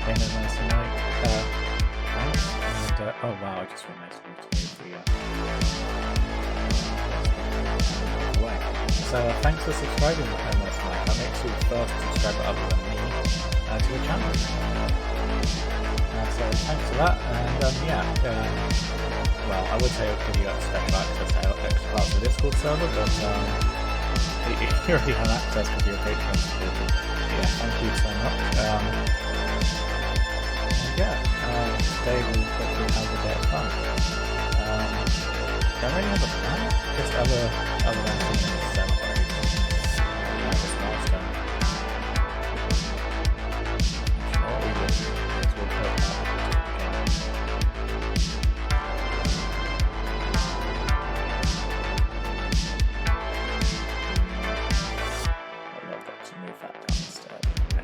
Being a nice tonight. Thanks. And, oh wow, I just realized I need to move the away. So thanks for subscribing to Homeless Night. That makes you the first subscriber other than me to the channel. So thanks for that. And yeah, well, I would say it would give you special access to extra parts of the Discord server, but you already have access because you're a Patreon supporter. Yeah, thank you so much. Yeah, today we'll hopefully have a bit of fun. Don't really have a plan, just other than seeing the celebrate. This milestone. What we will do is we'll put that I've got to move that down instead. There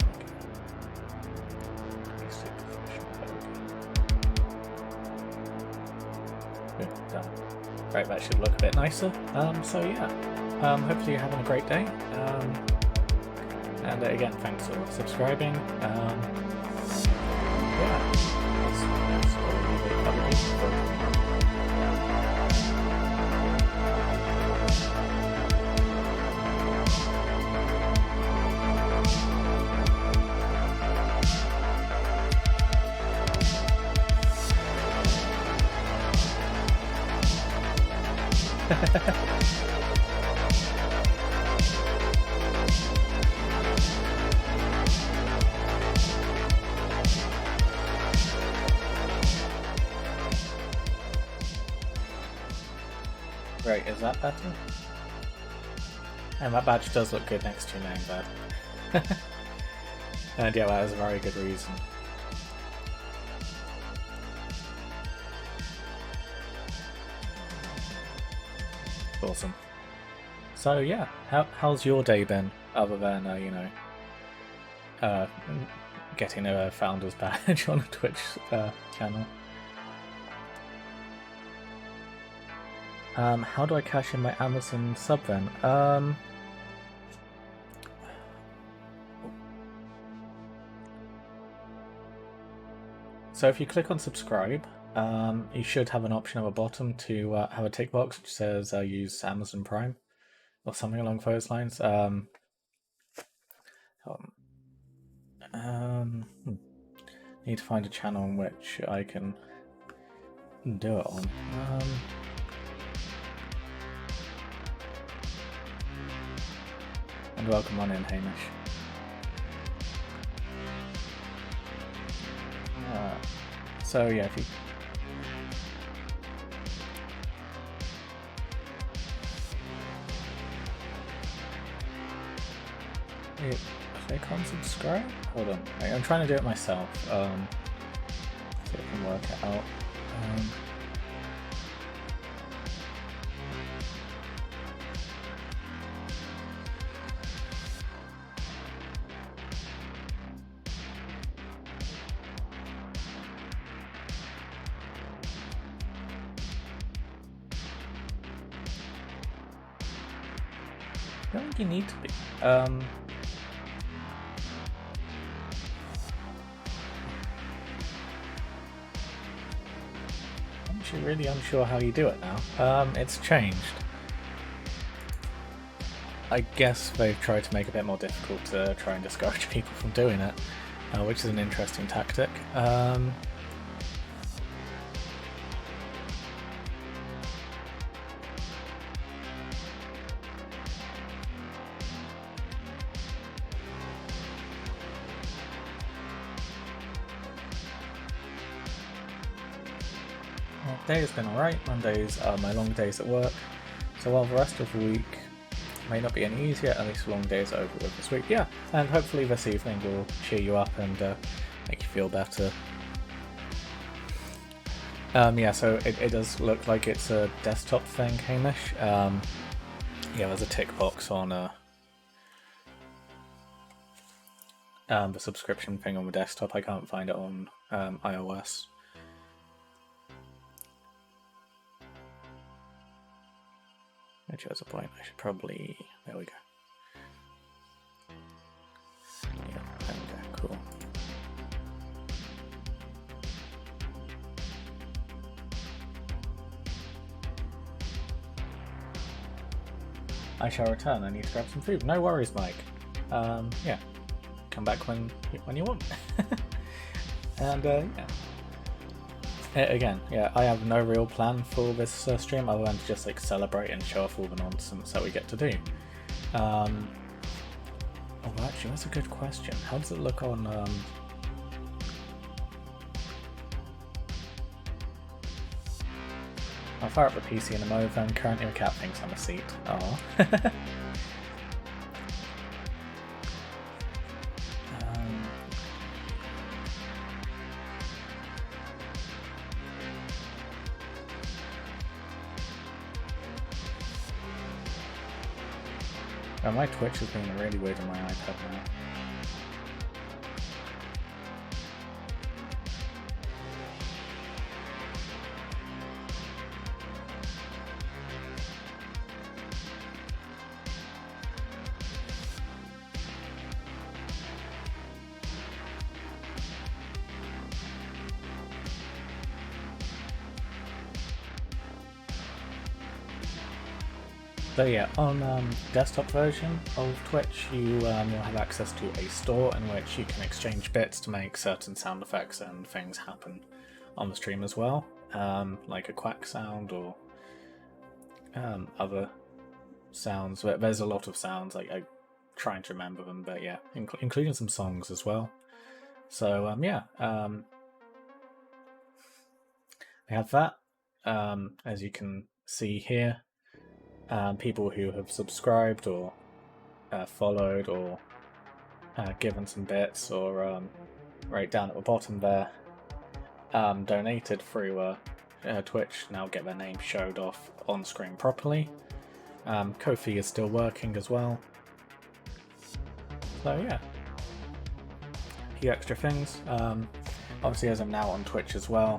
we go. Done. Right, that should look a bit nicer. So yeah, hopefully you're having a great day. And again, thanks for subscribing. Yeah, that's all we leave other people for. Right, is that better? And that badge does look good next to your name there. And yeah, that is a very good reason. Awesome. So yeah, how's your day been, other than you know, getting a founder's badge on a Twitch channel? How do I cash in my Amazon sub then? So if you click on subscribe, you should have an option at the bottom to have a tick box which says use Amazon Prime or something along those lines. Need to find a channel on which I can do it on. And welcome on in, Hamish. So yeah, if you click on subscribe? Hold on, I'm trying to do it myself. See if I can work it out. I don't think you need to be. I'm actually really unsure how you do it now. It's changed. I guess they've tried to make it a bit more difficult to try and discourage people from doing it, which is an interesting tactic. Day has been alright. Mondays are my long days at work, so while the rest of the week may not be any easier, at least the long days are over with this week. Yeah, and hopefully this evening will cheer you up and make you feel better. Yeah, so it does look like it's a desktop thing, Hamish. Yeah, there's a tick box on the subscription thing on the desktop. I can't find it on iOS. Which has a point. I should probably... There we go. Yeah, there we go. Cool. I shall return. I need to grab some food. No worries, Mike. Yeah, come back when you want. And yeah. Again, yeah, I have no real plan for this stream other than to just like celebrate and show off all the nonsense that we get to do. Oh, actually, that's a good question. How does it look on? I'll fire up the PC in a moment, and currently the cat thinks I'm a seat. Oh. Oh, my Twitch is being really weird on my iPad now. So yeah, on desktop version of Twitch, you will have access to a store in which you can exchange bits to make certain sound effects and things happen on the stream as well, like a quack sound or other sounds. There's a lot of sounds, like I'm trying to remember them, but yeah, including some songs as well. So yeah, I have that, as you can see here. People who have subscribed or followed or given some bits, or right down at the bottom there, donated through Twitch, now get their name showed off on screen properly. Ko-fi is still working as well. So yeah, a few extra things. Obviously, as I'm now on Twitch as well,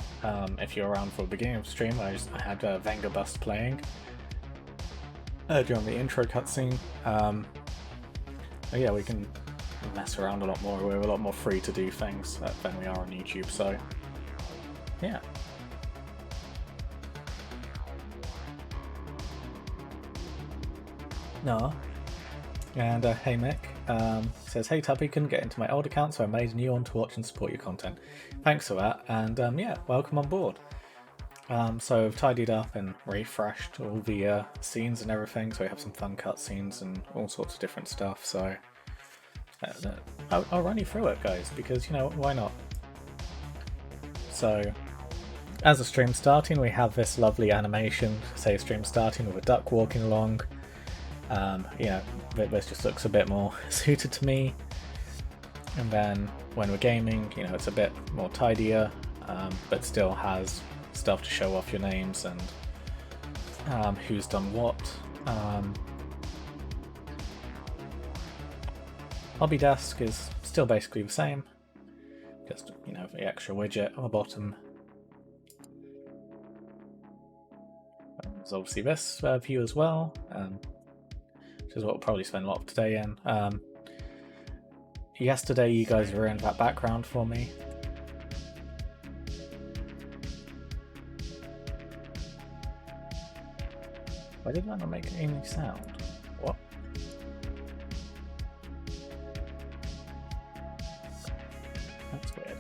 if you're around for the beginning of the stream, I had Venga Bust playing during the intro cutscene. Yeah, we can mess around a lot more. We're a lot more free to do things than we are on YouTube, so yeah. No. And hey Mick says, hey Tuppy, couldn't get into my old account, so I made a new one to watch and support your content. Thanks for that, and yeah, welcome on board. So I've tidied up and refreshed all the scenes and everything, so we have some fun cutscenes and all sorts of different stuff, so I'll run you through it, guys, because, you know, why not? So, as a stream starting, we have this lovely animation, say stream starting with a duck walking along. You know, this just looks a bit more suited to me. And then when we're gaming, you know, it's a bit more tidier, but still has stuff to show off your names and who's done what. Hobby desk is still basically the same, just, you know, the extra widget on the bottom. There's obviously this view as well, which is what we'll probably spend a lot of today in. Yesterday you guys ruined that background for me. Why did that not make any sound? What? That's weird.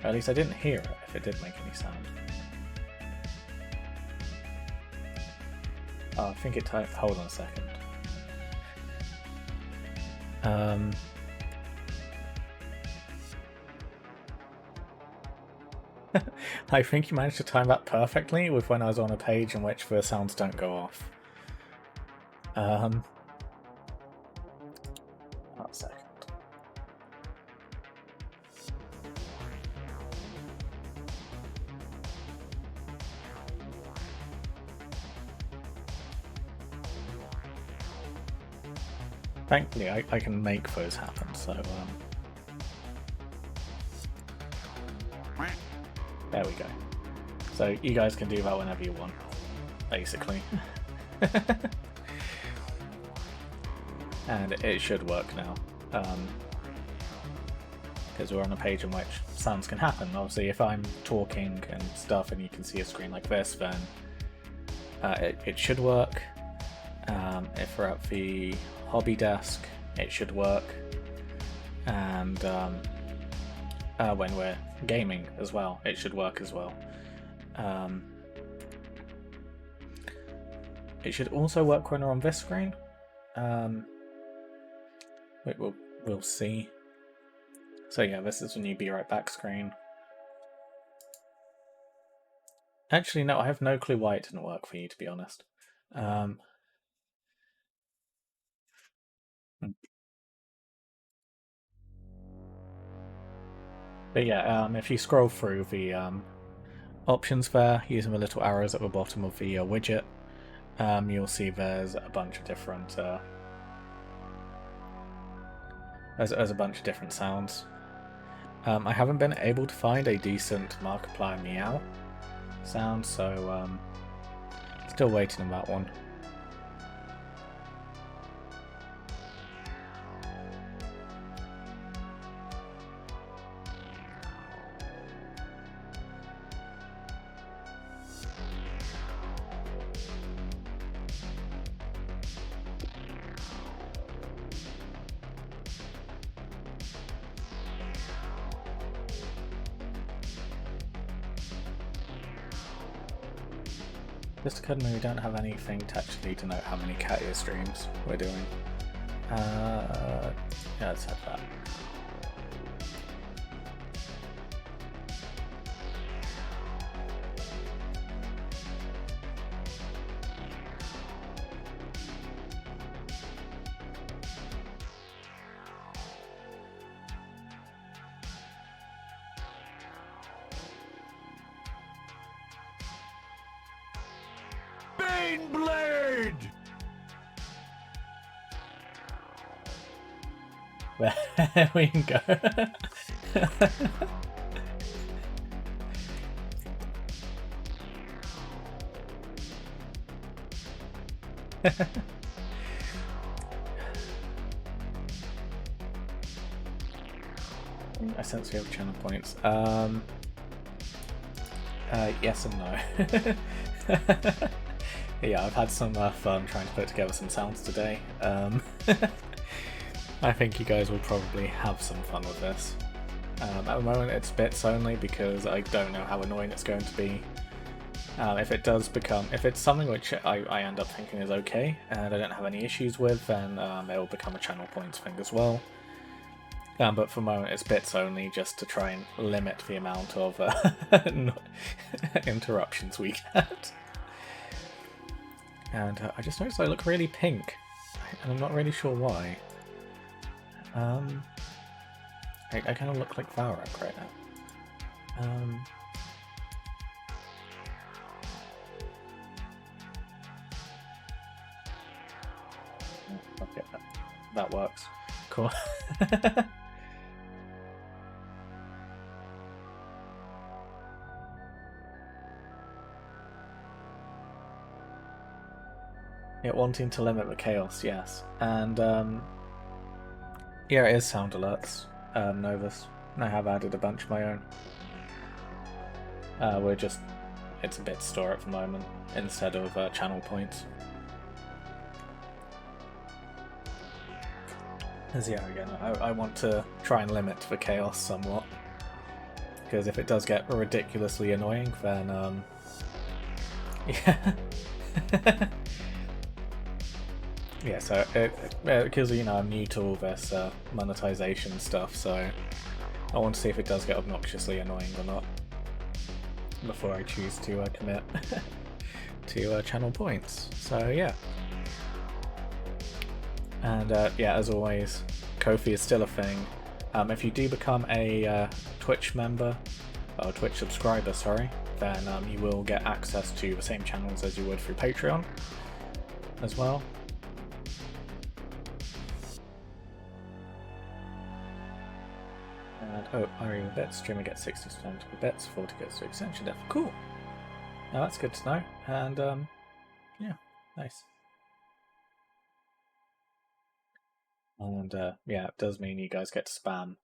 Or at least I didn't hear it if it did make any sound. Oh, I think it typed. Hold on a second. I think you managed to time that perfectly with when I was on a page in which the sounds don't go off. One second. Thankfully, I can make those happen, so there we go. So you guys can do that whenever you want, basically. And it should work now, because we're on a page in which sounds can happen. Obviously, if I'm talking and stuff and you can see a screen like this, then it should work. If we're at the hobby desk, it should work. And when we're gaming as well, it should work as well. It should also work when we're on this screen. We'll see. So yeah, this is the new Be Right Back screen. Actually, no, I have no clue why it didn't work for you, to be honest. But yeah, if you scroll through the options there, using the little arrows at the bottom of the widget, you'll see there's a bunch of different there's a bunch of different sounds. I haven't been able to find a decent Markiplier meow sound, so still waiting on that one. Just occurred to me we don't have anything to actually denote how many cat ear streams we're doing. Yeah, let's have that. Blade! There we go. I sense we have channel points. Yes and no. Yeah, I've had some fun trying to put together some sounds today. I think you guys will probably have some fun with this. At the moment it's bits only because I don't know how annoying it's going to be. If it's something which I end up thinking is okay and I don't have any issues with, then it will become a channel points thing as well. But for the moment it's bits only, just to try and limit the amount of interruptions we get. And I just noticed I look really pink, and I'm not really sure why. I kind of look like Valrak right now. Okay, that works. Cool. Yeah, wanting to limit the chaos, yes. And yeah, it is sound alerts, Novus. I have added a bunch of my own. It's a bit store at the moment instead of channel points. As yeah, again, I want to try and limit the chaos somewhat. Because if it does get ridiculously annoying, then yeah. Yeah, so because I'm new to all this monetization stuff, so I want to see if it does get obnoxiously annoying or not before I choose to commit to channel points. So yeah, and yeah, as always, Ko-fi is still a thing. If you do become a Twitch member or Twitch subscriber, sorry, then you will get access to the same channels as you would through Patreon as well. Oh, Ari with bits, streamer gets 60% with bits, 40 gets to extension depth. Cool! Now that's good to know, and yeah, nice. And yeah, it does mean you guys get to spam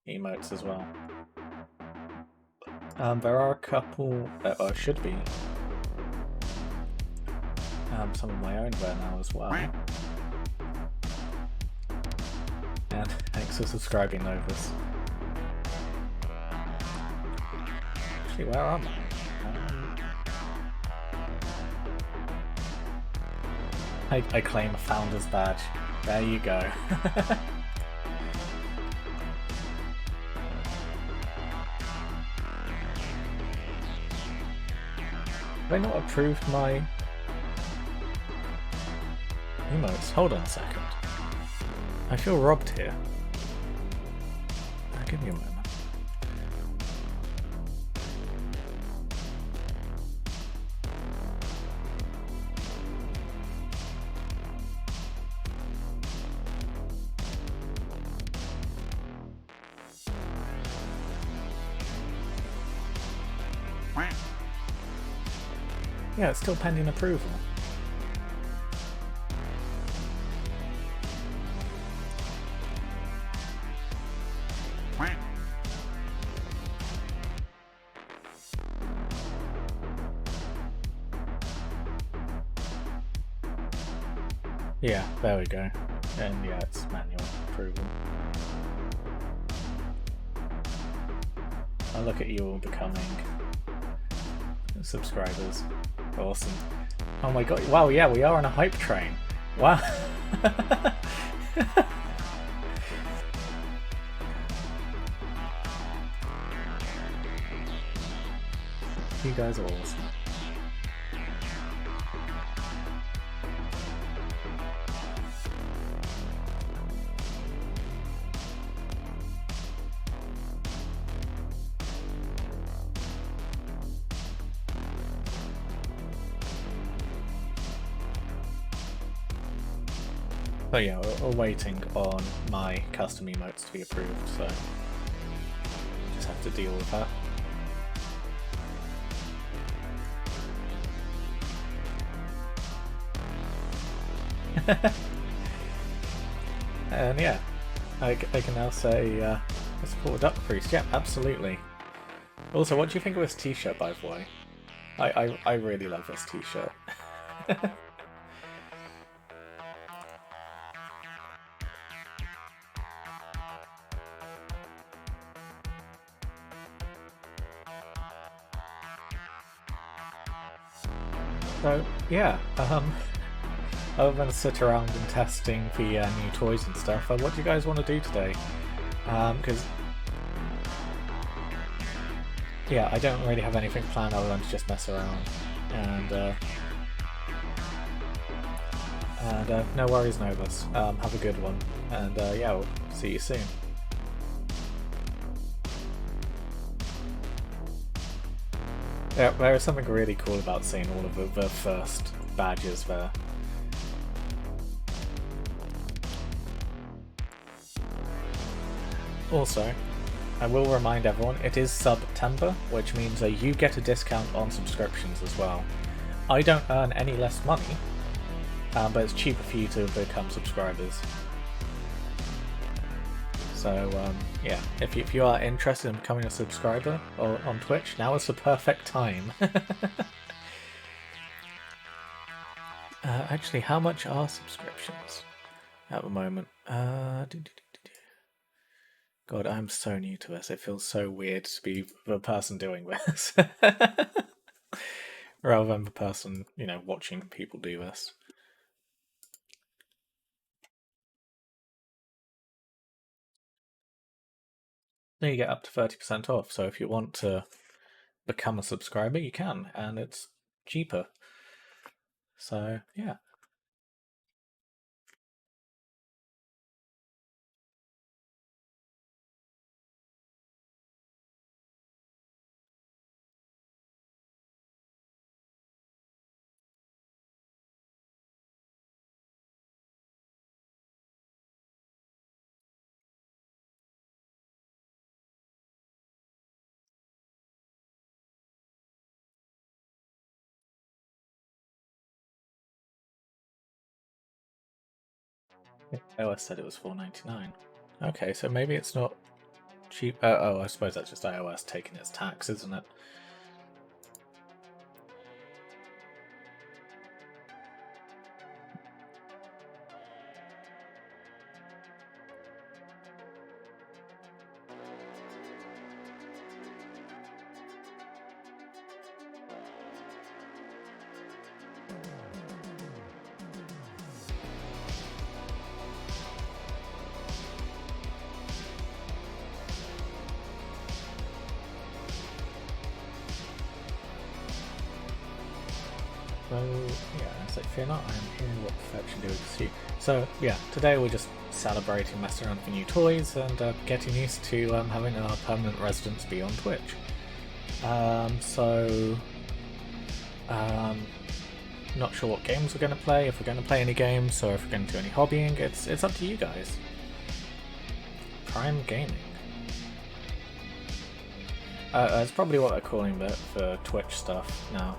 emotes as well. There are a couple, or should be, some of my own there now as well. And thanks for subscribing, Novus. Actually, where am I? I claim a founder's badge. There you go. Have I not approved my emotes? Hold on a second. I feel robbed here. Give me a moment. Yeah, it's still pending approval. Yeah, there we go. And yeah, it's manual approval. I'll look at you all becoming subscribers. Awesome. Oh my god, wow, yeah, we are on a hype train. Wow. You guys are awesome. So yeah, we're waiting on my custom emotes to be approved, so just have to deal with that. And yeah, I can now say I support Duck Priest. Yeah, absolutely. Also, what do you think of this t-shirt, by the way? I really love this t-shirt. So yeah, other than sit around and testing the new toys and stuff, what do you guys want to do today? Because yeah, I don't really have anything planned other than to just mess around, and no worries, Novus. Have a good one, and yeah, we'll see you soon. Yeah, there is something really cool about seeing all of the first badges there. Also, I will remind everyone, it is September, which means you get a discount on subscriptions as well. I don't earn any less money, but it's cheaper for you to become subscribers. So yeah, if you are interested in becoming a subscriber on Twitch, now is the perfect time. Actually, how much are subscriptions at the moment? God, I'm so new to this. It feels so weird to be the person doing this. Rather than the person, you know, watching people do this. Then you get up to 30% off, so if you want to become a subscriber, you can, and it's cheaper. So, yeah. iOS said it was $4.99. Okay, so maybe it's not cheap. Oh, I suppose that's just iOS taking its tax, isn't it? So yeah, so fear not, I am here. What perfection do we pursue? So yeah, today we're just celebrating, messing around with new toys, and getting used to having our permanent residence be on Twitch. Not sure what games we're going to play, if we're going to play any games, or if we're going to do any hobbying. It's up to you guys. Prime Gaming. That's probably what they're calling it for Twitch stuff now.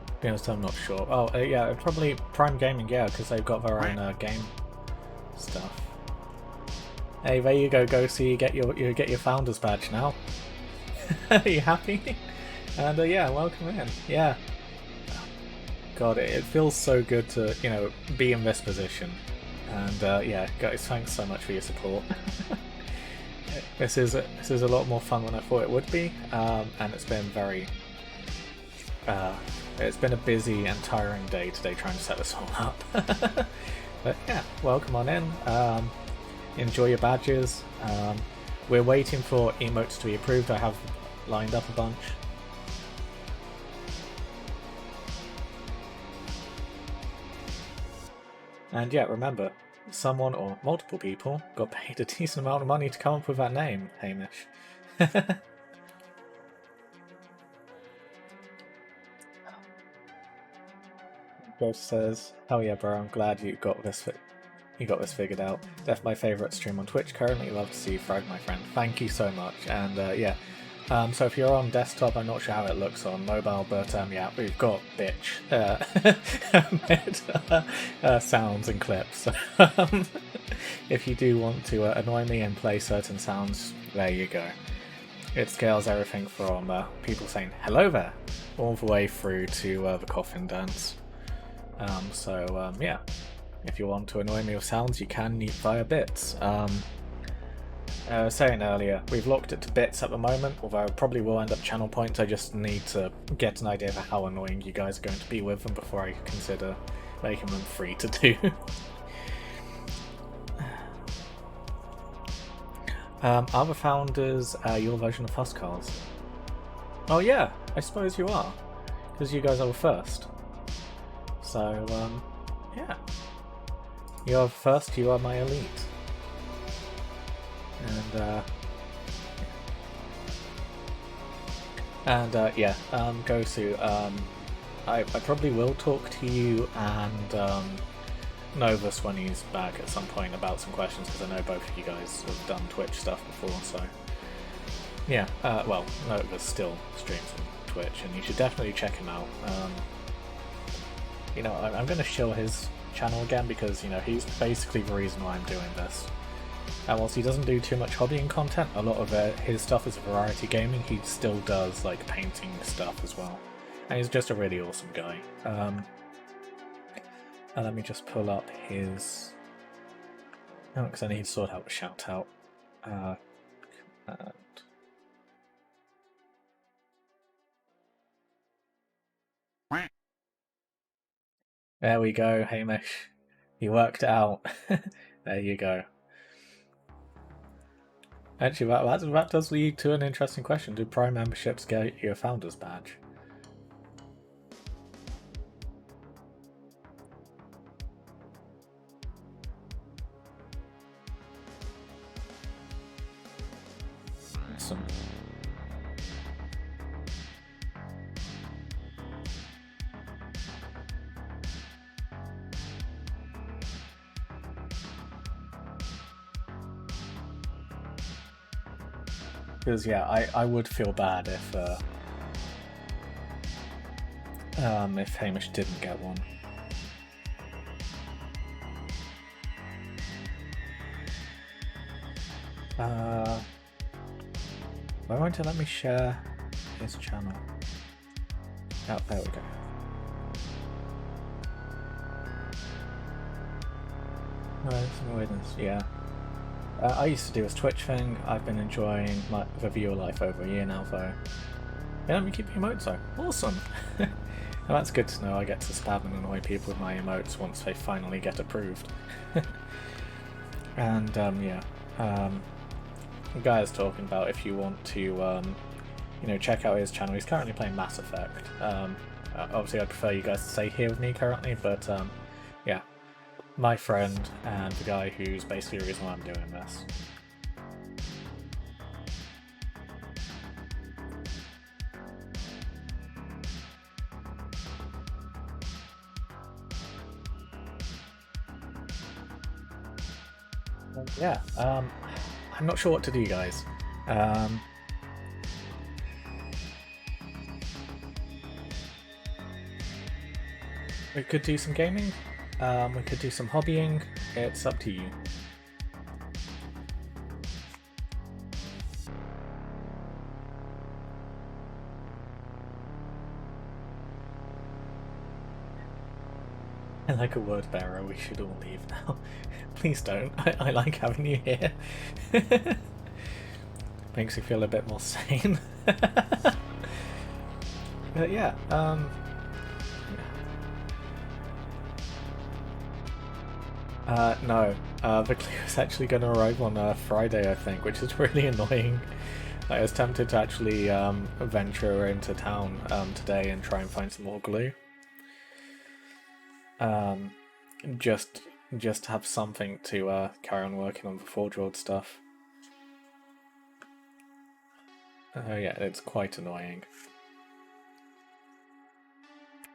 To be honest, I'm not sure. Oh, yeah, probably Prime Gaming, yeah, because they've got their own game stuff. Hey, there you go, Ghosty. You get your founder's badge now. Are you happy? And yeah, welcome in. Yeah. God, it feels so good to be in this position. And yeah, guys, thanks so much for your support. This is a lot more fun than I thought it would be, and it's been it's been a busy and tiring day today trying to set this all up. But yeah, welcome on in. Enjoy your badges. We're waiting for emotes to be approved. I have lined up a bunch. And yeah, remember, someone or multiple people got paid a decent amount of money to come up with that name, Hamish. Ghost says, "Hell yeah, bro! I'm glad you got this figured out. Def my favourite stream on Twitch currently. Love to see you frag, my friend. Thank you so much." And yeah, so if you're on desktop, I'm not sure how it looks on mobile, but yeah, we've got bitch sounds and clips. If you do want to annoy me and play certain sounds, there you go. It scales everything from people saying hello there, all the way through to the coffin dance. Yeah, if you want to annoy me with sounds, you can via bits. I was saying earlier, we've locked it to bits at the moment, although I probably will end up channel points. I just need to get an idea of how annoying you guys are going to be with them before I consider making them free to do. Are the founders your version of Huskarls? Oh yeah, I suppose you are, because you guys are the first. So, yeah. You are first, you are my elite. Yeah, Gosu, I probably will talk to you and Novus when he's back at some point about some questions, because I know both of you guys have done Twitch stuff before, so yeah, well, Novus still streams on Twitch, and you should definitely check him out. I'm going to show his channel again, because he's basically the reason why I'm doing this. And whilst he doesn't do too much hobbying content, a lot of his stuff is variety gaming. He still does like painting stuff as well, and he's just a really awesome guy. And let me just pull up his, because I need to sort out a shout out. There we go, Hamish. You worked it out. There you go. Actually, that does lead to an interesting question. Do Prime memberships get you a founder's badge? Awesome. Because yeah, I would feel bad if Hamish didn't get one. Why won't it let me share his channel? Oh, there we go. Yeah. I used to do this Twitch thing. I've been enjoying the viewer life over a year now, though. Yeah, let me keep your emotes though. Awesome! Well, that's good to know. I get to spam and annoy people with my emotes once they finally get approved. And yeah. Guy is talking about if you want to, you know, check out his channel. He's currently playing Mass Effect. Obviously, I'd prefer you guys to stay here with me currently, but yeah, my friend and the guy who's basically the reason why I'm doing this. Yeah, I'm not sure what to do, guys. We could do some gaming, we could do some hobbying, it's up to you. I like a word bearer, we should all leave now. Please don't, I like having you here. Makes me feel a bit more sane. But yeah, no, the Clio's actually going to arrive on Friday, I think, which is really annoying. I was tempted to actually venture into town today and try and find some more glue. Just have something to carry on working on the Forge World stuff. Oh yeah, it's quite annoying.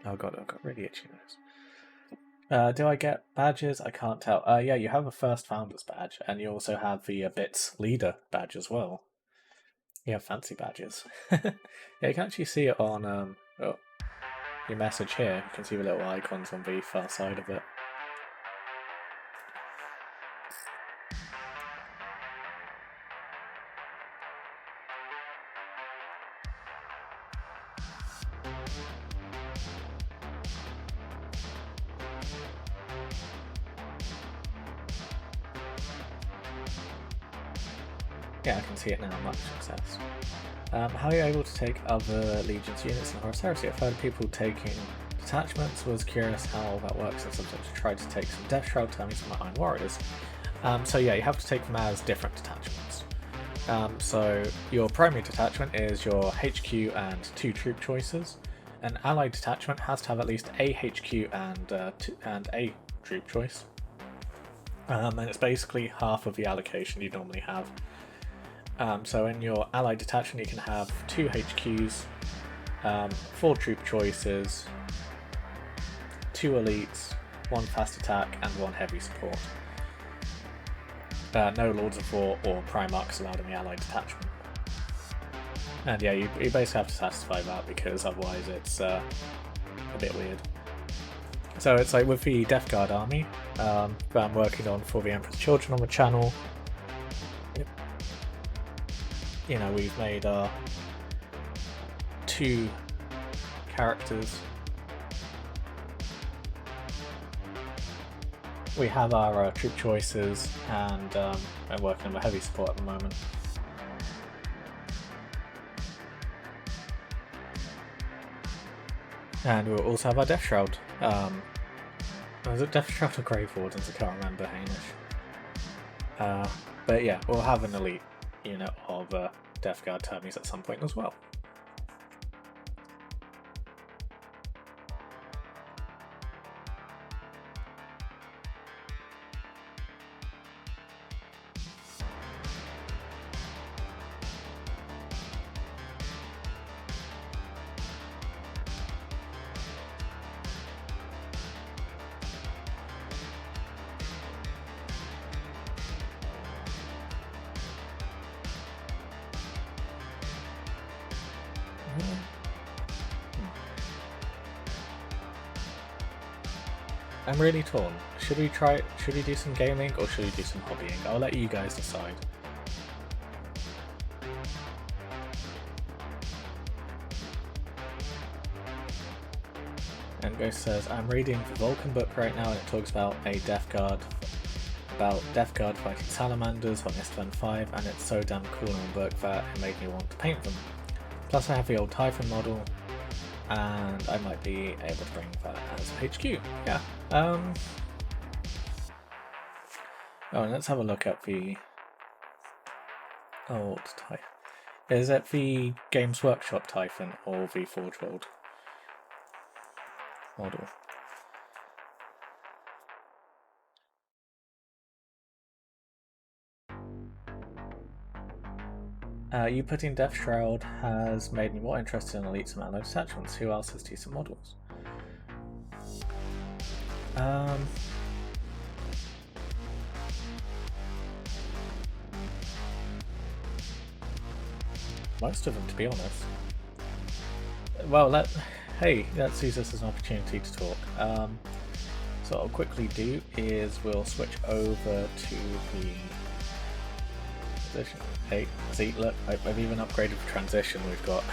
Oh god, I've got really itchy nose. Do I get badges? I can't tell. Yeah, you have a First Founders badge, and you also have the Bits Leader badge as well. You have fancy badges. Yeah, you can actually see it on your message here. You can see the little icons on the far side of it. Yeah, I can see it now. Much success. How are you able to take other Legion's units in Horus Heresy? I've heard people taking detachments. Was curious how that works, and sometimes tried to take some Death Shroud Termies from the Iron Warriors. So yeah, you have to take them as different detachments. So your primary detachment is your HQ and 2 troop choices. An allied detachment has to have at least a HQ and a troop choice. And it's basically half of the allocation you normally have. So in your allied detachment you can have 2 HQs, 4 troop choices, 2 elites, 1 fast attack and 1 heavy support. No Lords of War or Primarchs allowed in the allied detachment. And yeah, you basically have to satisfy that because otherwise it's a bit weird. So it's like with the Death Guard army that I'm working on for the Emperor's Children on the channel. You know, we've made our 2 characters. We have our troop choices, and I'm working on the heavy support at the moment. And we'll also have our Death Shroud. Was it Death Shroud or Grave Wardens? I can't remember, Hamish. But yeah, we'll have an elite unit of Death Guard Termies at some point as well. I'm really torn. Should we do some gaming or should we do some hobbying? I'll let you guys decide. And Ghost says, I'm reading the Vulcan book right now and it talks about Death Guard fighting salamanders on Istvan 5, and it's so damn cool in the book that it made me want to paint them. Plus I have the old Typhon model, and I might be able to bring that as HQ. Yeah. Oh, and let's have a look at the old Typhon. Is it the Games Workshop Typhon or the Forge World model? You putting Death Shroud has made me more interested in Elites and Allied attachments. Who else has decent models? Most of them, to be honest. Well, hey, let's use this as an opportunity to talk. So what I'll quickly do is we'll switch over to the position. Hey, see, look, I've even upgraded the transition we've got.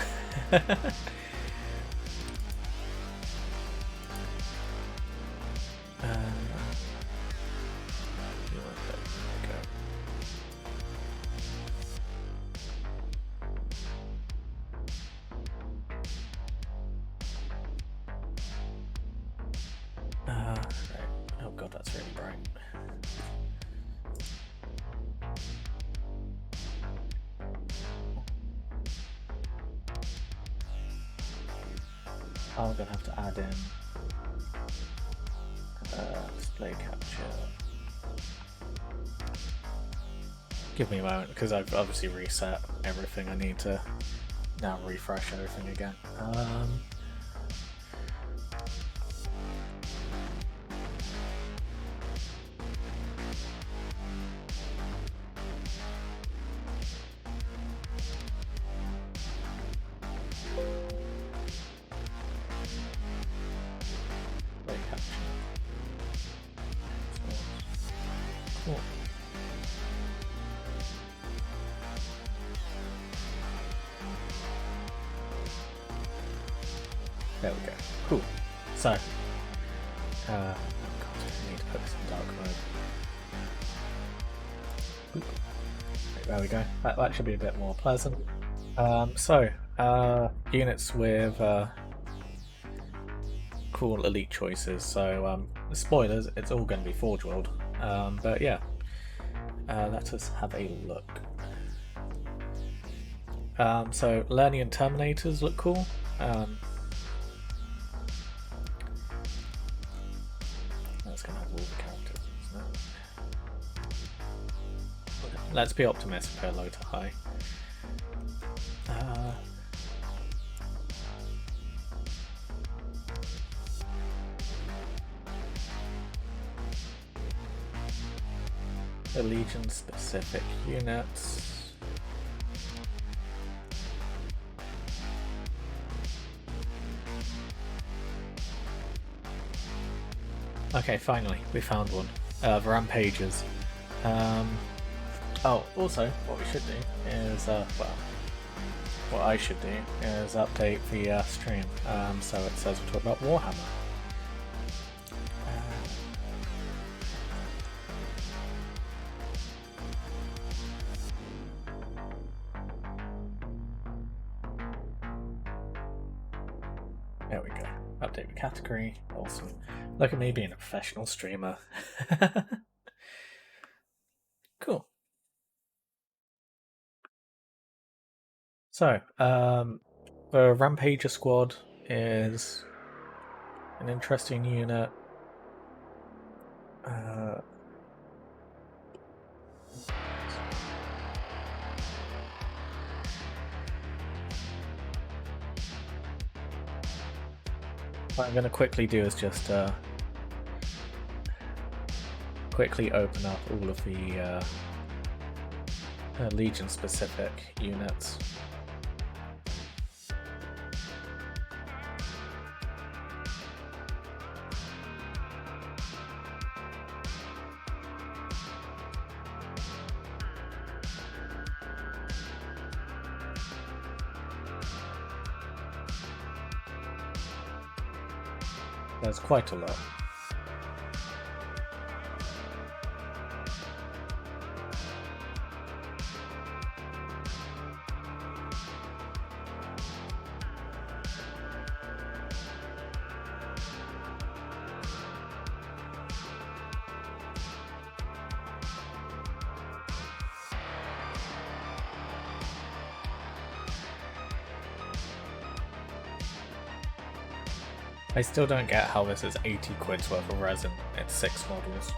Oh god, that's really bright. I'm gonna have to add in display capture. Give me a moment because I've obviously reset everything. I need to now refresh everything again. Cool. There we go. Cool. So, oh god, I need to put this in dark mode. There we go. That should be a bit more pleasant. Units with cool elite choices. So, spoilers, it's all going to be Forge World. But yeah, let us have a look. So Lernian Terminators look cool. That's going to have all the characters, isn't it? Let's be optimistic, go low to high. The Legion specific units. Okay, finally, we found one. The Rampagers. Oh, also, what we should do is, well, what I should do is update the stream. So it says we talk about Warhammer. There we go. Update the category. Awesome. Look at me being a professional streamer. Cool. So, the Rampager Squad is an interesting unit. What I'm going to quickly do is just quickly open up all of the Legion specific units. There's quite a lot. I still don't get how this is 80 quid's worth of resin. It's 6 models.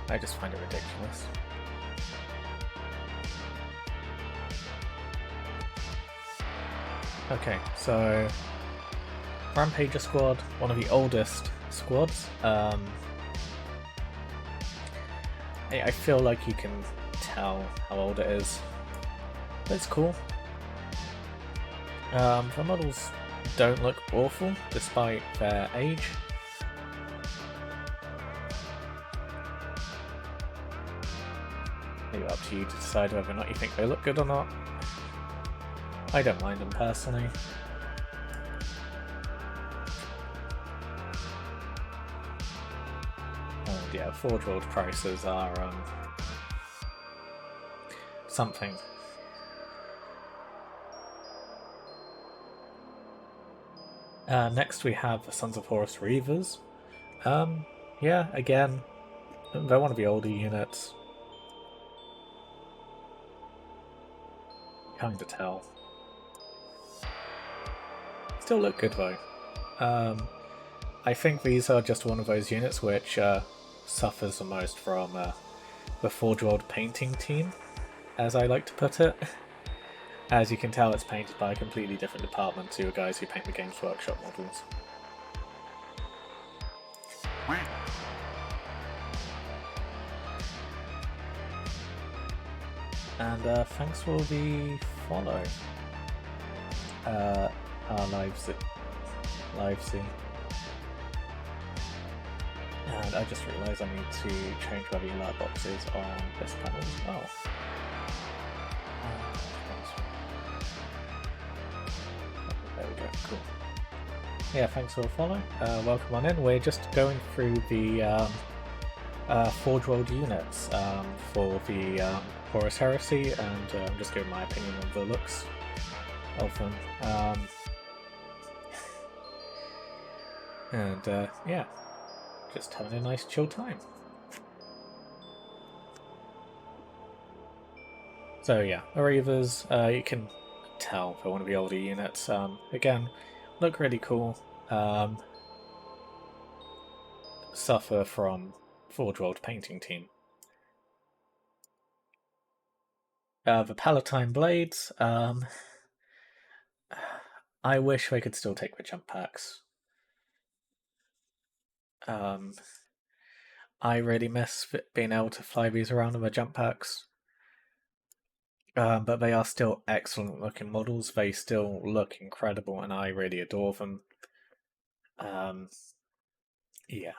I just find it ridiculous. Okay, so Rampager squad, one of the oldest squads. I feel like you can tell how old it is. But it's cool. The models don't look awful despite their age. Maybe up to you to decide whether or not you think they look good or not. I don't mind them personally. And yeah, Forge World prices are something. Next we have the Sons of Horus Reavers. Yeah, again, they're one of the older units. Kind of tell. Still look good though. I think these are just one of those units which suffers the most from the Forge World painting team, as I like to put it. As you can tell, it's painted by a completely different department to the guys who paint the Games Workshop models. And thanks for the follow. Livesy. And I just realised I need to change where the alert box is on this panel as well. There we go, cool. Yeah, thanks for the follow. Welcome on in. We're just going through the Forge World units for the Horus Heresy, and I'm just giving my opinion on the looks of them. Yeah, just having a nice chill time. So yeah, Reavers, you can tell for one of the older units. Again, look really cool. Suffer from Forge World painting team. The Palatine Blades, I wish they could still take the jump packs. I really miss being able to fly these around in the jump packs. But they are still excellent looking models. They still look incredible and I really adore them. Yeah.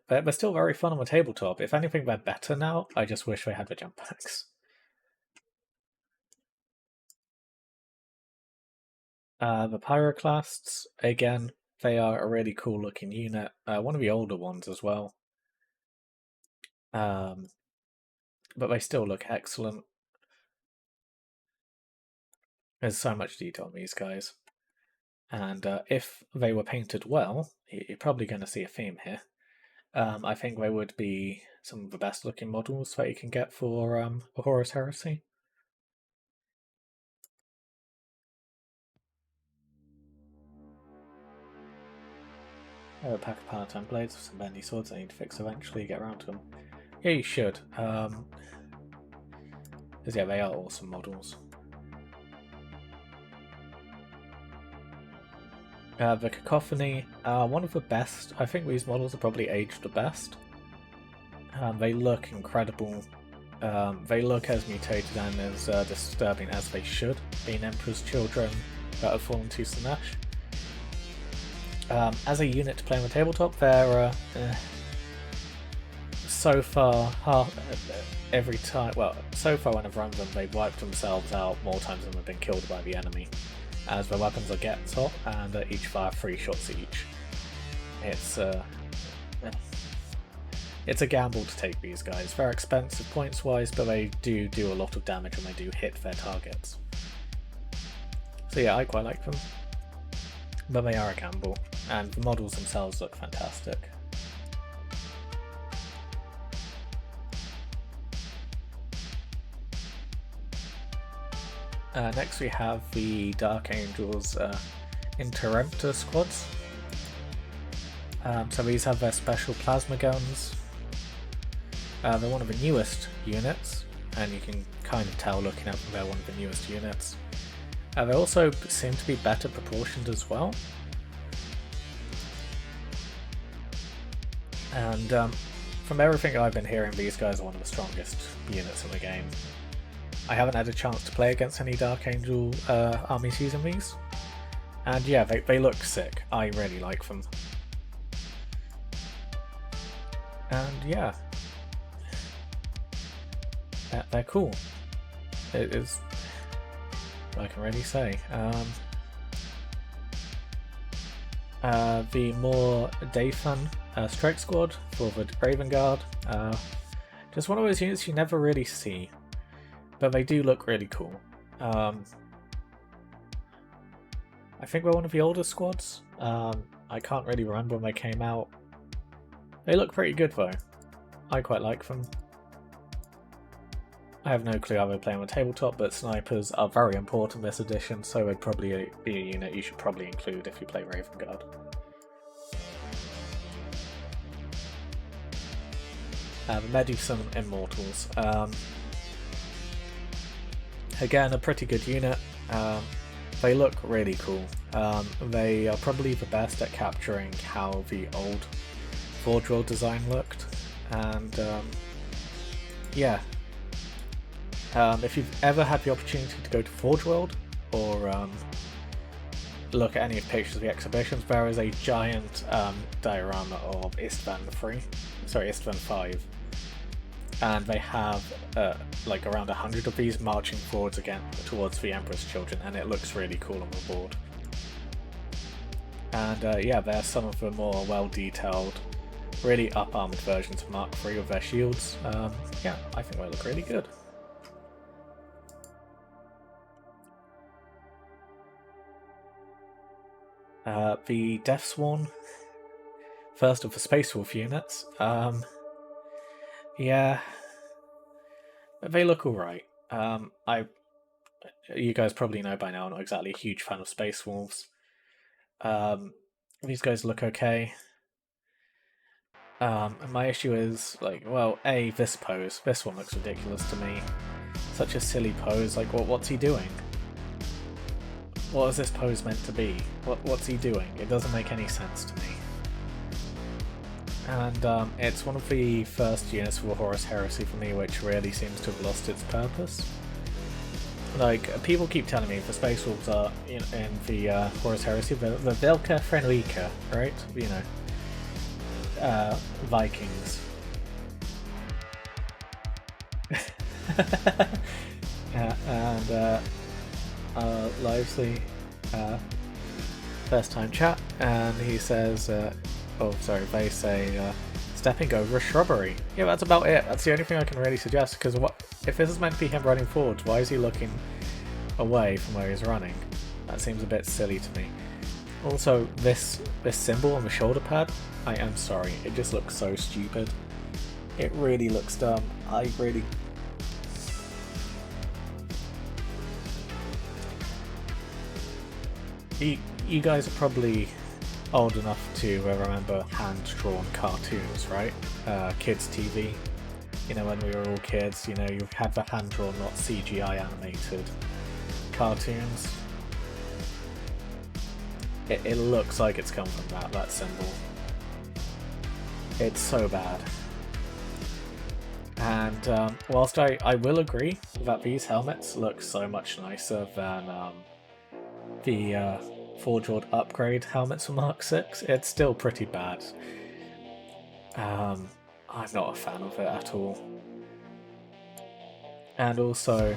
They're still very fun on the tabletop. If anything, they're better now. I just wish they had the jump packs. The Pyroclasts, again, they are a really cool looking unit. One of the older ones as well. But they still look excellent. There's so much detail on these guys. And if they were painted well, you're probably going to see a theme here. I think they would be some of the best looking models that you can get for a Horus Heresy. A pack of Palatine Blades with some bendy swords I need to fix eventually, get around to them. Yeah, you should. Because yeah, they are awesome models. The Cacophony, one of the best. I think these models are probably aged the best. They look incredible. They look as mutated and as disturbing as they should, being Emperor's children that have fallen to Slanesh. As a unit to play on the tabletop, they're so far every time. Well, so far when I've run them, they've wiped themselves out more times than they've been killed by the enemy, as their weapons are get top and each fire 3 shots each. It's a gamble to take these guys. They're expensive points wise, but they do a lot of damage when they do hit their targets. So yeah, I quite like them. But they are a gamble, and the models themselves look fantastic. Next we have the Dark Angels Interemptor squads. So these have their special plasma guns. They're one of the newest units, and you can kind of tell looking at them they're one of the newest units. They also seem to be better proportioned as well. And from everything I've been hearing, these guys are one of the strongest units in the game. I haven't had a chance to play against any Dark Angel armies using these. And yeah, they look sick. I really like them. And yeah, they're cool. It is what I can really say. The more Dayfun Strike Squad for the Raven Guard. Just one of those units you never really see, but they do look really cool. I think they're one of the older squads. I can't really remember when they came out. They look pretty good though. I quite like them. I have no clue how they play on the tabletop, but snipers are very important this edition, so they'd probably be a unit you should probably include if you play Raven Guard. The Medicine Immortals. Again, a pretty good unit. They look really cool. They are probably the best at capturing how the old Forge World design looked, and yeah. If you've ever had the opportunity to go to Forge World or look at any of the pictures of the exhibitions, there is a giant diorama of Istvan 5, and they have like around 100 of these marching forwards again towards the Emperor's Children, and it looks really cool on the board. And yeah, they're some of the more well-detailed, really up-armored versions of Mark III with their shields. Yeah, I think they look really good. The Deathsworn, first of the Space Wolf units. Yeah, they look alright. You guys probably know by now I'm not exactly a huge fan of Space Wolves. These guys look okay. And my issue is, like, well, this pose. This one looks ridiculous to me. Such a silly pose. Like, what's he doing? What is this pose meant to be? What's he doing? It doesn't make any sense to me. And it's one of the first units for Horus Heresy for me which really seems to have lost its purpose. Like, people keep telling me the Space Wolves are in the Horus Heresy, the Velka Frenlika, right? You know, Vikings. Yeah, and Lively first time chat, and he says, oh sorry, they say stepping over a shrubbery. Yeah, that's about it. That's the only thing I can really suggest, because if this is meant to be him running forwards, why is he looking away from where he's running? That seems a bit silly to me. Also, this symbol on the shoulder pad, I am sorry, it just looks so stupid. It really looks dumb. You guys are probably old enough to remember hand-drawn cartoons, right? Kids TV. You know, when we were all kids, you know, you had the hand-drawn, not CGI animated cartoons. It looks like it's come from that symbol. It's so bad. And whilst I will agree that these helmets look so much nicer than the Forge World upgrade helmets for Mark VI, it's still pretty bad. I'm not a fan of it at all. And also,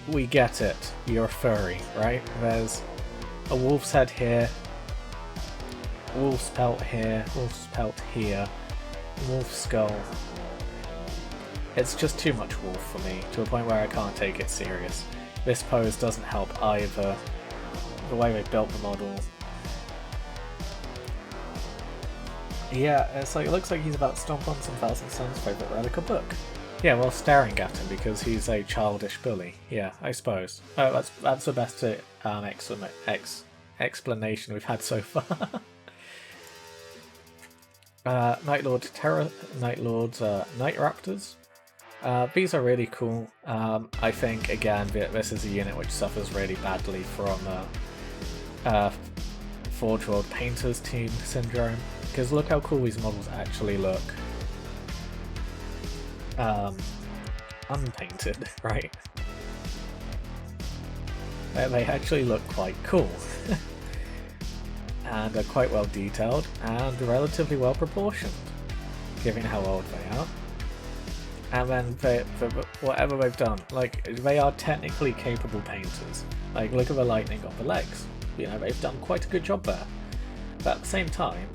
we get it, you're a furry, right? There's a wolf's head here, wolf's pelt here, wolf's pelt here, wolf's skull. It's just too much wolf for me, to a point where I can't take it serious. This pose doesn't help either. The way they built the model. Yeah, it's like, it looks like he's about to stomp on some Thousand Sun's favourite Relica book. Yeah, well, staring at him because he's a childish bully. Yeah, I suppose. Oh, that's the best explanation we've had so far. Night Lord Terror, Night Lords, Night Raptors. These are really cool. I think, again, this is a unit which suffers really badly from Forge World Painters Team Syndrome. Because look how cool these models actually look. Unpainted, right? They actually look quite cool. And are quite well detailed and relatively well proportioned, given how old they are. And then whatever they've done, like, they are technically capable painters. Like, look at the lightning on the legs. You know, they've done quite a good job there. But at the same time,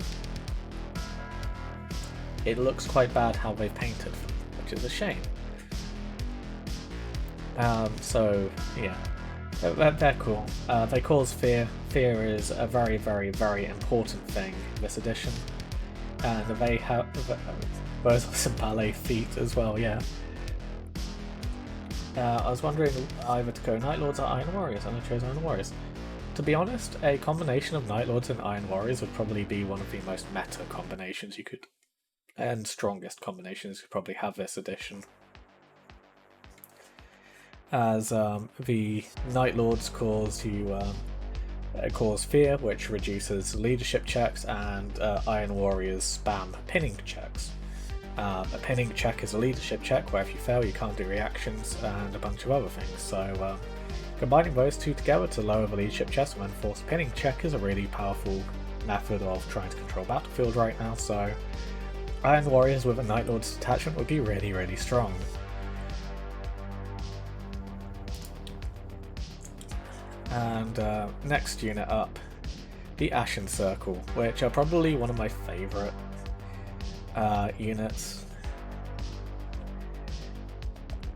it looks quite bad how they've painted them, which is a shame. So, yeah. They're cool. They cause fear. Fear is a very, very, very important thing in this edition. And they have those are some ballet feet as well, yeah. I was wondering either to go Night Lords or Iron Warriors, and I chose Iron Warriors. To be honest, a combination of Night Lords and Iron Warriors would probably be one of the most meta combinations you could, and strongest combinations you could probably have this edition. As the Night Lords cause fear, which reduces leadership checks, and Iron Warriors spam pinning checks. A pinning check is a leadership check where if you fail you can't do reactions and a bunch of other things, so combining those two together to lower the leadership checks and enforce pinning check is a really powerful method of trying to control battlefield right now, so Iron Warriors with a Night Lord's detachment would be really, really strong. And next unit up, the Ashen Circle, which are probably one of my favourite units.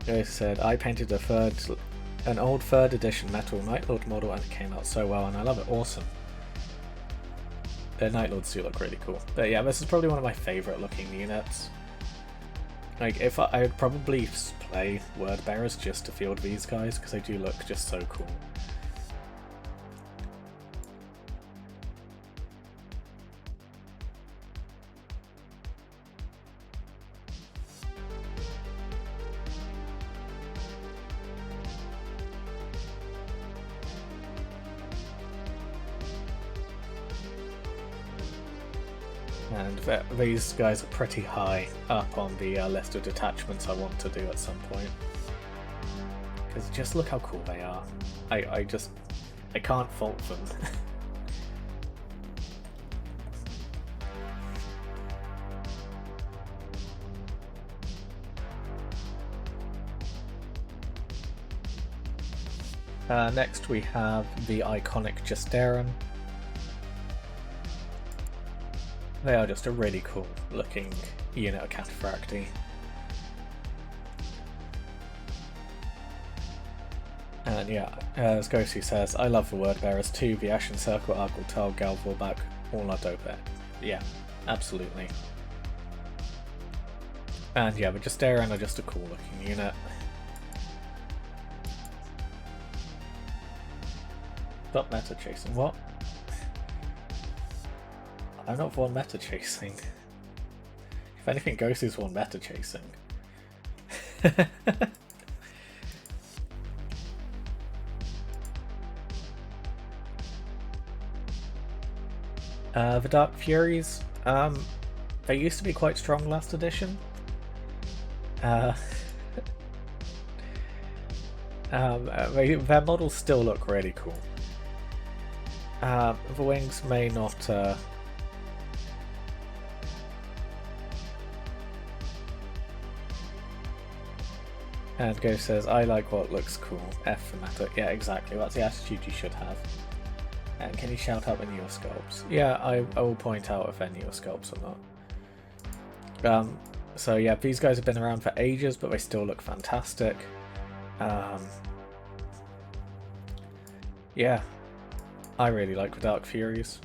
As I said, I painted an old 3rd edition metal Night Lord model and it came out so well and I love it, awesome. The Night Lords do look really cool. But yeah, this is probably one of my favourite looking units. Like, if I would probably play Word Bearers just to field these guys because they do look just so cool. And these guys are pretty high up on the list of detachments I want to do at some point. Because just look how cool they are. I can't fault them. Next we have the iconic Justarin. They are just a really cool looking unit of Cataphracti. And yeah, as Ghosty says, I love the Word Bearers too. The Ashen Circle, Argyltal, Galvorback, all are dope. Yeah, absolutely. And yeah, the Justarin are just a cool looking unit. Stop meta chasing. What? I'm not one meta chasing. If anything, Ghosty's one meta chasing. The Dark Furies, they used to be quite strong last edition. Their models still look really cool. The wings may not And Ghost says, I like what looks cool. F for matter. Yeah, exactly. That's the attitude you should have. And can you shout out the newer sculpts? Yeah, I will point out if they're newer sculpts or not. So yeah, these guys have been around for ages, but they still look fantastic. Yeah, I really like the Dark Furies.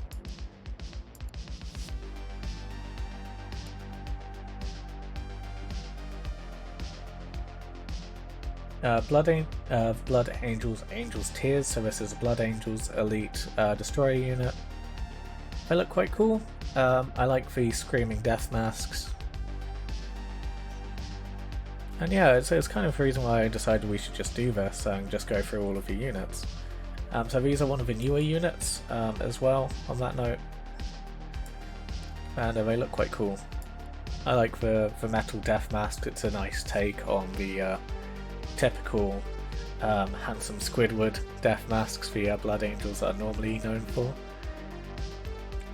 Blood Angels Tears, so this is a Blood Angels Elite Destroyer unit. They look quite cool. I like the Screaming Death masks. And yeah, it's kind of the reason why I decided we should just do this and just go through all of the units. So these are one of the newer units as well, on that note. And they look quite cool. I like the metal death mask. It's a nice take on the typical handsome Squidward death masks the Blood Angels are normally known for.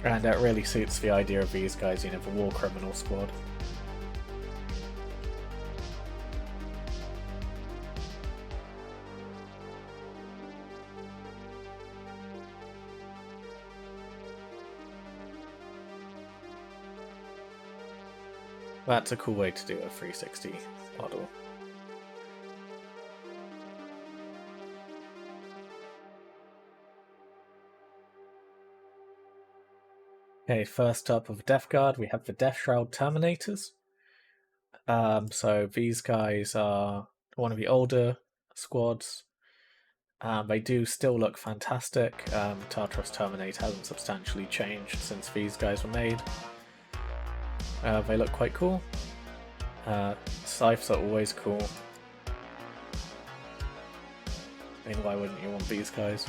And it really suits the idea of these guys, you know, the war criminal squad. That's a cool way to do a 360 model. Okay, first up of Death Guard, we have the Death Shroud Terminators. So these guys are one of the older squads. They do still look fantastic. Tartaros Terminator hasn't substantially changed since these guys were made. They look quite cool. Scythes are always cool. I mean, why wouldn't you want these guys?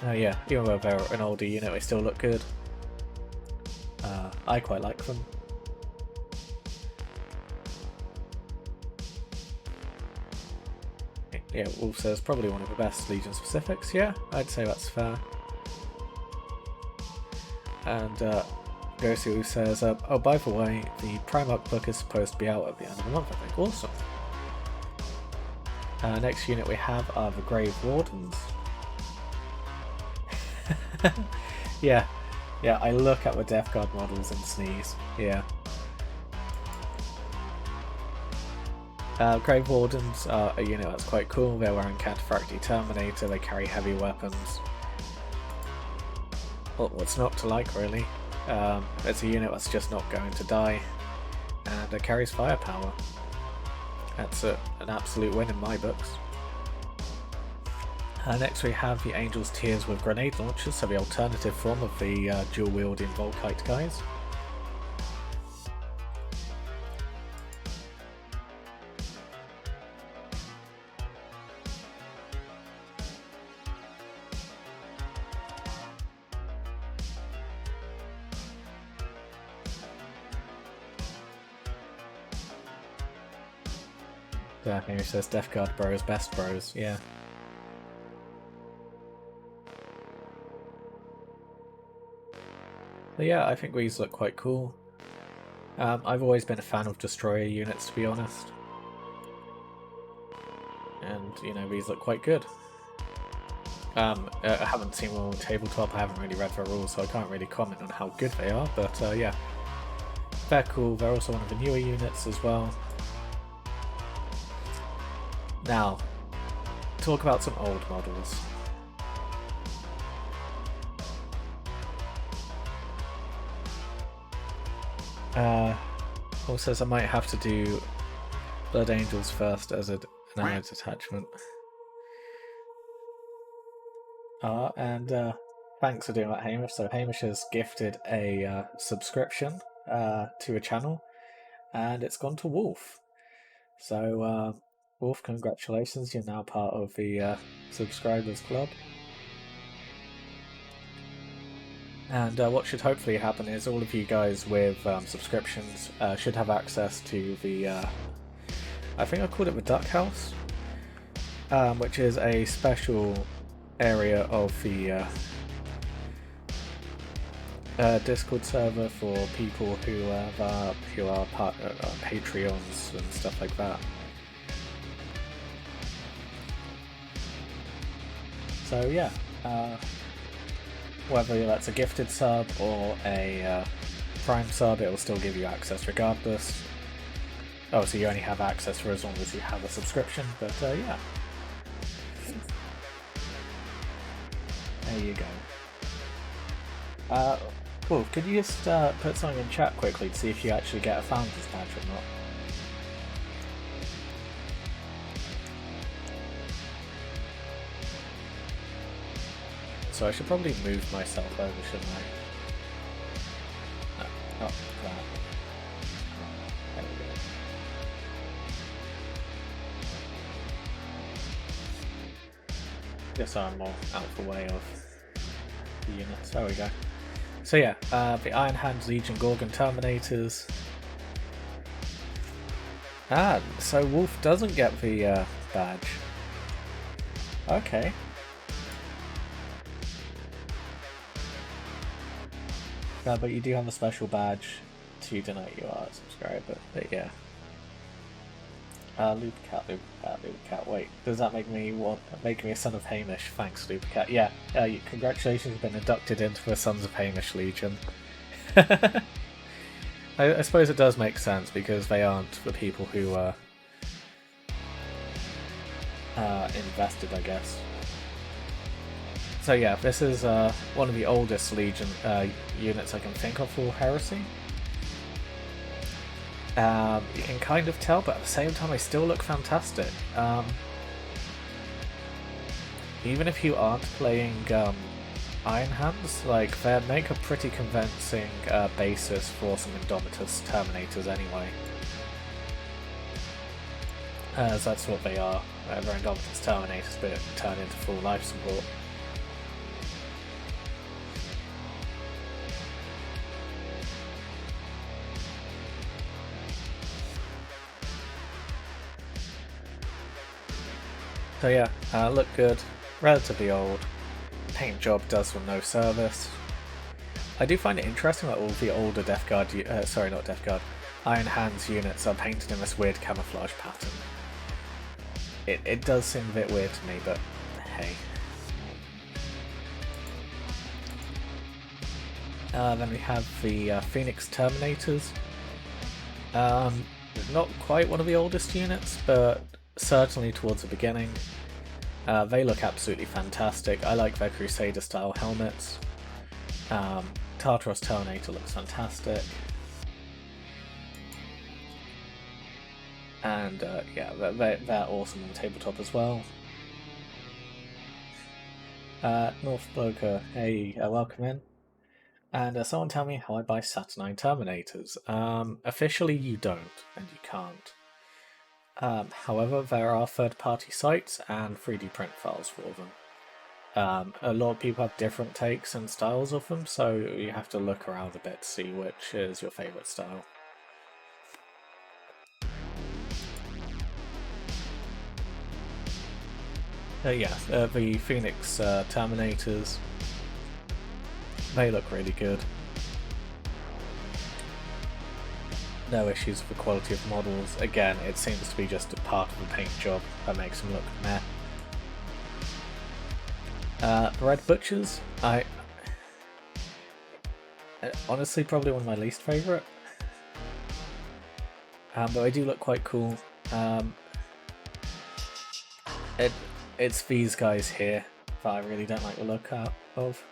Oh yeah, even though they're an older unit, they still look good. I quite like them. Yeah, Wolf says probably one of the best Legion specifics. Yeah, I'd say that's fair. And Gosu says, oh, by the way, the Primarch book is supposed to be out at the end of the month, I think. Awesome. Next unit we have are the Grave Wardens. Yeah, I look at the Death Guard models and sneeze. Yeah. Grave Wardens are a unit that's quite cool. They're wearing Cataphractii Terminator, they carry heavy weapons. Well, what's not to like, really? It's a unit that's just not going to die, and it carries firepower. That's an absolute win in my books. Next we have the Angel's Tears with grenade launchers, so the alternative form of the dual-wielding Volkite guys. Who says Death Guard bros, best bros, yeah. But yeah, I think these look quite cool. I've always been a fan of Destroyer units, to be honest. And, you know, these look quite good. I haven't seen one on tabletop, I haven't really read the rules, so I can't really comment on how good they are, but yeah. They're cool, they're also one of the newer units as well. Now, talk about some old models. Paul says I might have to do Blood Angels first as an added attachment. And thanks for doing that, Hamish. So Hamish has gifted a subscription to a channel, and it's gone to Wolf. So Wolf, congratulations, you're now part of the subscribers club. And what should hopefully happen is all of you guys with subscriptions should have access to the, I think I called it the Duck House, which is a special area of the Discord server for people who are part Patreons and stuff like that. So yeah, whether that's a gifted sub or a Prime sub, it will still give you access regardless. Oh, so you only have access for as long as you have a subscription, but yeah. There you go. Wolf, could you just put something in chat quickly to see if you actually get a founder's badge or not? So I should probably move myself over, shouldn't I? No, not that. There we go. Just so I'm more out of the way of the units. There we go. So yeah, the Iron Hands, Legion, Gorgon, Terminators. Ah, so Wolf doesn't get the badge. Okay. But you do have a special badge to denote you are a subscriber, but yeah. Lupercat. Wait, does that make me a son of Hamish? Thanks, Lupercat. Yeah, congratulations, you've been inducted into the Sons of Hamish Legion. I suppose it does make sense because they aren't the people who invested, I guess. So yeah, this is one of the oldest Legion units I can think of for Heresy. You can kind of tell, but at the same time they still look fantastic. Even if you aren't playing Iron Hands, like, they make a pretty convincing basis for some Indomitus Terminators anyway. As that's what they are. They're Indomitus Terminators, but turned into full life support. So yeah, look good, relatively old, paint job does them no service. I do find it interesting that all the older Death Guard, sorry not Death Guard, Iron Hands units are painted in this weird camouflage pattern. It does seem a bit weird to me, but hey. Then we have the Phoenix Terminators. Not quite one of the oldest units, but certainly towards the beginning. They look absolutely fantastic. I like their Crusader style helmets. Tartaros Terminator looks fantastic. And yeah, they're awesome on tabletop as well. North Bloker, hey, welcome in. And someone tell me how I buy Saturnine Terminators. Officially you don't, and you can't. However, there are third-party sites and 3D print files for them. A lot of people have different takes and styles of them, so you have to look around a bit to see which is your favourite style. Yeah, the Phoenix Terminators, they look really good. No issues with the quality of models. Again, it seems to be just a part of the paint job that makes them look meh. Red Butchers, honestly probably one of my least favourite. But they do look quite cool. It's these guys here that I really don't like the look of.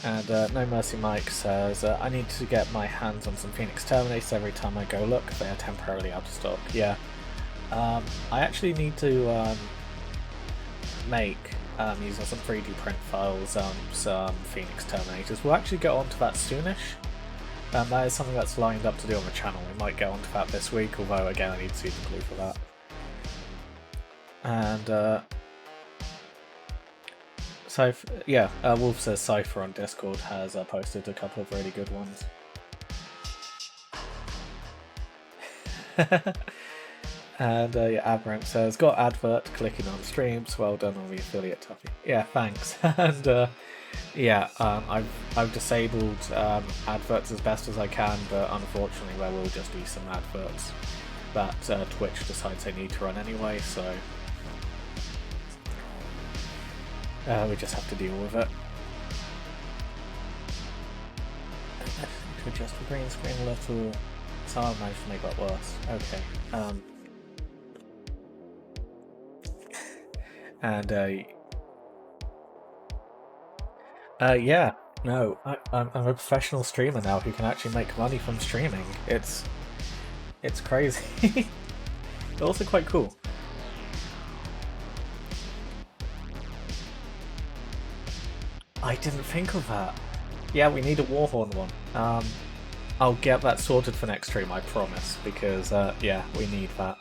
And No Mercy Mike says, I need to get my hands on some Phoenix Terminators every time I go look, they are temporarily out of stock. Yeah. I actually need to make, using some 3D print files, some Phoenix Terminators. We'll actually get onto that soonish. That is something that's lined up to do on the channel. We might get onto that this week, although again I need to see the clue for that. And yeah, Wolf says Cypher on Discord has posted a couple of really good ones. And yeah, Aberrant says, got advert clicking on streams, well done on the affiliate, Tuppy. Yeah, thanks. And yeah, I've disabled adverts as best as I can, but unfortunately there will just be some adverts that Twitch decides they need to run anyway, so we just have to deal with it. To adjust the green screen a little, so I managed to make that worse. Okay. And yeah, no, I'm a professional streamer now who can actually make money from streaming. It's crazy, but also quite cool. I didn't think of that. Yeah, we need a Warhorn one. I'll get that sorted for next stream, I promise, because yeah, we need that.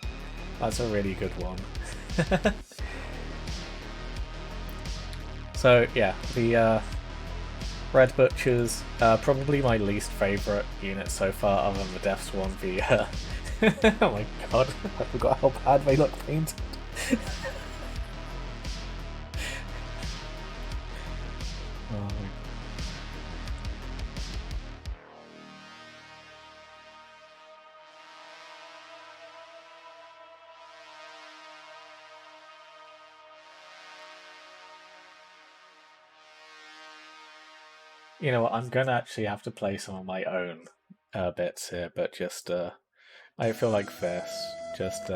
That's a really good one. So yeah, the Red Butchers, probably my least favourite unit so far, other than the Death Swan. The oh my god, I forgot how bad they look painted. Oh. You know what, I'm gonna actually have to play some of my own bits here, but just I feel like this, just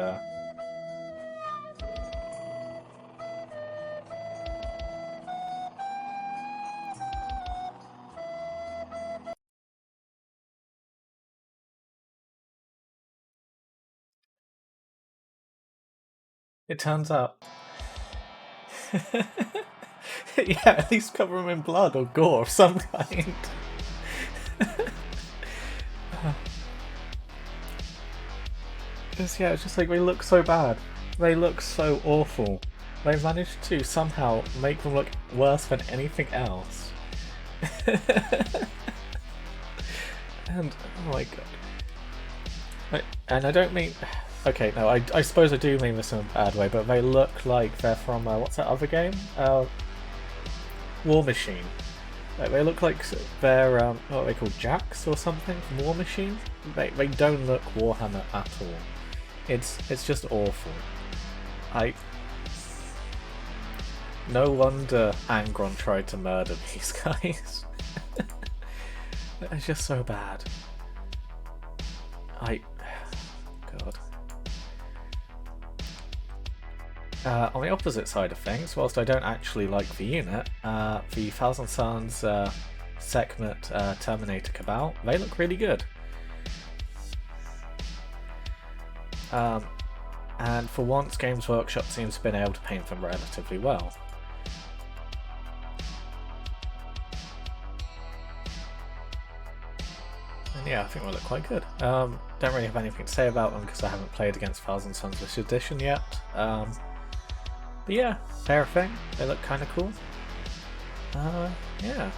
it turns out yeah, at least cover them in blood or gore of some kind. Yeah, it's just like they look so bad. They look so awful. They managed to somehow make them look worse than anything else. And oh my god. And I don't mean. Okay, no, I suppose I do mean this in a bad way, but they look like they're from what's that other game? War Machine. Like, they look like they're what are they called, Jacks or something from War Machine. They don't look Warhammer at all. It's just awful. No wonder Angron tried to murder these guys. They're just so bad. God. On the opposite side of things, whilst I don't actually like the unit, the Thousand Suns Sekhmet Terminator Cabal, they look really good. And for once, Games Workshop seems to have been able to paint them relatively well. And yeah, I think they look quite good. Don't really have anything to say about them because I haven't played against Thousand Suns this edition yet. But yeah, fair thing. They look kind of cool. Yeah.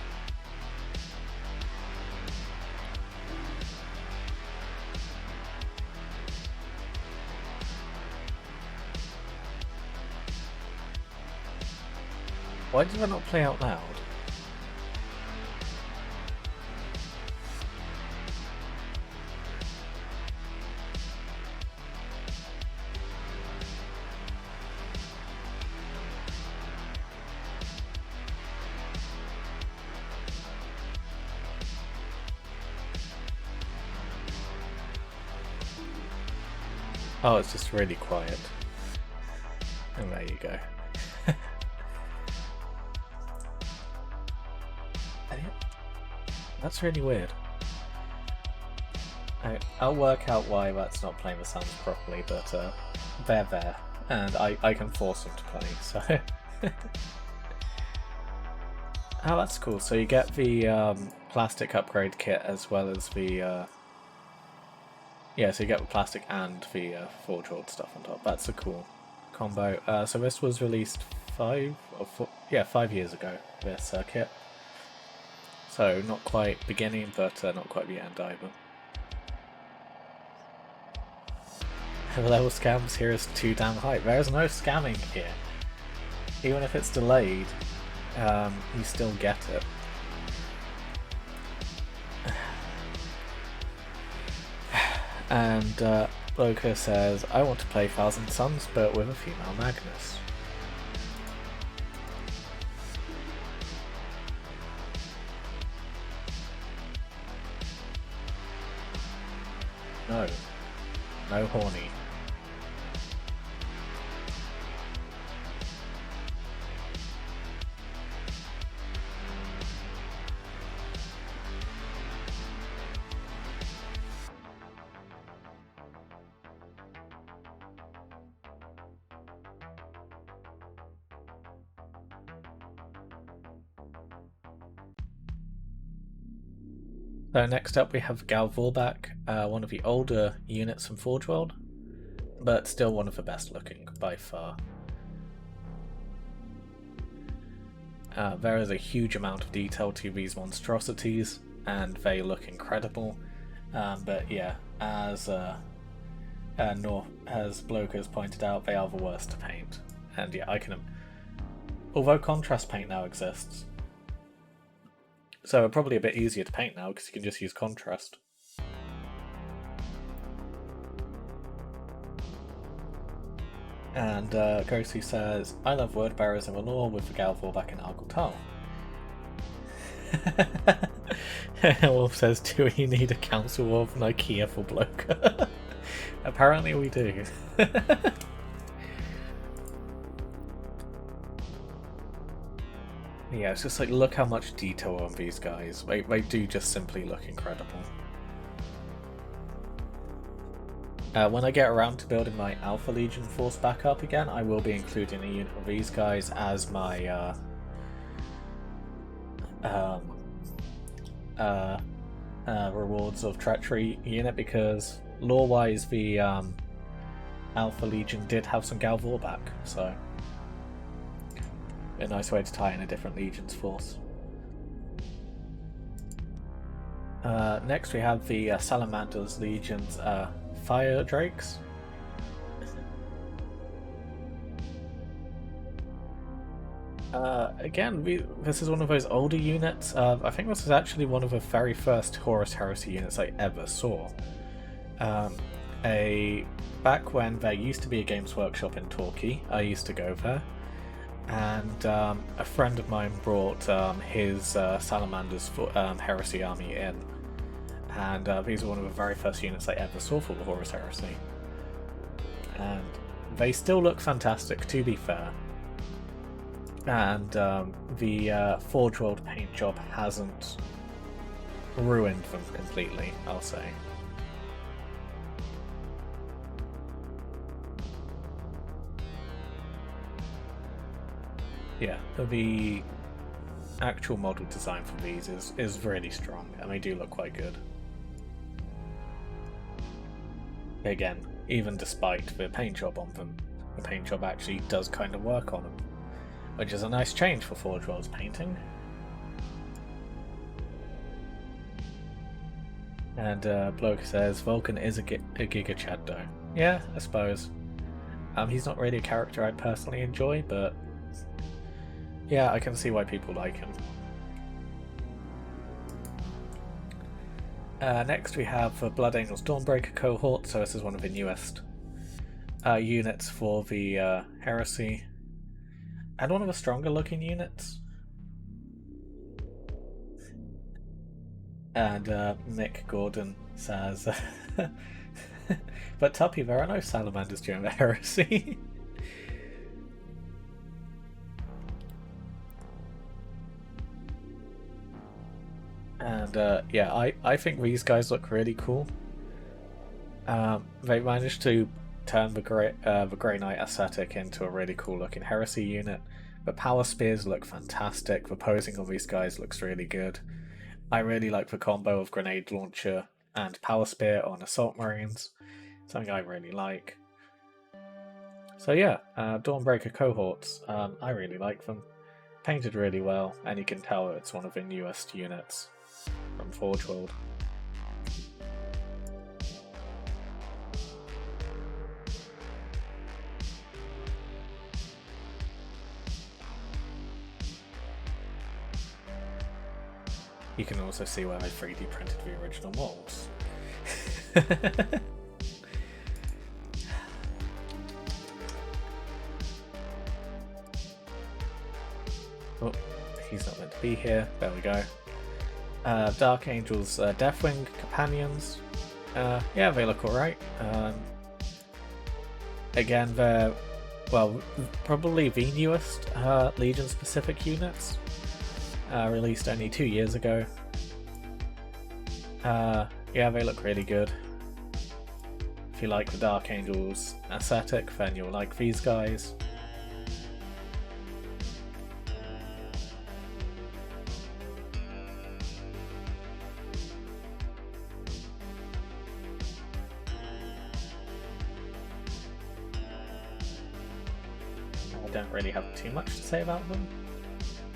Why did I not play out loud? Oh, it's just really quiet. And there you go. That's really weird. I'll work out why that's not playing the sounds properly, but they're there, and I can force them to play, so... Oh, that's cool. So you get the plastic upgrade kit as well as the... Yeah, so you get the plastic and the Forge World stuff on top. That's a cool combo. So this was released 5 years ago, this kit. So not quite beginning, but not quite the end either. The level scams here is too damn high. There is no scamming here. Even if it's delayed, you still get it. And Loka says, I want to play Thousand Suns, but with a female Magnus. No. No horny. So next up we have Gal Vorbak, one of the older units from Forge World, but still one of the best looking by far. There is a huge amount of detail to these monstrosities, and they look incredible. But yeah, as Bloke has pointed out, they are the worst to paint. And yeah, although contrast paint now exists, so they're probably a bit easier to paint now because you can just use contrast. And Ghosty says, I love word bearers in the lore with the Gal Vorbak and Argyle Tal. Wolf says, do we need a council of Ikea for Bloke? Apparently we do. Yeah, it's just like, look how much detail on these guys. They do just simply look incredible. When I get around to building my Alpha Legion force back up again, I will be including a unit of these guys as my Rewards of Treachery unit, because lore-wise the Alpha Legion did have some Gal Vorbak, so a nice way to tie in a different Legion's force. Next we have the Salamander's Legion's Fire Drakes. Again, this is one of those older units. I think this is actually one of the very first Horus Heresy units I ever saw. Back when there used to be a Games Workshop in Torquay, I used to go there, and a friend of mine brought his Salamander's Heresy army in, and these were one of the very first units I ever saw for the Horus Heresy. And they still look fantastic, to be fair. And the Forge World paint job hasn't ruined them completely, I'll say. Yeah, the actual model design for these is really strong, and they do look quite good. Again, even despite the paint job on them, the paint job actually does kind of work on them, which is a nice change for Forge World's painting. And Bloke says, Vulcan is a Giga Chad though. Yeah, I suppose. He's not really a character I personally enjoy, but yeah, I can see why people like him. Next we have the Blood Angels Dawnbreaker cohort, so this is one of the newest units for the Heresy, and one of the stronger looking units. And Mick Gordon says, but Tuppy, there are no salamanders during the Heresy. And yeah, I think these guys look really cool. They managed to turn the Grey Knight aesthetic into a really cool looking Heresy unit. The power spears look fantastic. The posing on these guys looks really good. I really like the combo of grenade launcher and power spear on assault marines. Something I really like. So yeah, Dawnbreaker cohorts. I really like them. Painted really well, and you can tell it's one of the newest units from Forge World. You can also see where they 3D printed the original molds. Oh, he's not meant to be here. There we go. Dark Angels Deathwing Companions. Yeah, they look alright. Again, they're, well, probably the newest Legion specific units. Released only 2 years ago. Yeah, they look really good. If you like the Dark Angels aesthetic, then you'll like these guys. I don't really have too much to say about them.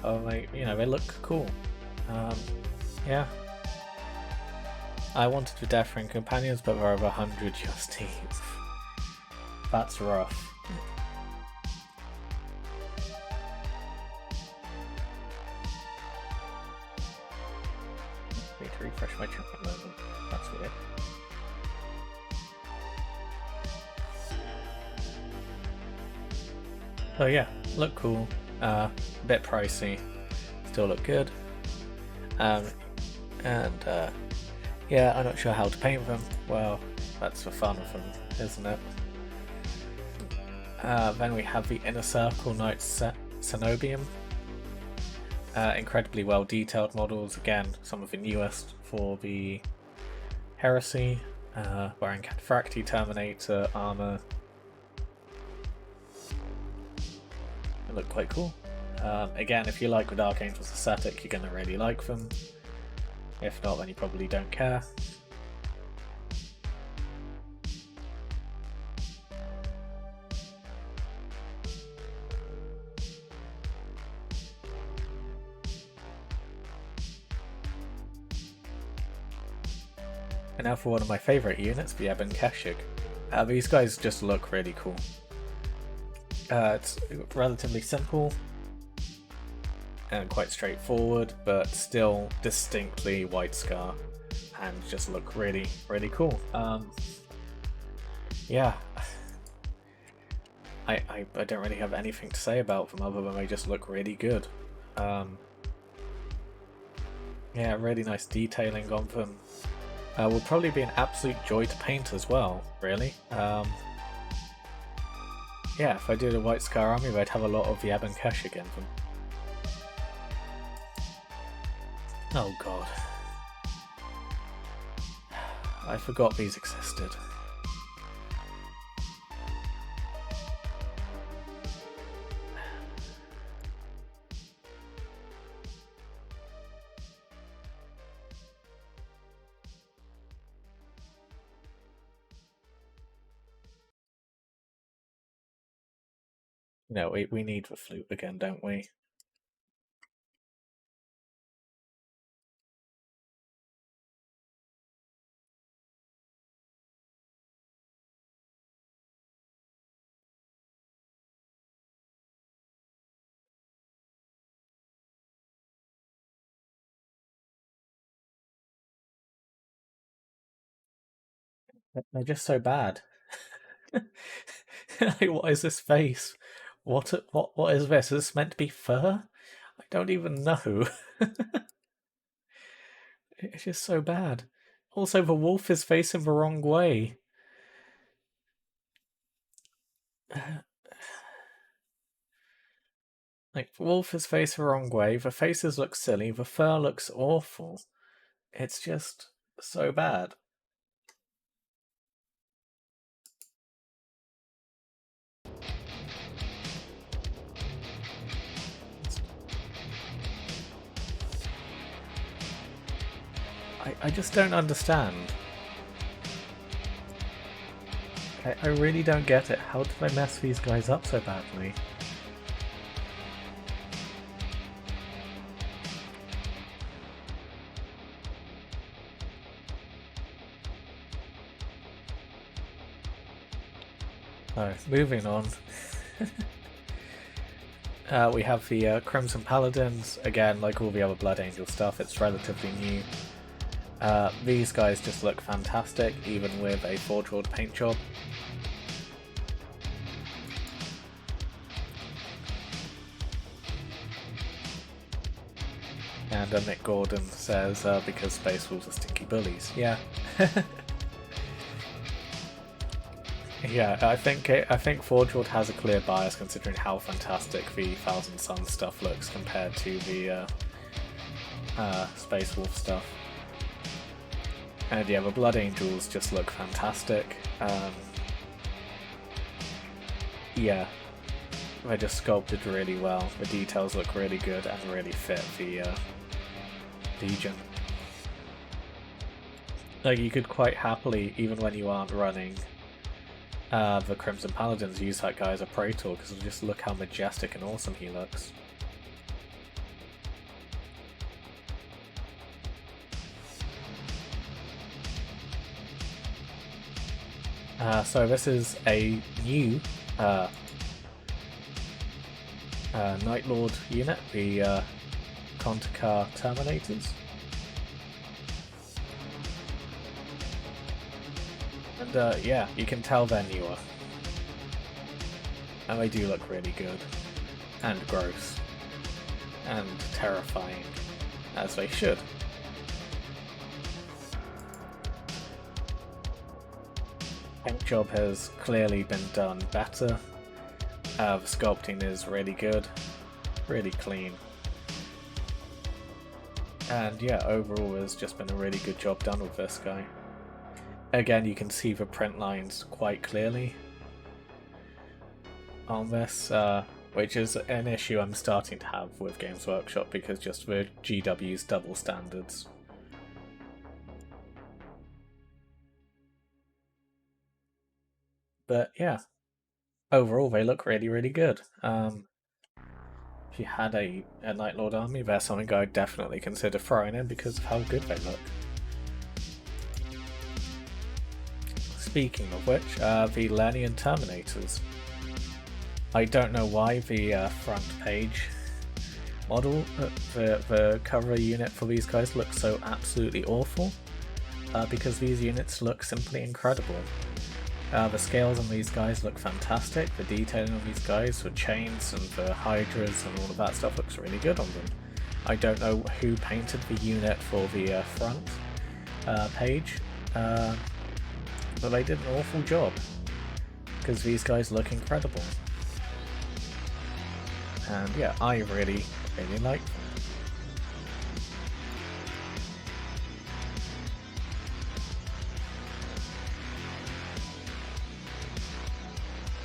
Oh, they look cool. Yeah. I wanted the Death Ring companions, but there are over 100 justies. That's rough. I need to refresh my chat at the moment. That's weird. So yeah, look cool. A bit pricey. Still look good. Yeah, I'm not sure how to paint them. Well, that's for fun of them, isn't it? Then we have the Inner Circle Knight Cenobium. Incredibly well detailed models. Again, some of the newest for the Heresy. Wearing Cataphracti, Terminator, armor. They look quite cool. Again, if you like the Dark Angels aesthetic, you're going to really like them. If not, then you probably don't care. And now for one of my favourite units, the Ebon Keshig. These guys just look really cool. It's relatively simple and quite straightforward, but still distinctly White Scar, and just look really, really cool. Yeah, I don't really have anything to say about them other than they just look really good. Yeah, really nice detailing on them. Will probably be an absolute joy to paint as well, really. Yeah, if I did a White Scar army, I'd have a lot of the Ebon Keshig in them. Oh god. I forgot these existed. No, we need the flute again, don't we? They're just so bad. Like, what is this face? What is this? Is this meant to be fur? I don't even know. It's just so bad. Also, the wolf is facing the wrong way. Like, the wolf is facing the wrong way, the faces look silly, the fur looks awful. It's just so bad. I just don't understand. I really don't get it. How did I mess these guys up so badly? Oh, moving on. We have the Crimson Paladins. Again, like all the other Blood Angel stuff, it's relatively new. These guys just look fantastic, even with a Forge World paint job. And Nick Gordon says, because Space Wolves are stinky bullies. Yeah. Yeah, I think Forge World has a clear bias considering how fantastic the Thousand Suns stuff looks compared to the Space Wolf stuff. And yeah, the Blood Angels just look fantastic. Yeah, they're just sculpted really well. The details look really good and really fit the Legion. Like, you could quite happily, even when you aren't running the Crimson Paladins use that guy as a Praetor because just look how majestic and awesome he looks. So this is a new Night Lord unit, the Kontakar Terminators. And yeah, you can tell they're newer. And they do look really good. And gross. And terrifying. As they should. Paint job has clearly been done better. The sculpting is really good. Really clean. And yeah, overall there's just been a really good job done with this guy. Again, you can see the print lines quite clearly on this, which is an issue I'm starting to have with Games Workshop because just the GW's double standards. But yeah, overall they look really, really good. If you had a Night Lord army, there's something I'd definitely consider throwing in because of how good they look. Speaking of which, the Lernian Terminators. I don't know why the front page model, the cover unit for these guys looks so absolutely awful, because these units look simply incredible. The scales on these guys look fantastic, the detailing on these guys, the chains and the hydras and all of that stuff looks really good on them. I don't know who painted the unit for the front page, but they did an awful job, because these guys look incredible. And yeah, I really, really like them.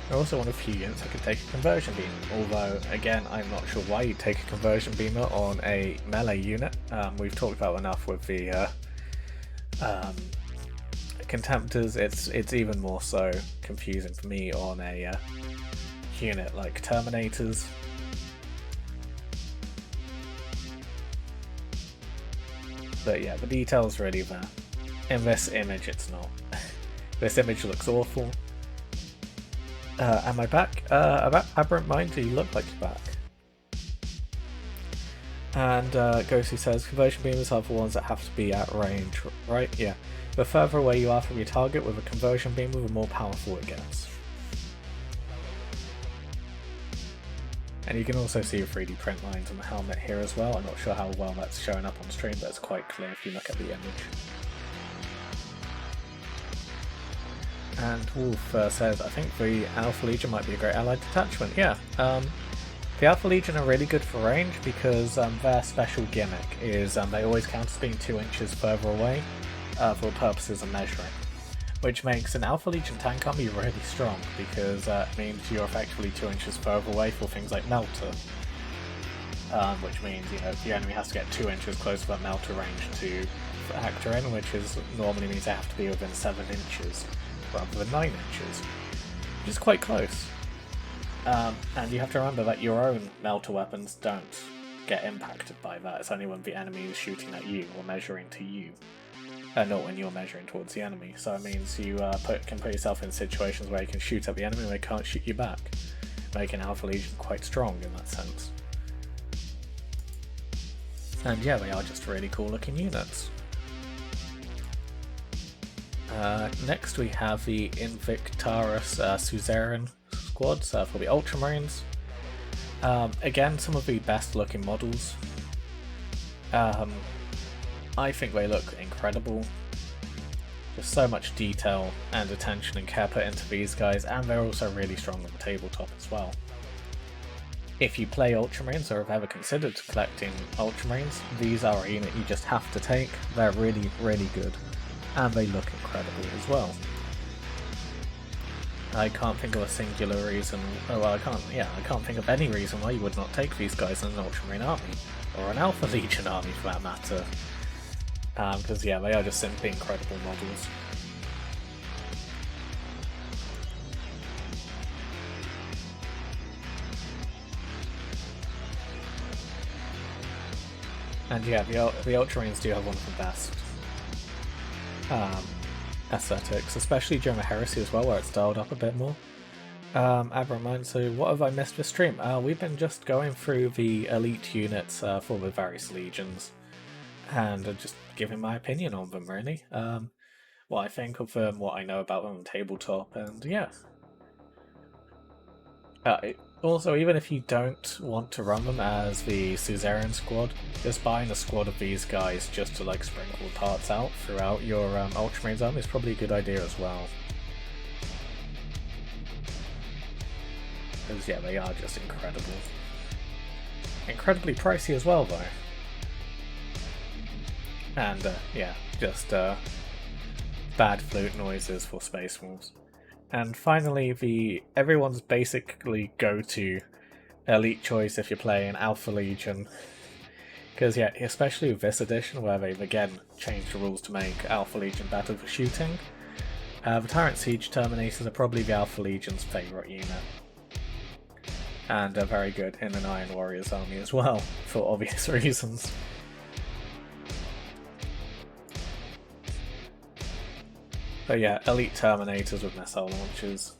There are also one of the few units that can take a conversion beam, although again I'm not sure why you'd take a conversion beamer on a melee unit. We've talked about enough with the Contemptors. It's even more so confusing for me on a unit like Terminators. But yeah, the detail's really there. In this image it's not. This image looks awful. Am I back? Aberrant Mind, do you look like you're back? And Ghosty says, conversion beamers are the ones that have to be at range, right? Yeah. The further away you are from your target with a conversion beamer, the more powerful it gets. And you can also see 3D print lines on the helmet here as well. I'm not sure how well that's showing up on stream, but it's quite clear if you look at the image. And Wolf says, I think the Alpha Legion might be a great allied detachment. Yeah, the Alpha Legion are really good for range because their special gimmick is they always count as being 2 inches further away for purposes of measuring. Which makes an Alpha Legion tank army really strong because it means you're effectively 2 inches further away for things like Melter. Which means, you know, the enemy has to get 2 inches close to that Melter range to factor in, which normally means they have to be within 7 inches. Rather than 9 inches, which is quite close. And you have to remember that your own melter weapons don't get impacted by that. It's only when the enemy is shooting at you or measuring to you, not when you're measuring towards the enemy. So it means you can put yourself in situations where you can shoot at the enemy and they can't shoot you back, making Alpha Legion quite strong in that sense. And yeah, they are just really cool looking units. Next we have the Invictaris Suzerain squads for the Ultramarines. Again, some of the best looking models. I think they look incredible. There's so much detail and attention and care put into these guys, and they're also really strong on the tabletop as well. If you play Ultramarines or have ever considered collecting Ultramarines, these are a unit you just have to take. They're really, really good. And they look incredible as well. I can't think of a singular reason. Well, I can't think of any reason why you would not take these guys in an Ultramarine army, or an Alpha Legion army for that matter. Because yeah, they are just simply incredible models. And yeah, the Ultramarines do have one of the best aesthetics, especially during the Heresy as well, where it's dialed up a bit more. Abramine, so what have I missed this stream? We've been just going through the elite units for the various legions, and just giving my opinion on them, really. What I think of them, what I know about them on tabletop, and yeah. Also, even if you don't want to run them as the Suzerain squad, just buying a squad of these guys just to like sprinkle parts out throughout your Ultramarines army is probably a good idea as well. Because yeah, they are just incredible. Incredibly pricey as well though. And yeah, just bad flute noises for Space Wolves. And finally, everyone's basically go-to elite choice if you're playing Alpha Legion. Because yeah, especially with this edition where they've again changed the rules to make Alpha Legion better for shooting, the Tyrant Siege Terminators are probably the Alpha Legion's favourite unit. And are very good in an Iron Warriors army as well, for obvious reasons. But yeah, elite Terminators with missile launchers.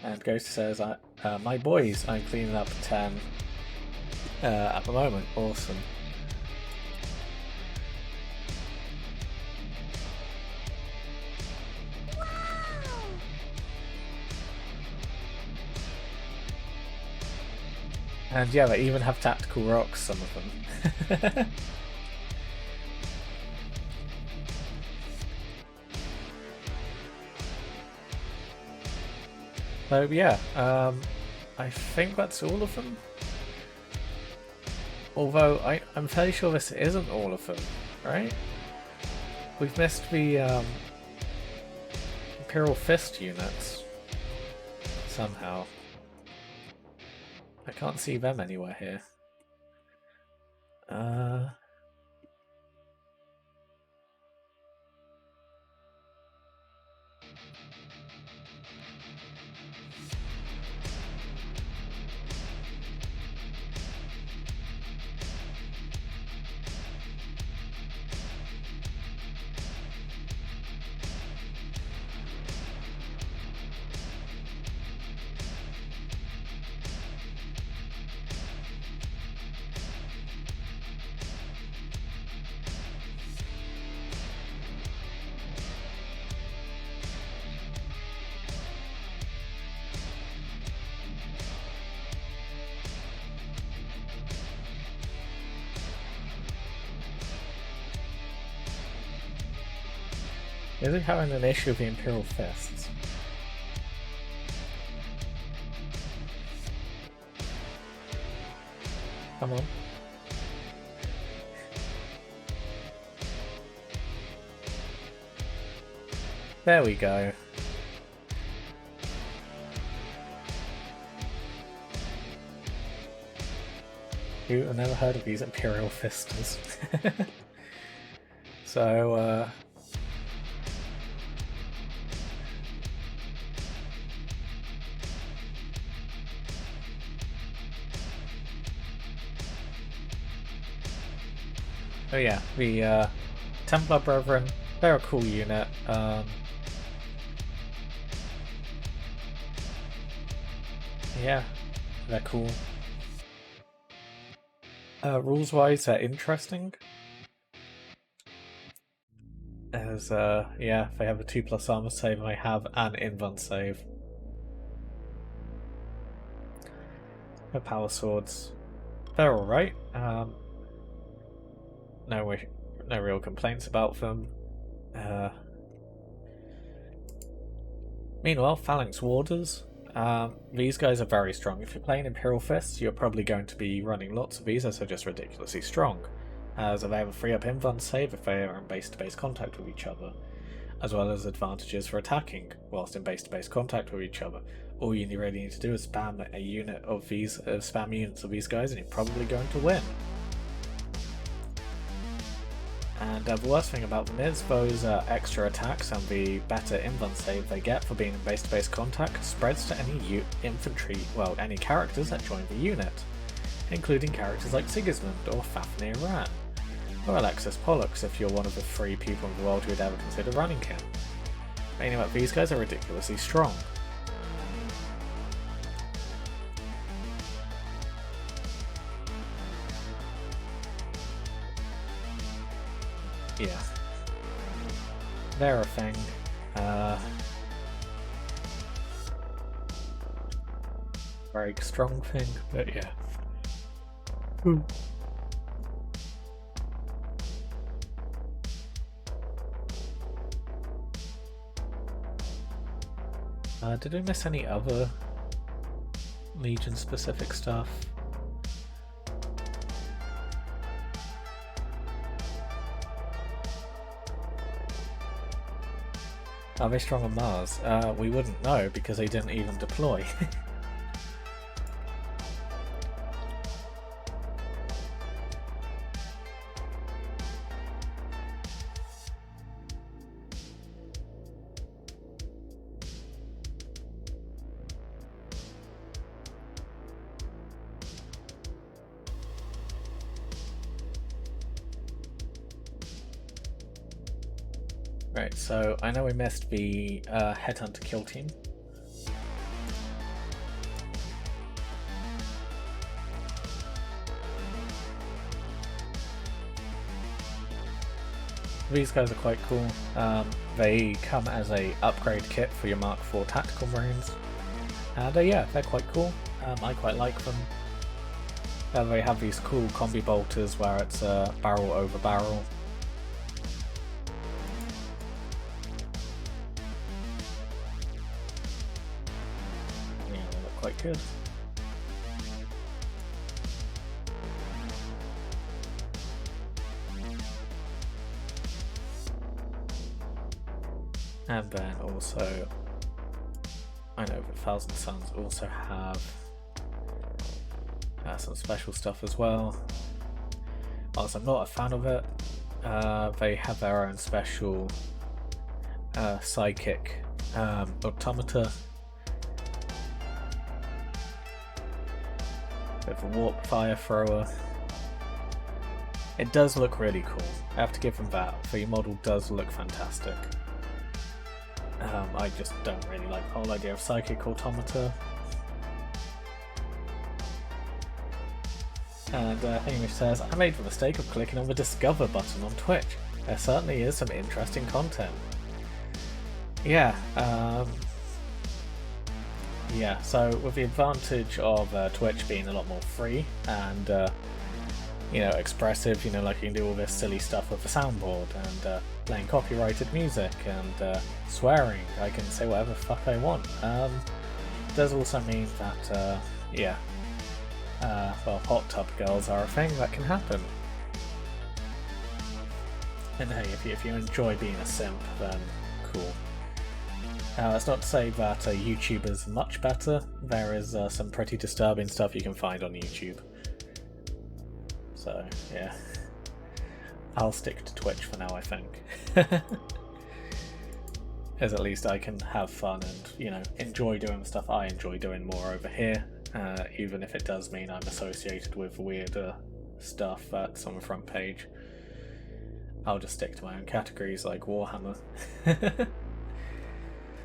And Ghost says, my boys, I'm cleaning up 10 at the moment. Awesome. And yeah, they even have tactical rocks, some of them. So yeah, I think that's all of them. Although I'm fairly sure this isn't all of them, right? We've missed the Imperial Fist units somehow. I can't see them anywhere here. Is it having an issue with the Imperial Fists? Come on. There we go. I've never heard of these Imperial Fisters. So, oh yeah, the Templar Brethren, they're a cool unit. Yeah, they're cool. Rules-wise, they're interesting. As, yeah, they have a 2+ armor save, and I have an invuln save. The power swords, they're alright. No real complaints about them. Meanwhile, Phalanx Warders. These guys are very strong. If you're playing Imperial Fists, you're probably going to be running lots of these as they're just ridiculously strong. As they have a free up invuln save if they are in base-to-base contact with each other, as well as advantages for attacking whilst in base-to-base contact with each other. All you really need to do is spam a unit of these, spam units of these guys, and you're probably going to win. And the worst thing about them is those extra attacks and the better invuln save they get for being in base-to-base contact spreads to any infantry, well, any characters that join the unit. including characters like Sigismund or Fafnir Ran, or Alexis Pollux if you're one of the 3 people in the world who would ever consider running him. Meaning that these guys are ridiculously strong. Yeah. They're a thing. Very strong thing, but yeah. Did I miss any other Legion specific stuff? Are they strong on Mars? We wouldn't know because they didn't even deploy. Right, so I know we missed the Headhunter kill team. These guys are quite cool. They come as a upgrade kit for your Mark IV tactical marines, and yeah, they're quite cool. I quite like them. They have these cool combi bolters where it's barrel over barrel. Yeah, they look quite good. And then also, I know that Thousand Suns also have some special stuff as well. Whilst I'm not a fan of it, they have their own special psychic automata with a warp fire thrower. It does look really cool. I have to give them that. The model does look fantastic. I just don't really like the whole idea of psychic automata. And Hamish says, I made the mistake of clicking on the Discover button on Twitch. There certainly is some interesting content. Yeah, yeah, so with the advantage of Twitch being a lot more free and, you know, expressive, you know, like you can do all this silly stuff with the soundboard and playing copyrighted music and swearing. I can say whatever the fuck I want. Does also mean that, yeah, well, hot tub girls are a thing that can happen. And hey, if you enjoy being a simp, then cool. That's not to say that YouTube is much better. There is some pretty disturbing stuff you can find on YouTube. So, yeah. I'll stick to Twitch for now, I think. As at least I can have fun and, you know, enjoy doing the stuff I enjoy doing more over here. Even if it does mean I'm associated with weird stuff that's on the front page. I'll just stick to my own categories like Warhammer.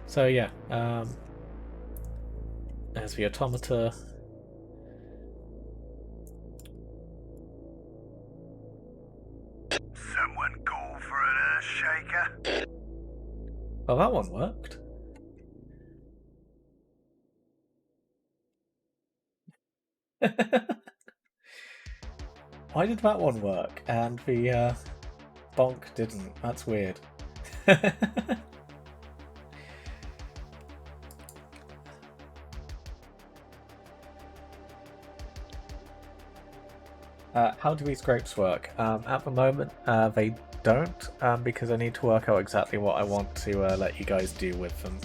So yeah, there's the automata. Someone call for an earth shaker? Oh, that one worked. Why did that one work and the bonk didn't? That's weird. How do these grapes work? At the moment, they don't, because I need to work out exactly what I want to let you guys do with them.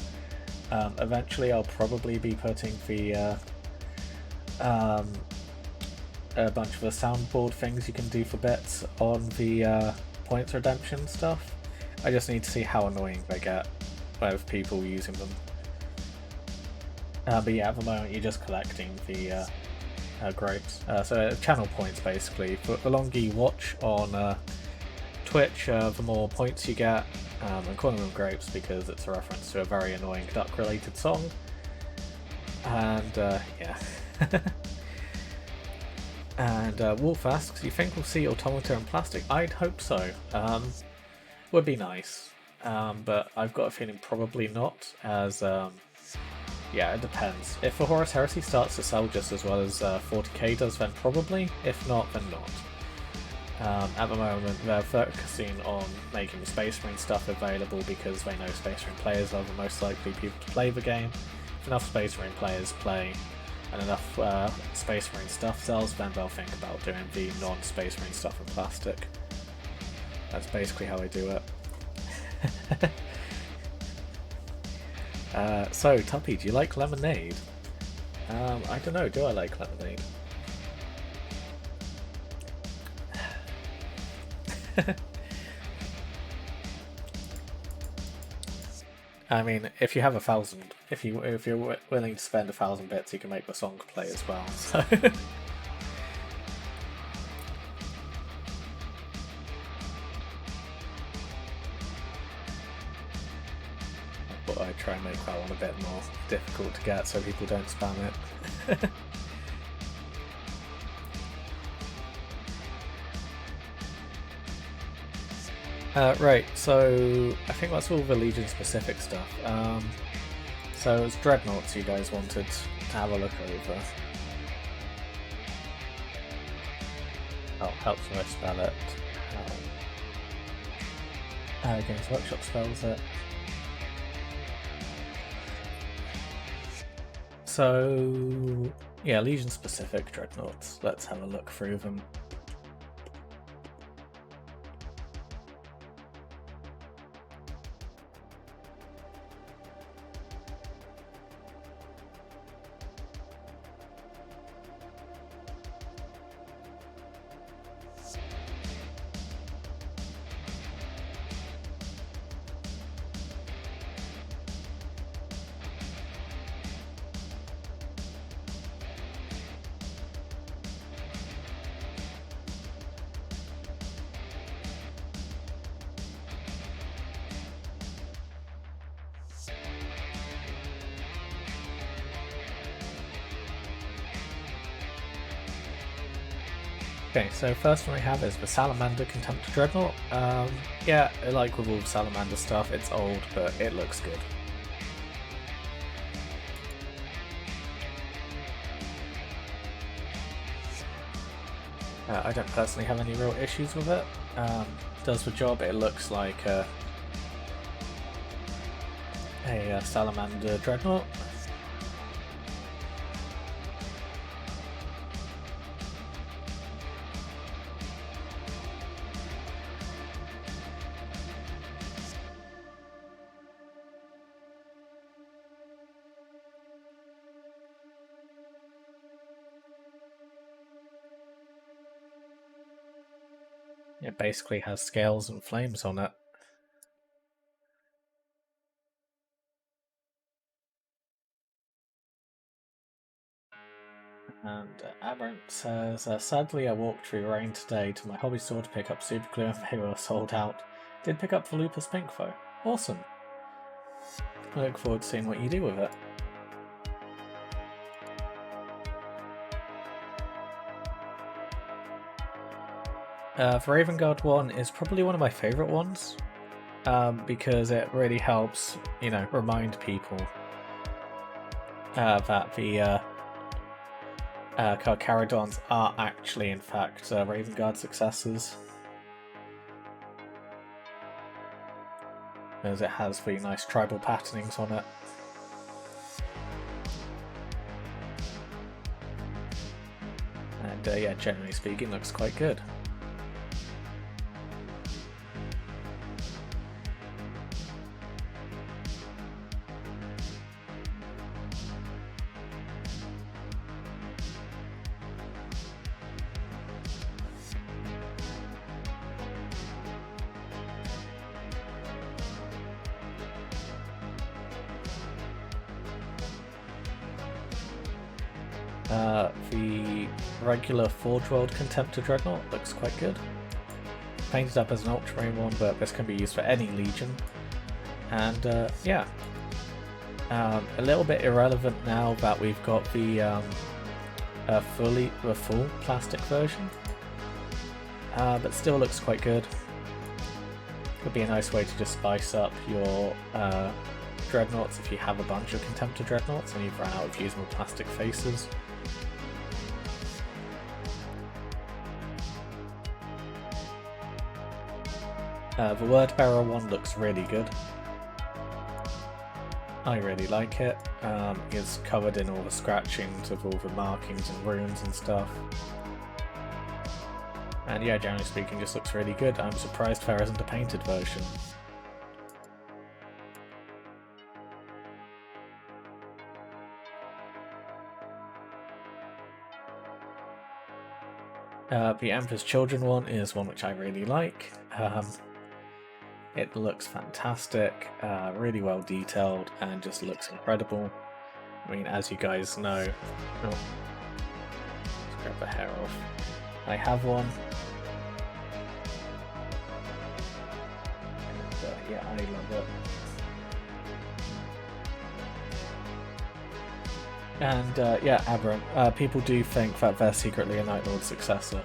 Eventually, I'll probably be putting the a bunch of the soundboard things you can do for bits on the points redemption stuff. I just need to see how annoying they get with people using them. But yeah, at the moment, you're just collecting the grapes. So channel points basically. For the longer you watch on Twitch, the more points you get. I'm calling them grapes because it's a reference to a very annoying duck-related song. And yeah. And Wolf asks, "You think we'll see Automata in plastic?" I'd hope so. Would be nice. But I've got a feeling probably not, as yeah, it depends. If the Horus Heresy starts to sell just as well as 40k does, then probably. If not, then not. At the moment, they're focusing on making the Space Marine stuff available because they know Space Marine players are the most likely people to play the game. If enough Space Marine players play and enough Space Marine stuff sells, then they'll think about doing the non-Space Marine stuff in plastic. That's basically how I do it. So, Tuppy, do you like lemonade? I don't know, do I like lemonade? I mean, if you have 1,000, if you're willing to spend 1,000 bits, you can make the song play as well. So. But I try and make that one a bit more difficult to get so people don't spam it. Right, so I think that's all the Legion specific stuff. So it's Dreadnoughts you guys wanted to have a look over. Oh, helps if I spell it. Games Workshop spells it. So yeah, Legion specific Dreadnoughts. Let's have a look through them. Okay, so first one we have is the Salamander Contemptor Dreadnought. Yeah, like with all the Salamander stuff, it's old, but it looks good. I don't personally have any real issues with it. Does the job. It looks like a Salamander Dreadnought. It basically has scales and flames on it. And Aberrant says, sadly I walked through rain today to my hobby store to pick up super glue and they were sold out. Did pick up the Lupus Pink though. Awesome. I look forward to seeing what you do with it. The Raven Guard one is probably one of my favourite ones, because it really helps, you know, remind people that the Carcharodons are actually, in fact, Raven Guard successors. Because it has the nice tribal patternings on it. And yeah, generally speaking, looks quite good. The regular Forge World Contemptor Dreadnought looks quite good. Painted up as an Ultramarine one, but this can be used for any Legion. And yeah, a little bit irrelevant now that we've got the full plastic version, but still looks quite good. Could be a nice way to just spice up your Dreadnoughts if you have a bunch of Contemptor Dreadnoughts and you've run out of usable plastic faces. The Word Bearer one looks really good. I really like it. It's covered in all the scratchings of all the markings and runes and stuff. And yeah, generally speaking, just looks really good. I'm surprised there isn't a painted version. The Emperor's Children one is one which I really like. It looks fantastic, really well detailed, and just looks incredible. I mean, as you guys know... Oh, let's grab the hair off. I have one. And, yeah, I love it. And yeah, Aberrant. People do think that they're secretly a Night Lord successor,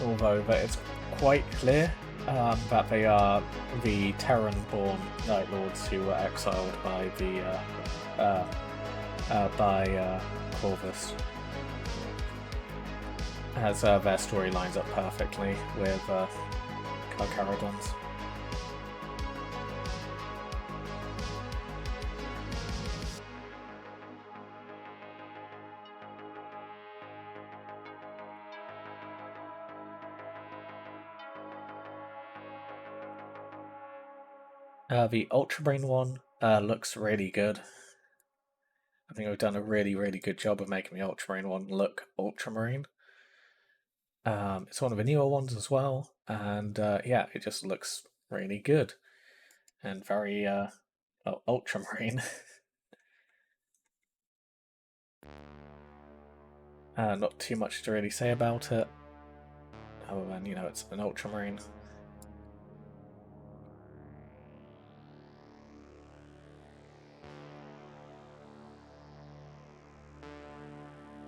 although it's quite clear that they are the Terran-born Night Lords who were exiled by the Corvus, as their story lines up perfectly with Carcharodon's. The Ultramarine one looks really good. I think we've done a really, really good job of making the Ultramarine one look Ultramarine. It's one of the newer ones as well, and yeah, it just looks really good and very well, Ultramarine. Not too much to really say about it, other than, you know, it's an Ultramarine.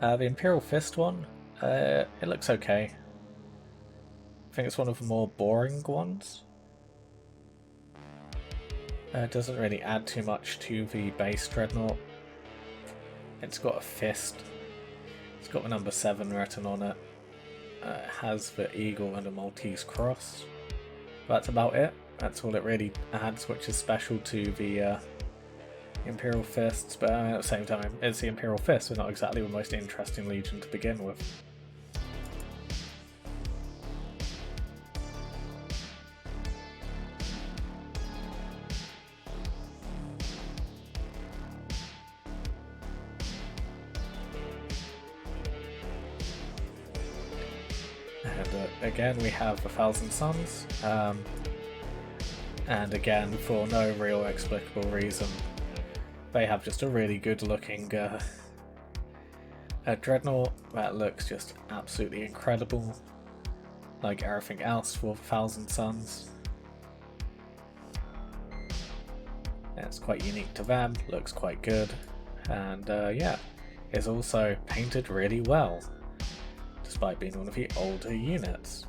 The Imperial Fist one, it looks okay. I think it's one of the more boring ones. It doesn't really add too much to the base Dreadnought. It's got a fist. It's got the number 7 written on it. It has the eagle and a Maltese cross. That's about it. That's all it really adds, which is special to the Imperial Fists, but at the same time, it's the Imperial Fist, so not exactly the most interesting Legion to begin with. And again, we have the Thousand Suns, and again, for no real explicable reason, they have just a really good looking Dreadnought that looks just absolutely incredible, like everything else for Thousand Suns. It's quite unique to them, looks quite good, and yeah, is also painted really well, despite being one of the older units.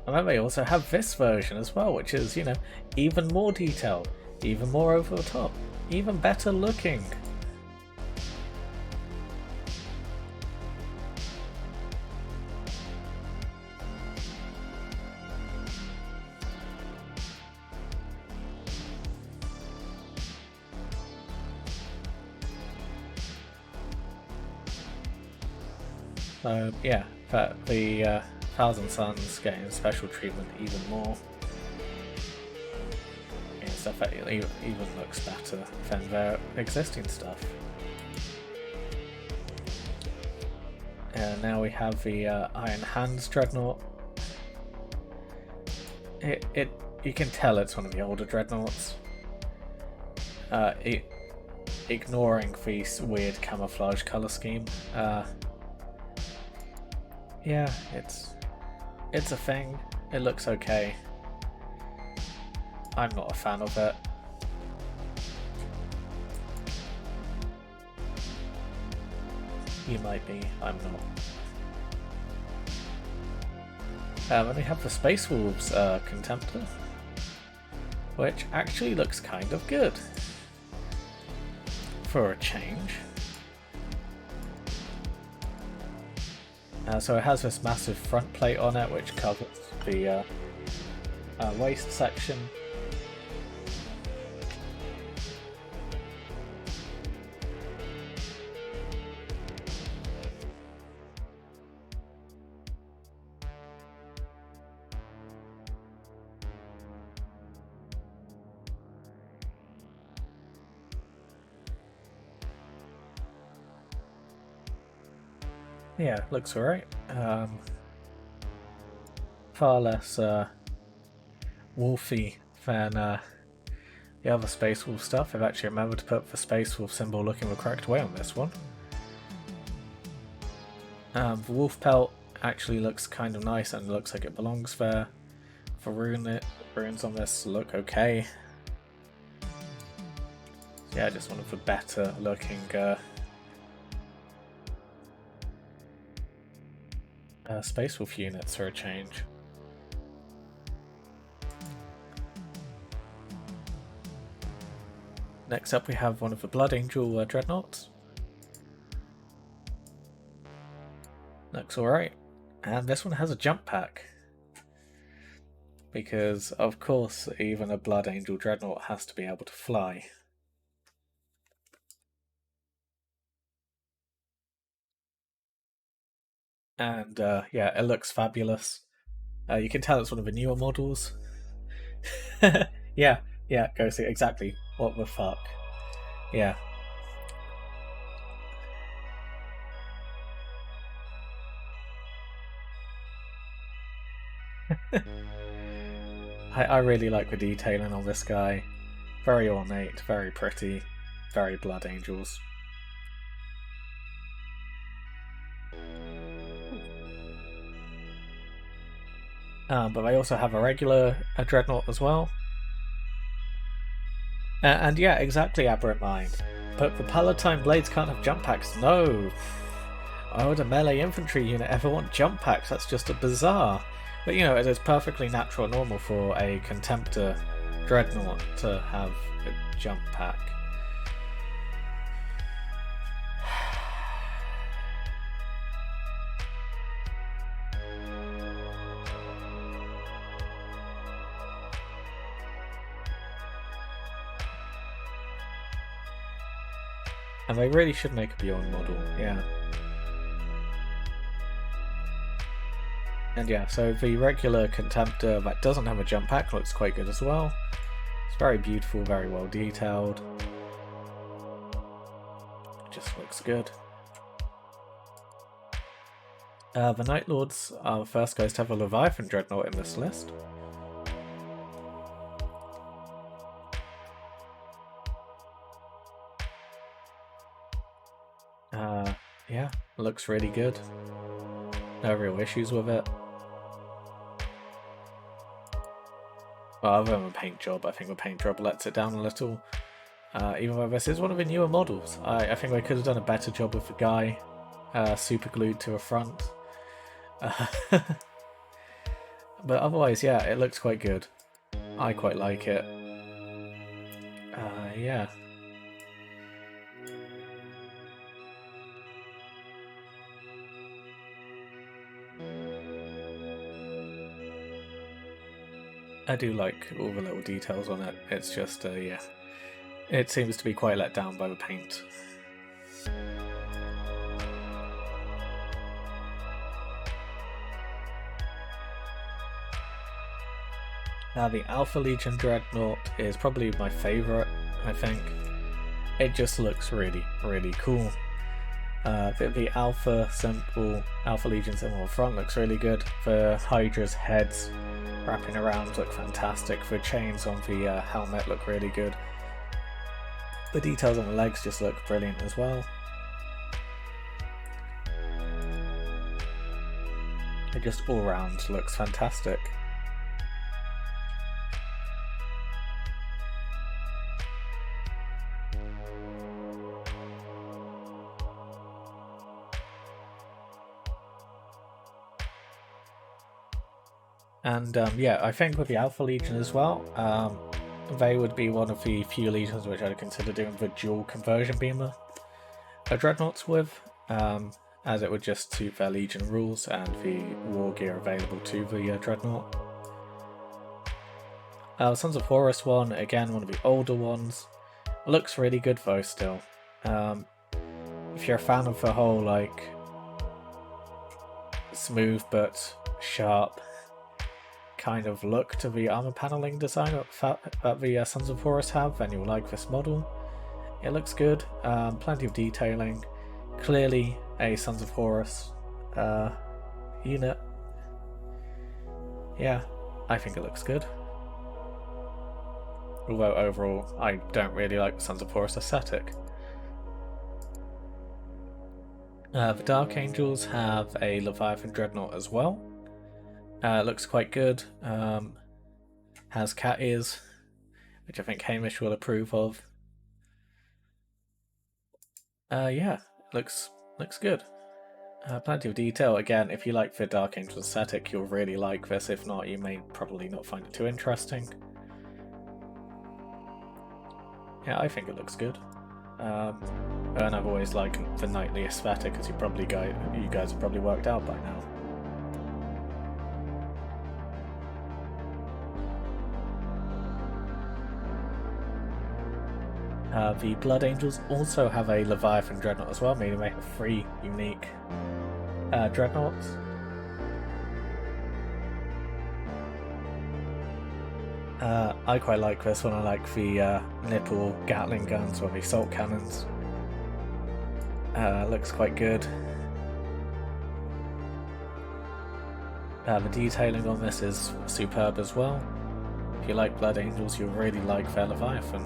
And then they also have this version as well, which is, you know, even more detailed, even more over the top, even better looking. So yeah, but the Thousand Suns getting special treatment even more. Yeah, stuff that even looks better than their existing stuff. And now we have the Iron Hands Dreadnought. It you can tell it's one of the older dreadnoughts. Ignoring the weird camouflage color scheme. Yeah, it's a thing. It looks okay. I'm not a fan of it. You might be, I'm not. Then we have the Space Wolves Contemptor, which actually looks kind of good for a change. So it has this massive front plate on it which covers the waist section. Yeah, looks alright. Far less wolfy than the other Space Wolf stuff. I've actually remembered to put the Space Wolf symbol looking the correct way on this one. The wolf pelt actually looks kind of nice and looks like it belongs there. The runes on this look okay. Yeah, just one of the better looking Space Wolf units for a change. Next up we have one of the Blood Angel Dreadnoughts. Looks alright. And this one has a jump pack. Because, of course, even a Blood Angel Dreadnought has to be able to fly. And yeah, it looks fabulous. You can tell it's one of the newer models. yeah, go see exactly. What the fuck? Yeah. I really like the detailing on this guy. Very ornate, very pretty, very Blood Angels. But they also have a regular Dreadnought as well. And yeah, exactly, Aberrant Mind. But the Palatine Blades can't have jump packs. No! Why would a melee infantry unit ever want jump packs? That's just a bizarre. But you know, it is perfectly natural and normal for a Contemptor Dreadnought to have a jump pack. And they really should make a Beyond model, yeah. And yeah, so the regular Contemptor that doesn't have a jump pack looks quite good as well. It's very beautiful, very well detailed. It just looks good. The Night Lords are the first guys to have a Leviathan Dreadnought in this list. Yeah, looks really good. No real issues with it. Well, other than the paint job, I think the paint job lets it down a little. Even though this is one of the newer models, I think they could have done a better job with the guy super glued to a front. But otherwise, yeah, it looks quite good. I quite like it. Yeah. I do like all the little details on it. It's just, yeah. It seems to be quite let down by the paint. Now the Alpha Legion Dreadnought is probably my favourite, I think. It just looks really, really cool. The Alpha symbol, Alpha Legion symbol on the front looks really good. The Hydra's heads wrapping around look fantastic. The chains on the helmet look really good. The details on the legs just look brilliant as well. It just all round looks fantastic. And yeah, I think with the Alpha Legion as well, they would be one of the few legions which I'd consider doing the dual conversion beamer dreadnoughts with, as it would just suit their legion rules and the war gear available to the dreadnought. Sons of Horus one, again one of the older ones, looks really good though still. If you're a fan of the whole like smooth but sharp kind of look to the armor paneling design that the Sons of Horus have, then you'll like this model. It looks good, plenty of detailing, clearly a Sons of Horus unit. Yeah, I think it looks good. Although overall, I don't really like the Sons of Horus aesthetic. The Dark Angels have a Leviathan Dreadnought as well. Looks quite good. Has cat ears, which I think Hamish will approve of. Yeah, looks good. Plenty of detail. Again, if you like the Dark Angel aesthetic, you'll really like this. If not, you may probably not find it too interesting. Yeah, I think it looks good. And I've always liked the knightly aesthetic, as you guys have probably worked out by now. The Blood Angels also have a Leviathan Dreadnought as well, meaning they have 3 unique Dreadnoughts. I quite like this one. I like the nipple Gatling guns or the assault cannons. Looks quite good. The detailing on this is superb as well. If you like Blood Angels, you'll really like their Leviathan.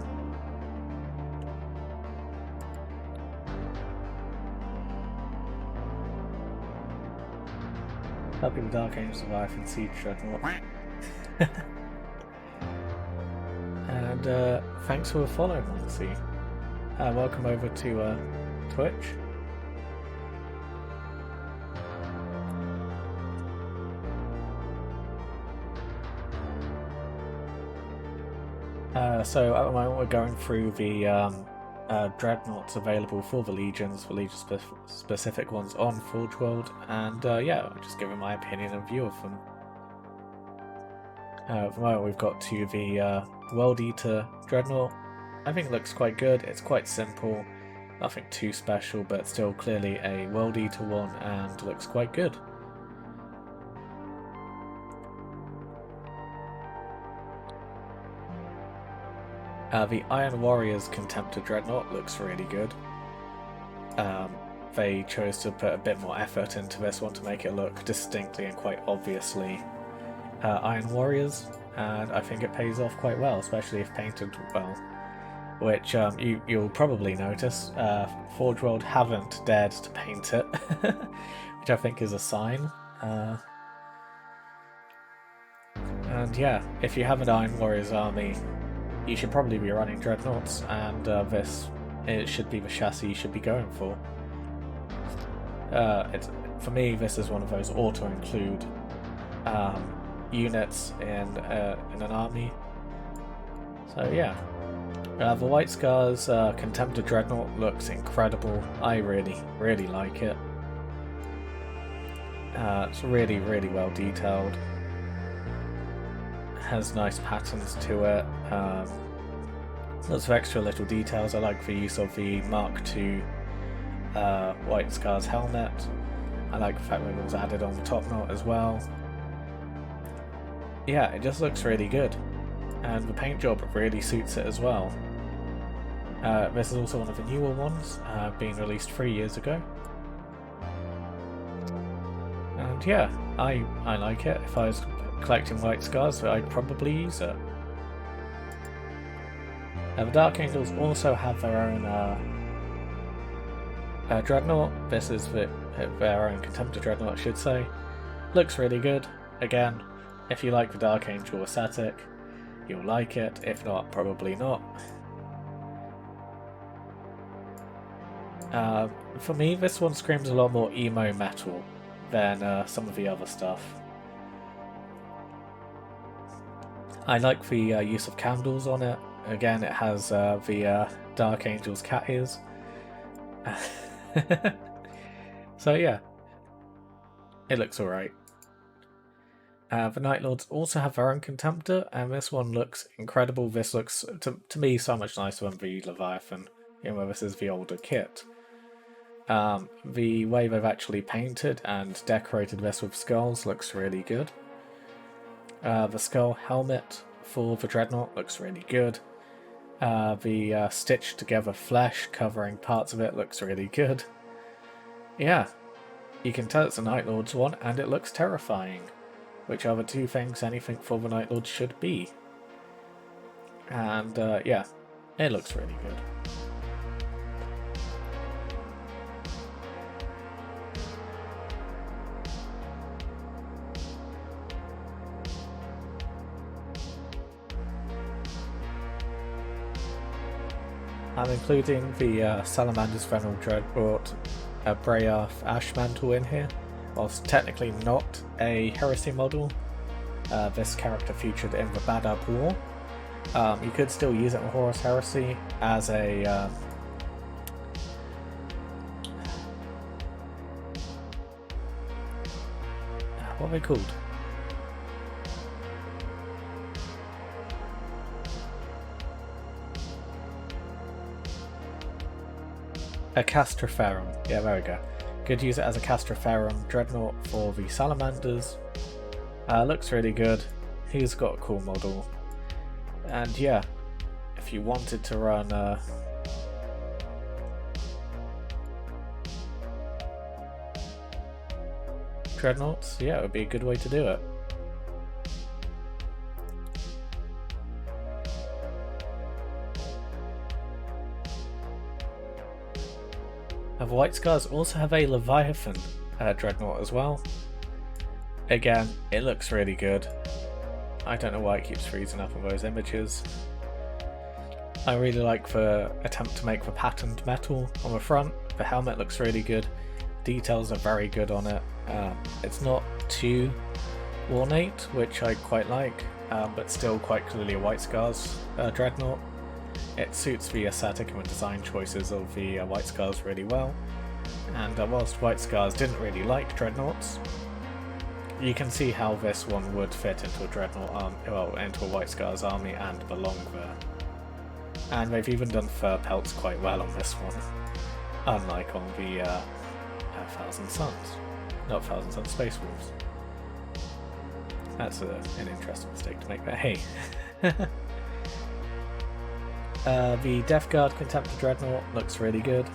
Tuppy the Dark Angels Leviathan Siege Dreadnought. And thanks for following, Monty. Welcome over to Twitch. So at the moment we're going through the dreadnoughts available for the legions, the legion specific ones on Forge World, and yeah, I'm just giving my opinion and view of them. At the moment we've got to the World Eater Dreadnought. I think it looks quite good. It's quite simple, nothing too special, but still clearly a World Eater one and looks quite good. The Iron Warriors Contemptor Dreadnought looks really good. They chose to put a bit more effort into this one to make it look distinctly and quite obviously Iron Warriors, and I think it pays off quite well, especially if painted well, which you'll probably notice Forge World haven't dared to paint it, which I think is a sign. And yeah, if you have an Iron Warriors army, you should probably be running Dreadnoughts, and it should be the chassis you should be going for. For me, this is one of those auto-include units in an army. So yeah, the White Scars Contemptor Dreadnought looks incredible. I really like it. It's really well detailed. Has nice patterns to it. Lots of extra little details. I like the use of the Mark II White Scars helmet. I like the fact that it was added on the top knot as well. Yeah, it just looks really good, and the paint job really suits it as well. This is also one of the newer ones, being released 3 years ago. And yeah, I like it. If I was collecting white scars, so I'd probably use it. The Dark Angels also have their own Dreadnought. This is their own Contemptor Dreadnought, I should say. Looks really good. Again, if you like the Dark Angel aesthetic, you'll like it. If not, probably not. For me, this one screams a lot more emo metal than some of the other stuff. I like the use of candles on it. Again, it has the Dark Angel's cat ears. So yeah, it looks alright. The Night Lords also have their own Contemptor, and this one looks incredible. This looks, to me, so much nicer than the Leviathan, even though this is the older kit. The way they've actually painted and decorated this with skulls looks really good. The skull helmet for the Dreadnought looks really good. The stitched together flesh covering parts of it looks really good. Yeah, you can tell it's a Night Lords one, and it looks terrifying, which are the two things anything for the Night Lords should be. And yeah, it looks really good. I'm including the Salamander's Venom Dreadnought Braearth Ashmantle in here. Whilst technically not a Heresy model, this character featured in the Bad Ab War. You could still use it in Horus Heresy as a what are they called? A Castroferum. Yeah, there we go. Could use it as a Castroferum Dreadnought for the Salamanders. Looks really good. He's got a cool model. And yeah, if you wanted to run Dreadnoughts, yeah, it would be a good way to do it. The White Scars also have a Leviathan Dreadnought as well. Again, it looks really good. I don't know why it keeps freezing up on those images. I really like the attempt to make the patterned metal on the front. The helmet looks really good. Details are very good on it. It's not too ornate, which I quite like, but still quite clearly a White Scars Dreadnought. It suits the aesthetic and the design choices of the White Scars really well. And whilst White Scars didn't really like Dreadnoughts, you can see how this one would fit into a Dreadnought into a White Scars army and belong there. And they've even done fur pelts quite well on this one, unlike on the Thousand Suns. Not Thousand Suns, Space Wolves. That's an interesting mistake to make there. Hey! The Death Guard Contemptor Dreadnought looks really good.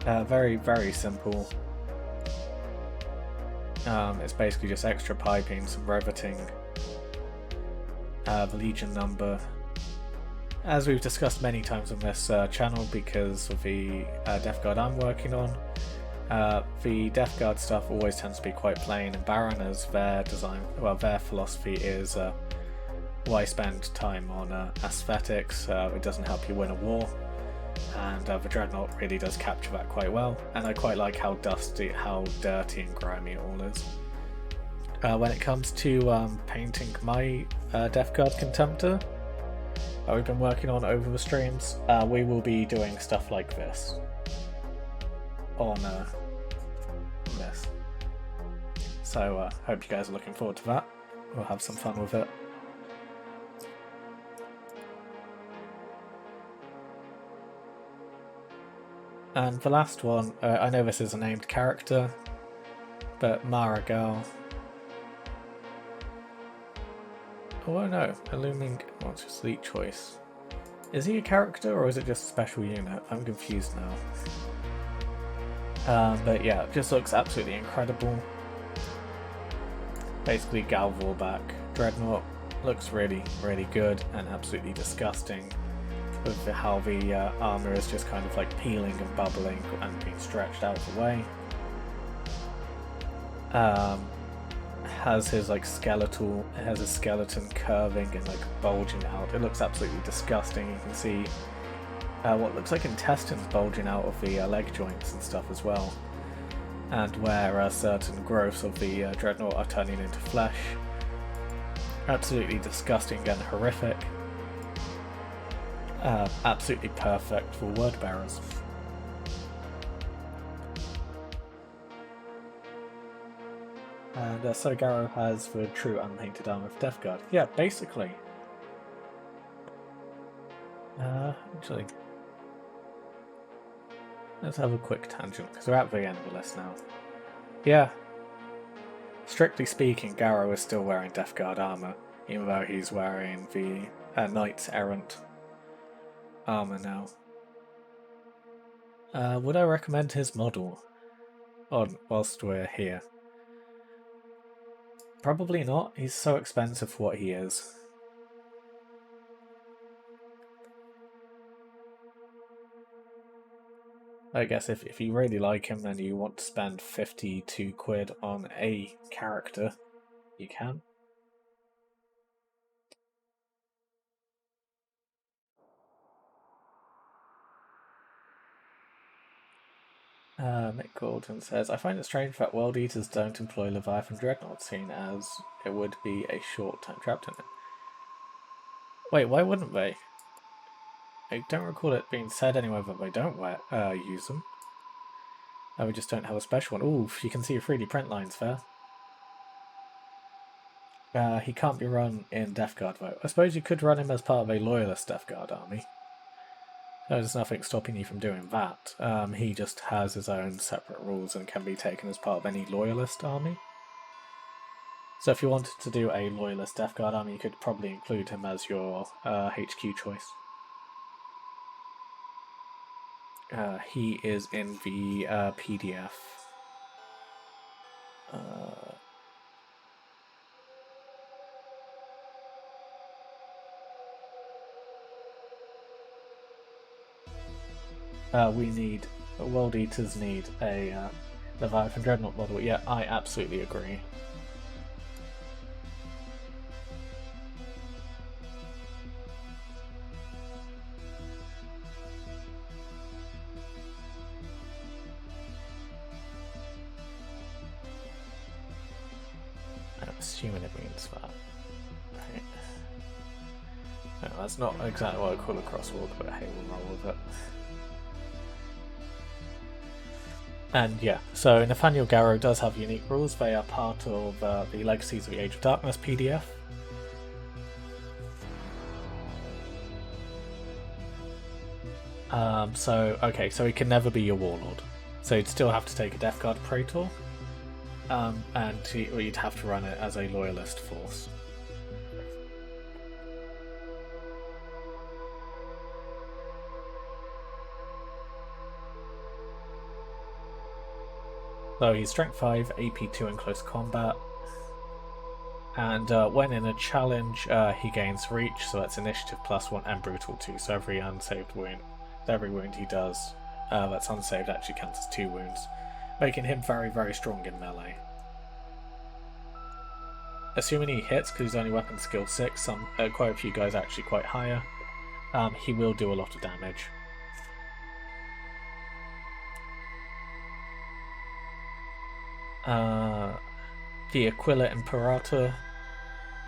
Very, very simple. It's basically just extra piping, some riveting, the Legion number. As we've discussed many times on this channel, because of the Death Guard I'm working on, the Death Guard stuff always tends to be quite plain and barren, as their design, well, their philosophy is why spend time on aesthetics? It doesn't help you win a war, and the Dreadnought really does capture that quite well. And I quite like how dusty, how dirty and grimy it all is. When it comes to painting my Death Guard Contemptor, we've been working on over the streams, we will be doing stuff like this on this. So hope you guys are looking forward to that. We'll have some fun with it. And the last one, I know this is a named character, but Marigal. Oh no, Illuming, what's your sleep choice? Is he a character or is it just a special unit? I'm confused now. But yeah, it just looks absolutely incredible. Basically Galvor back. Dreadnought looks really, really good and absolutely disgusting with how the armour is just kind of like peeling and bubbling and being stretched out of the way. Has his like skeletal, it has a skeleton curving and like bulging out. It looks absolutely disgusting. You can see what looks like intestines bulging out of the leg joints and stuff as well. And where certain growths of the Dreadnought are turning into flesh. Absolutely disgusting and horrific. Absolutely perfect for word bearers. And so Garrow has the true unpainted armor of Death Guard. Yeah, basically. Actually, let's have a quick tangent because we're at the end of the list now. Yeah. Strictly speaking, Garrow is still wearing Death Guard armor, even though he's wearing the Knights Errant armor now. Would I recommend his model whilst we're here? Probably not. He's so expensive for what he is. I guess if you really like him and you want to spend 52 quid on a character, you can. Mick Gordon says, I find it strange that World Eaters don't employ Leviathan Dreadnought, seeing as it would be a short time trapped in it. Wait, why wouldn't they? I don't recall it being said anywhere that they don't use them. We just don't have a special one. Ooh, you can see your 3D print lines there. He can't be run in Death Guard though. I suppose you could run him as part of a Loyalist Death Guard army. There's nothing stopping you from doing that. He just has his own separate rules and can be taken as part of any Loyalist army. So if you wanted to do a Loyalist Death Guard army, you could probably include him as your HQ choice. He is in the PDF. World Eaters need a Leviathan Dreadnought model. Yeah, I absolutely agree. I'm assuming it means that. Right. No, that's not exactly what I call a crosswalk, but hey, we'll roll with it. And yeah, so Nathaniel Garrow does have unique rules. They are part of the Legacies of the Age of Darkness PDF. So he can never be your Warlord. So you'd still have to take a Death Guard Praetor, and you'd have to run it as a Loyalist force. So he's Strength 5, AP 2 in close combat, and when in a challenge he gains Reach, so that's Initiative +1 and Brutal 2, so every wound he does that's unsaved actually counts as 2 wounds, making him very, very strong in melee. Assuming he hits, because he's only weapon skill 6, quite a few guys are actually quite higher, he will do a lot of damage. The Aquila Imperator,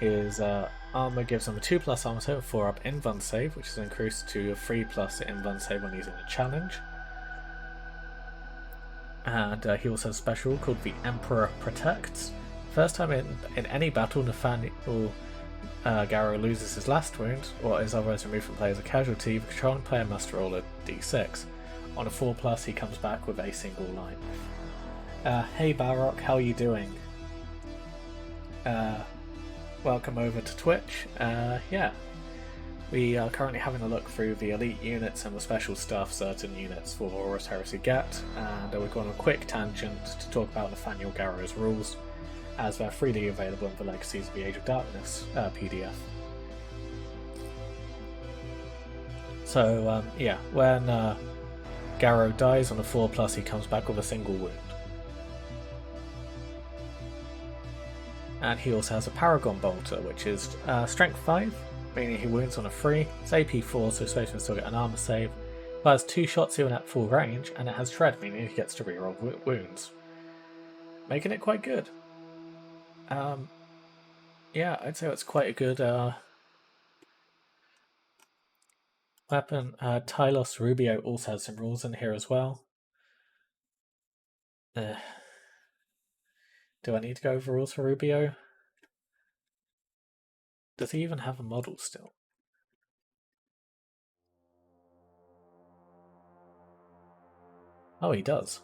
his armor gives him a 2+ armor save, 4-up invuln save, which is increased to a 3+ invuln save when he's in a challenge. And he also has a special called the Emperor Protects. First time in any battle, Nathaniel Garrow loses his last wound, or is otherwise removed from play as a casualty, the controlling player must roll a d6. On a 4+, he comes back with a single line. Hey Barrock, how are you doing? Welcome over to Twitch. Yeah. we are currently having a look through the elite units and the special stuff certain units for Horus Heresy get, and we're going on a quick tangent to talk about Nathaniel Garrow's rules, as they're freely available in the Legacies of the Age of Darkness PDF. So, yeah, when Garrow dies on a 4+, he comes back with a single wound. And he also has a Paragon Bolter, which is Strength 5, meaning he wounds on a 3. It's AP 4, so Spaceman still get an armor save. But has 2 shots even at full range, and it has Tread, meaning he gets to reroll wounds. Making it quite good. Yeah, I'd say it's quite a good weapon. Tylos Rubio also has some rules in here as well. Do I need to go over rules for Rubio? Does he even have a model still? Oh, he does.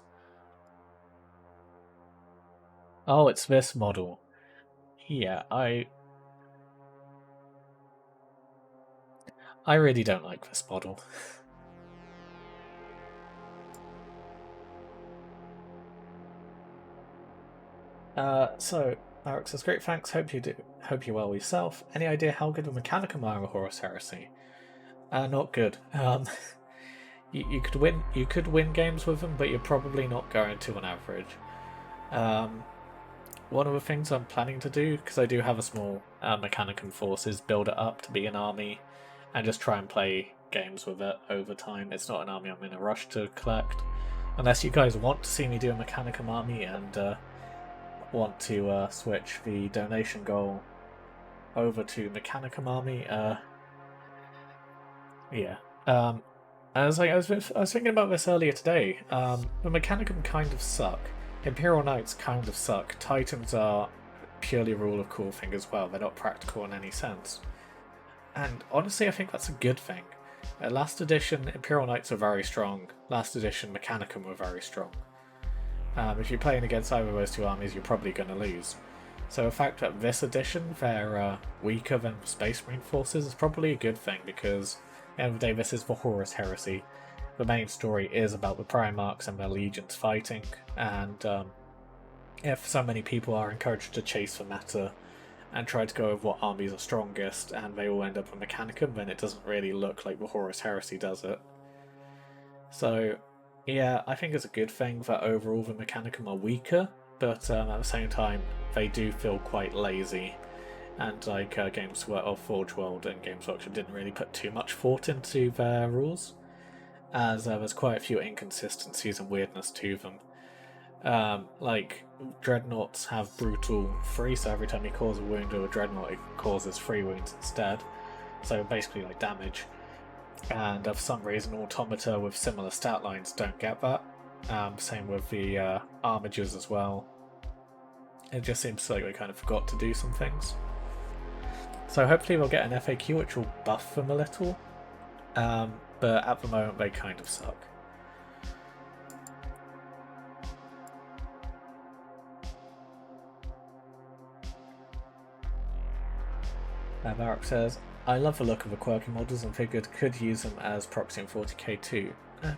Oh, it's this model. Yeah, I really don't like this model. So, Marek says, great thanks, hope you're well yourself. Any idea how good a Mechanicum are a Horus Heresy? Not good. You could win games with them, but you're probably not going to on average. One of the things I'm planning to do, because I do have a small Mechanicum force, is build it up to be an army and just try and play games with it over time. It's not an army I'm in a rush to collect. Unless you guys want to see me do a Mechanicum army and want to switch the donation goal over to Mechanicum army, yeah. I was thinking about this earlier today. The Mechanicum kind of suck. Imperial Knights kind of suck. Titans are purely a rule of cool thing as well. They're not practical in any sense. And honestly, I think that's a good thing. Last edition, Imperial Knights are very strong. Last edition, Mechanicum were very strong. If you're playing against either of those two armies, you're probably going to lose. So the fact that this edition, they're weaker than Space Marine forces is probably a good thing, because at the end of the day, this is the Horus Heresy. The main story is about the Primarchs and their legions fighting, and if so many people are encouraged to chase the meta and try to go with what armies are strongest, and they all end up with Mechanicum, then it doesn't really look like the Horus Heresy does it. So, yeah, I think it's a good thing that overall the Mechanicum are weaker, but at the same time, they do feel quite lazy. And like Forge World and Games Workshop didn't really put too much thought into their rules, as there's quite a few inconsistencies and weirdness to them. Like, Dreadnoughts have Brutal 3, so every time you cause a wound to a Dreadnought, it causes 3 wounds instead. So basically like damage. And for some reason, Automata with similar stat lines don't get that. Same with the Armigers as well. It just seems like they kind of forgot to do some things. So hopefully we'll get an FAQ which will buff them a little. But at the moment they kind of suck. Marek says, I love the look of the quirky models and figured could use them as proxy in 40k too.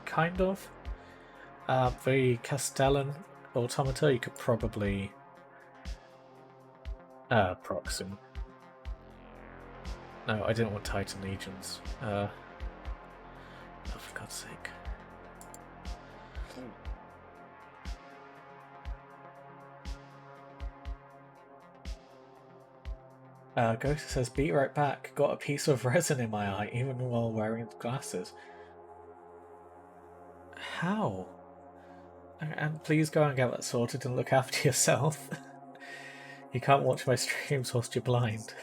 Kind of. The Castellan Automata you could probably proxy. No, I didn't want Titan Legions. Oh, for God's sake. Ghost says, be right back. Got a piece of resin in my eye, even while wearing glasses. How? And please go and get that sorted and look after yourself. You can't watch my streams whilst you're blind.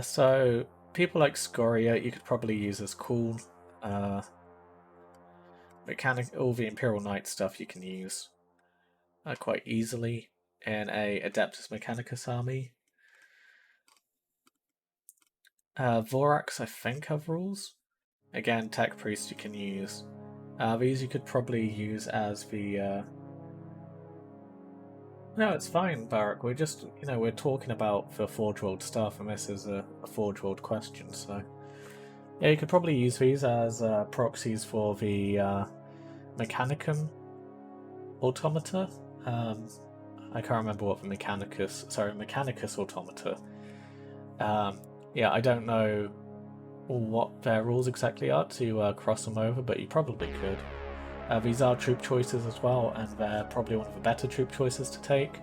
So, people like Scoria, you could probably use as cool. All the Imperial Knight stuff you can use quite easily in a Adeptus Mechanicus army. Vorax, I think, have rules. Again, Tech Priest you can use. These you could probably use as the No, it's fine, Barak. We're just, we're talking about the Forge World stuff, and this is a Forge World question, so... Yeah, you could probably use these as proxies for the Mechanicum Automata. I can't remember what the Mechanicus Automata. Yeah, I don't know what their rules exactly are to cross them over, but you probably could. These are troop choices as well, and they're probably one of the better troop choices to take.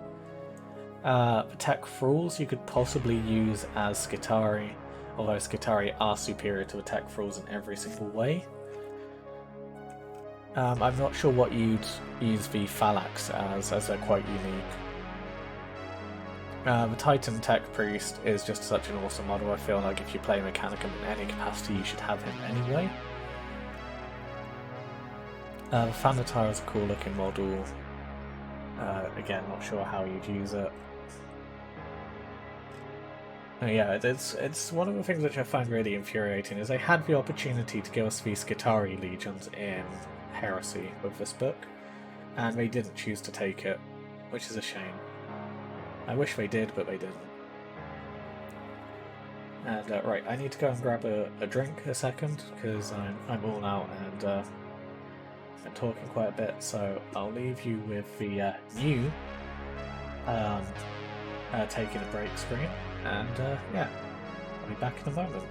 The tech thralls you could possibly use as Skitari, although Skitari are superior to the tech thralls in every single way. I'm not sure what you'd use the Phalanx as they're quite unique. The Titan Tech Priest is just such an awesome model. I feel like if you play Mechanicum in any capacity, you should have him anyway. The Thanatar is a cool looking model. Again, not sure how you'd use it. Yeah, it's one of the things which I find really infuriating is they had the opportunity to give us these Skitari legions in Heresy with this book, and they didn't choose to take it, which is a shame. I wish they did, but they didn't. And right, I need to go and grab a drink a second, because I'm all out and been talking quite a bit, so I'll leave you with the new taking a break screen, and yeah, I'll be back in a moment.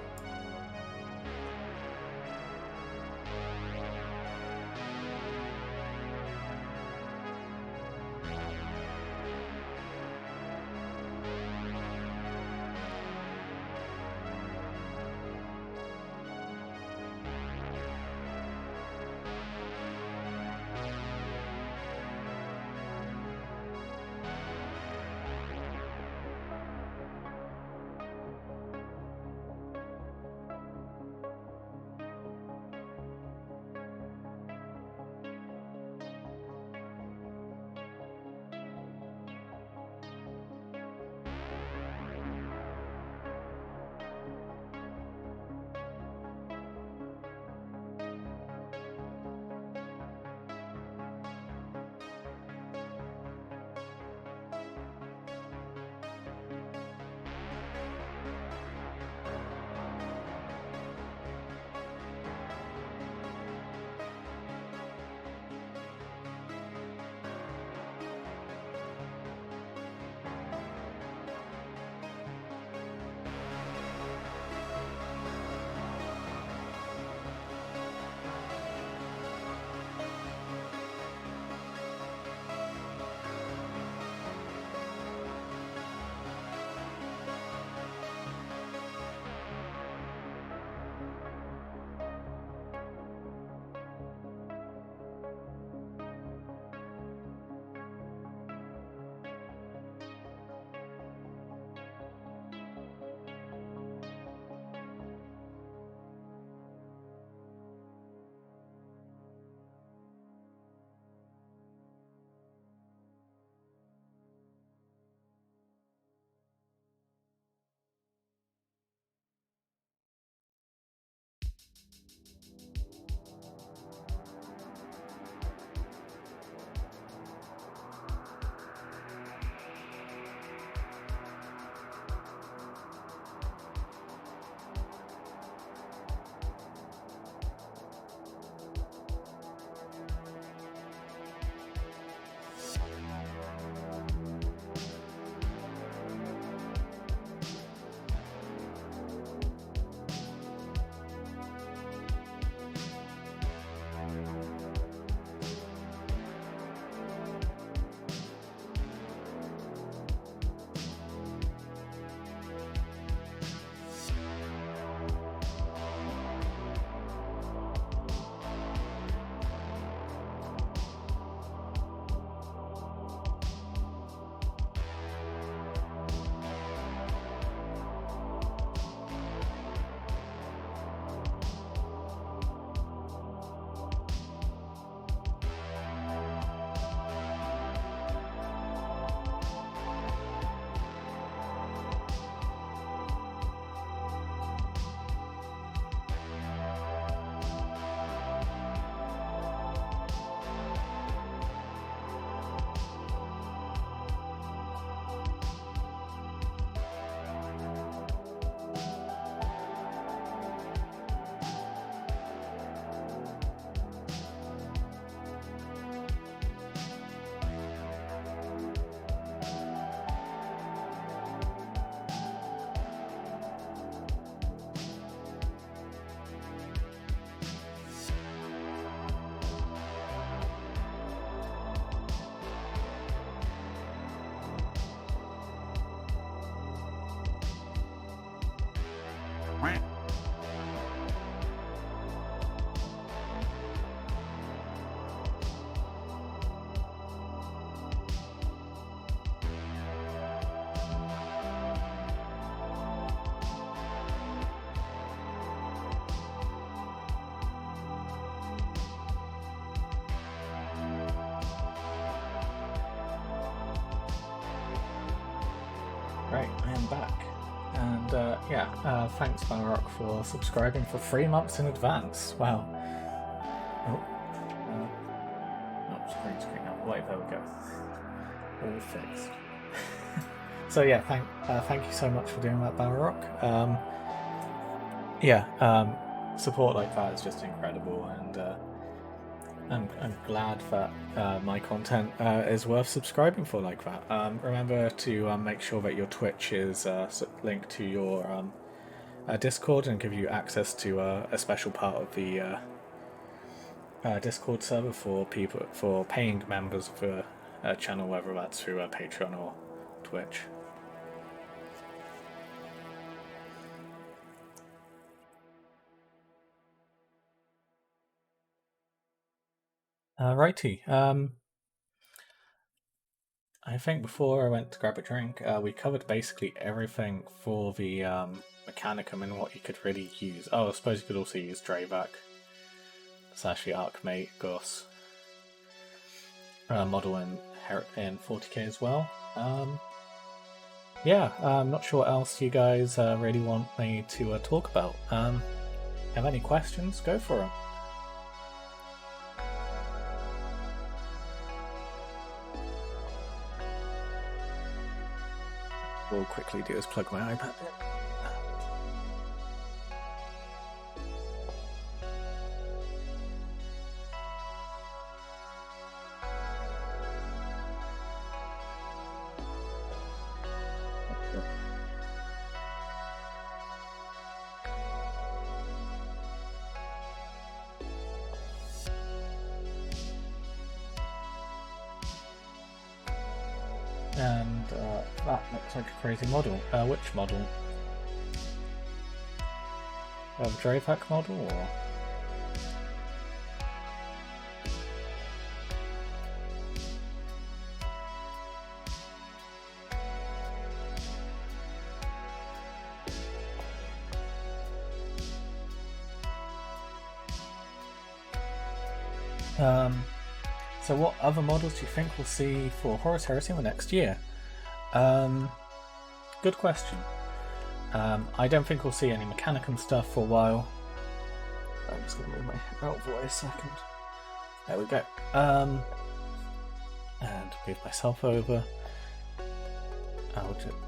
Great, I am back. And thanks Balrock for subscribing for 3 months in advance. Wow. Screen up. Wait, there we go. All fixed. So yeah, thank you so much for doing that, Balrock. Support like that is just incredible, and I'm glad that my content is worth subscribing for like that. Remember to make sure that your Twitch is linked to your Discord and give you access to a special part of the Discord server for paying members of a channel, whether that's through Patreon or Twitch. Righty. I think before I went to grab a drink, we covered basically everything for the Mechanicum and what you could really use. Oh, I suppose you could also use Dravak. It's actually Archmagos model in 40k as well. I'm not sure what else you guys really want me to talk about. Have any questions? Go for them. What we'll quickly do is plug my iPad in. And that looks like a crazy model. Which model? The Dravak model, or? So what other models do you think we'll see for Horus Heresy in the next year? Good question. I don't think we'll see any Mechanicum stuff for a while. I'm just going to move my out for a second. There we go. And move myself over.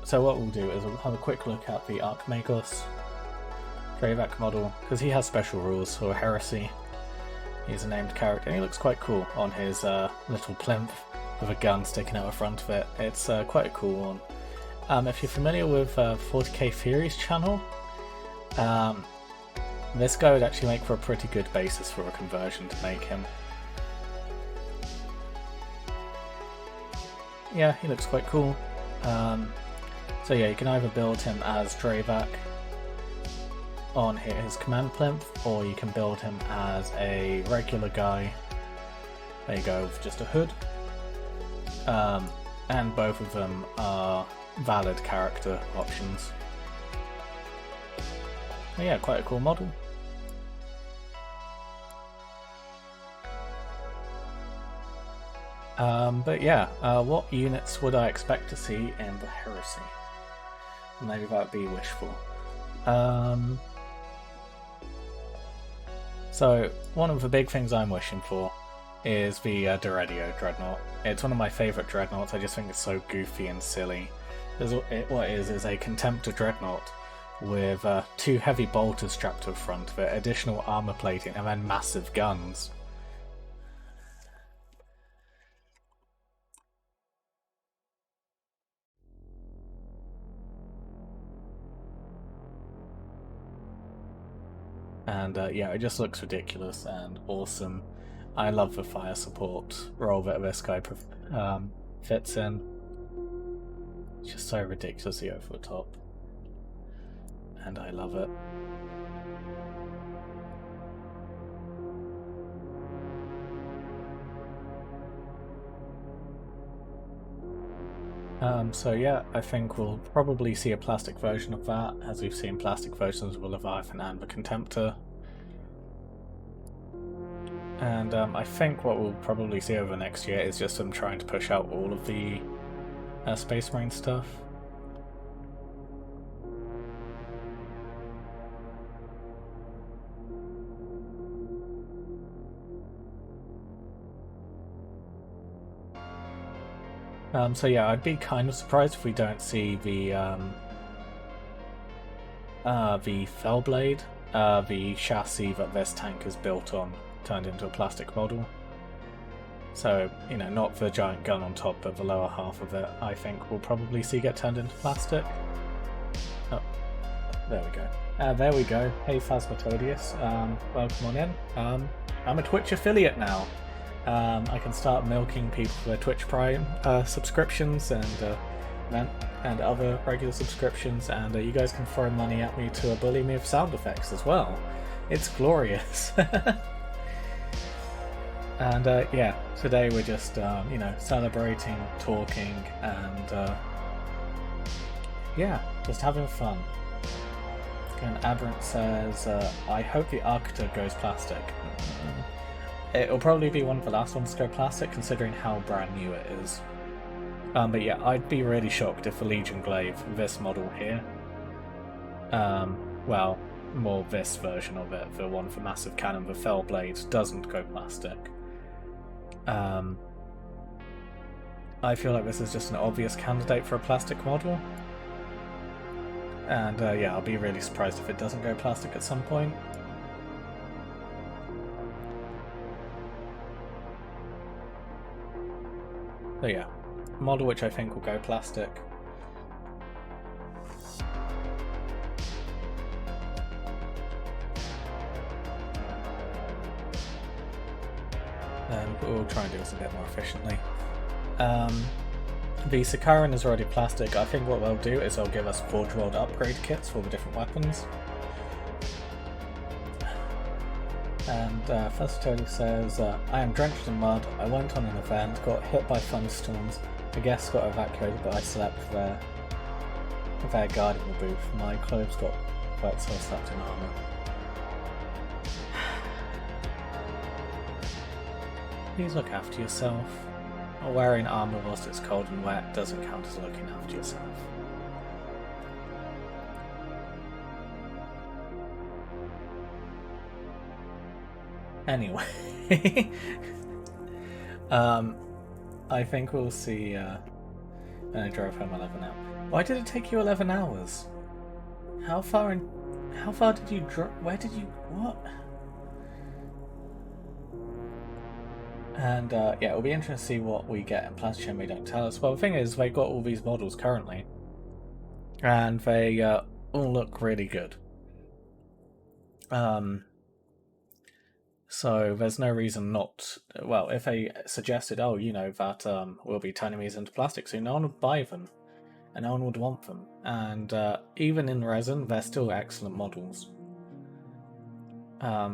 So what we'll do is we'll have a quick look at the Archmagos Dravak model, because he has special rules for Heresy. He's a named character, and he looks quite cool on his little plinth with a gun sticking out the front of it. It's quite a cool one. If you're familiar with 40k Theories channel, this guy would actually make for a pretty good basis for a conversion to make him. Yeah, he looks quite cool. So yeah, you can either build him as Dravak on his command plinth, or you can build him as a regular guy. There you go, with just a hood. And both of them are valid character options. But yeah, quite a cool model. What units would I expect to see in the Heresy? Maybe that'd be wishful. So, one of the big things I'm wishing for is the Deredio Dreadnought. It's one of my favourite Dreadnoughts. I just think it's so goofy and silly. What it is a Contemptor Dreadnought with 2 heavy bolters strapped to the front of it, additional armour plating, and then massive guns. And it just looks ridiculous and awesome. I love the fire support role that this guy fits in. It's just so ridiculously over the top. And I love it. I think we'll probably see a plastic version of that, as we've seen plastic versions of the Leviathan and the Contemptor. And I think what we'll probably see over next year is just them trying to push out all of the Space Marine stuff. So yeah, I'd be kind of surprised if we don't see the Fellblade, the chassis that this tank is built on, turned into a plastic model. So, you know, not the giant gun on top, but the lower half of it, I think we'll probably see get turned into plastic. Oh, there we go. There we go. Hey, Phasmatodius, welcome on in. I'm a Twitch affiliate now. I can start milking people for their Twitch Prime subscriptions and other regular subscriptions, and you guys can throw money at me to bully me with sound effects as well. It's glorious. And yeah, today we're just you know, celebrating, talking, and yeah, just having fun. And Aberrant says, I hope the Arcta goes plastic. It'll probably be one of the last ones to go plastic, considering how brand new it is. But yeah, I'd be really shocked if the Legion Glaive, this model here, well, more this version of it, the one for Massive Cannon, the Fellblade, doesn't go plastic. I feel like this is just an obvious candidate for a plastic model. And yeah, I'll be really surprised if it doesn't go plastic at some point. So yeah, model which I think will go plastic. And we'll try and do this a bit more efficiently. The Sakaran is already plastic. I think what they'll do is they'll give us Forge World upgrade kits for the different weapons. And Fastoli says, I am drenched in mud. I went on an event, got hit by thunderstorms. The guests got evacuated, but I slept there guarding the booth. My clothes got wet, so I slept in armour. Please look after yourself. Wearing armour whilst it's cold and wet doesn't count as looking after yourself. Anyway, I think we'll see. And I drove home 11 hours. Why did it take you 11 hours? How far did you drive? Where did you? What? And yeah, it'll be interesting to see what we get in Plastic They don't tell us. Well, the thing is, they've got all these models currently, and they all look really good. So there's no reason not. Well, if they suggested, oh, you know, that we'll be turning these into plastic soon, no one would buy them, and no one would want them. And even in resin, they're still excellent models.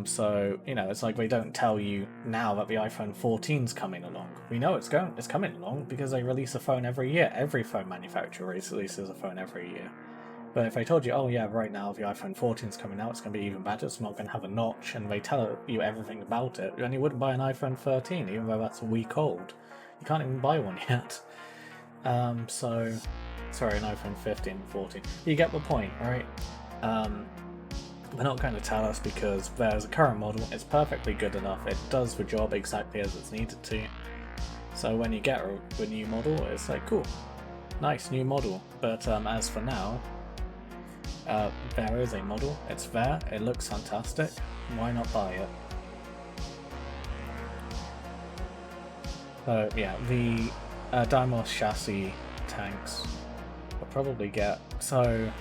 So, you know, it's like they don't tell you now that the iPhone 14's coming along. We know it's coming along because they release a phone every year. Every phone manufacturer releases a phone every year. But if they told you, oh yeah, right now the iPhone 14's coming out, it's going to be even better, it's not going to have a notch, and they tell you everything about it, then you wouldn't buy an iPhone 13, even though that's a week old. You can't even buy one yet. So, sorry, an iPhone 15 and 14. You get the point, right? They're not going to tell us because there's a current model, it's perfectly good enough, it does the job exactly as it's needed to. So when you get a new model, it's like, cool, nice new model. But as for now, there is a model, it's there, it looks fantastic, why not buy it? So yeah, the Deimos chassis tanks will probably get, so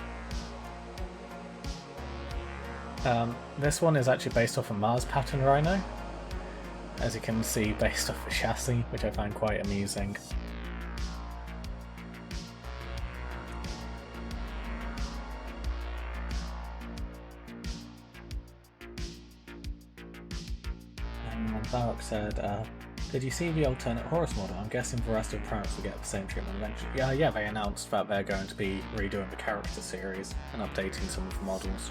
this one is actually based off a Mars pattern Rhino, as you can see, based off the chassis, which I find quite amusing. And Barak said, did you see the alternate Horus model? I'm guessing the rest of the planets will get the same treatment eventually. Yeah, they announced that they're going to be redoing the character series and updating some of the models.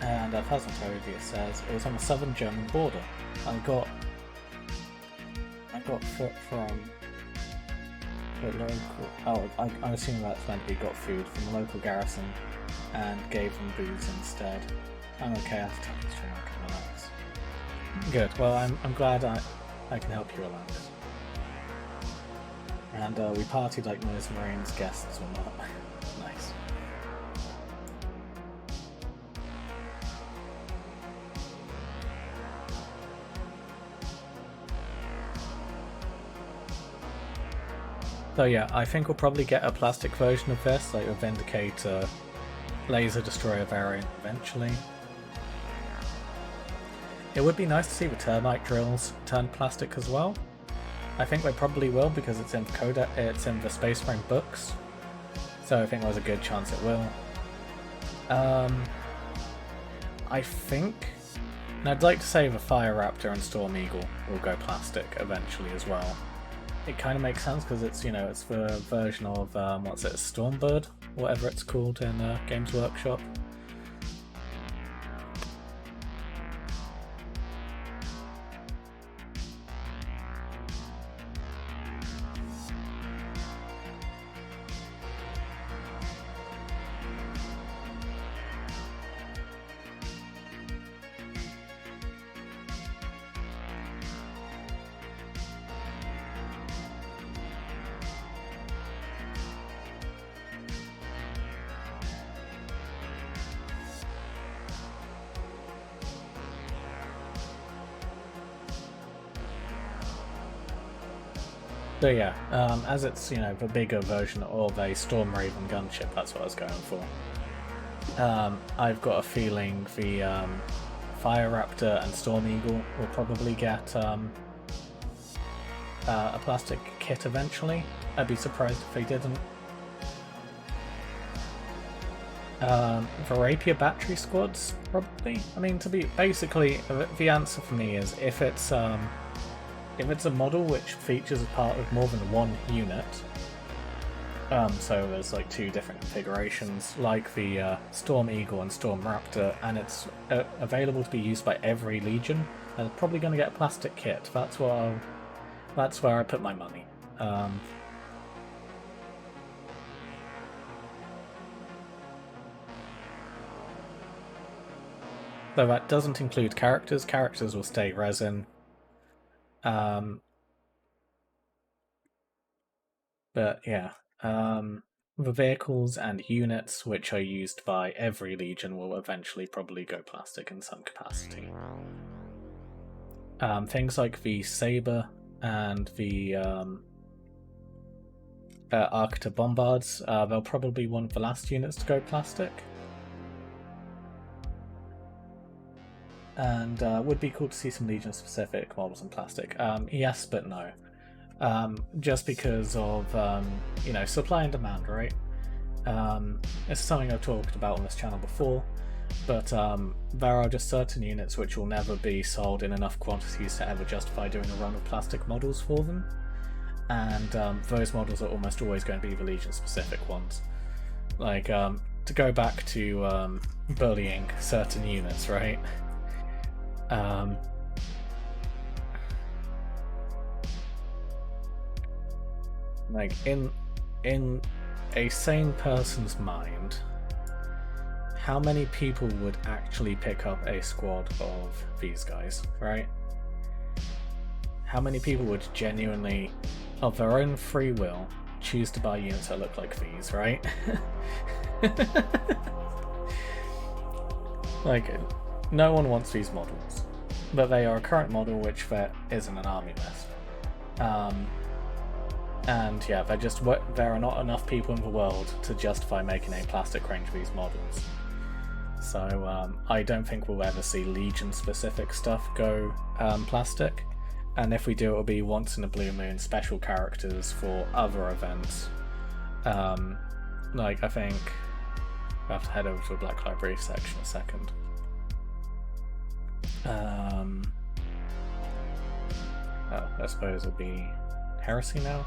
And Phasmatopia says, it was on the southern German border. I got food from the local, I'm assuming that's meant to be got food from the local garrison and gave them booze instead. I'm okay after talking to you, I can relax. Good, well I'm glad I can help you relax. And we partied like most Marines guests or not. Nice. So yeah, I think we'll probably get a plastic version of this, like a Vindicator laser destroyer variant eventually. It would be nice to see the termite drills turn plastic as well. I think they probably will because it's in the Space Marine books, so I think there's a good chance it will. I think, and I'd like to say the Fire Raptor and Storm Eagle will go plastic eventually as well. It kind of makes sense because it's, you know, it's the version of what's it, Stormbird, whatever it's called in Games Workshop. So yeah, as it's, you know, the bigger version of a Storm Raven gunship, that's what I was going for. I've got a feeling the Fire Raptor and Storm Eagle will probably get a plastic kit eventually. I'd be surprised if they didn't. The Rapier battery squads, probably. I mean, basically, the answer for me is if it's a model which features as part of more than one unit, so there's like two different configurations, like the Storm Eagle and Storm Raptor, and it's available to be used by every Legion, and it's probably going to get a plastic kit. That's where I put my money. Though that doesn't include characters. Characters will stay resin. But yeah, the vehicles and units which are used by every Legion will eventually probably go plastic in some capacity. Things like the Saber and the Arcta Bombards, they'll probably be one of the last units to go plastic. And would be cool to see some Legion-specific models in plastic. Yes, but no. Just because of, you know, supply and demand, right? It's something I've talked about on this channel before, but there are just certain units which will never be sold in enough quantities to ever justify doing a run of plastic models for them. And those models are almost always going to be the Legion-specific ones. Like, to go back to bullying certain units, right? Like in a sane person's mind, how many people would actually pick up a squad of these guys, right? How many people would genuinely, of their own free will, choose to buy units that look like these, right? Like, no one wants these models, but they are a current model which there isn't an army list. And yeah, there are not enough people in the world to justify making a plastic range of these models. So I don't think we'll ever see Legion-specific stuff go plastic, and if we do, it'll be once in a blue moon special characters for other events. Like, I think I have to head over to the Black Library section a second. Oh, I suppose it'll be Heresy now?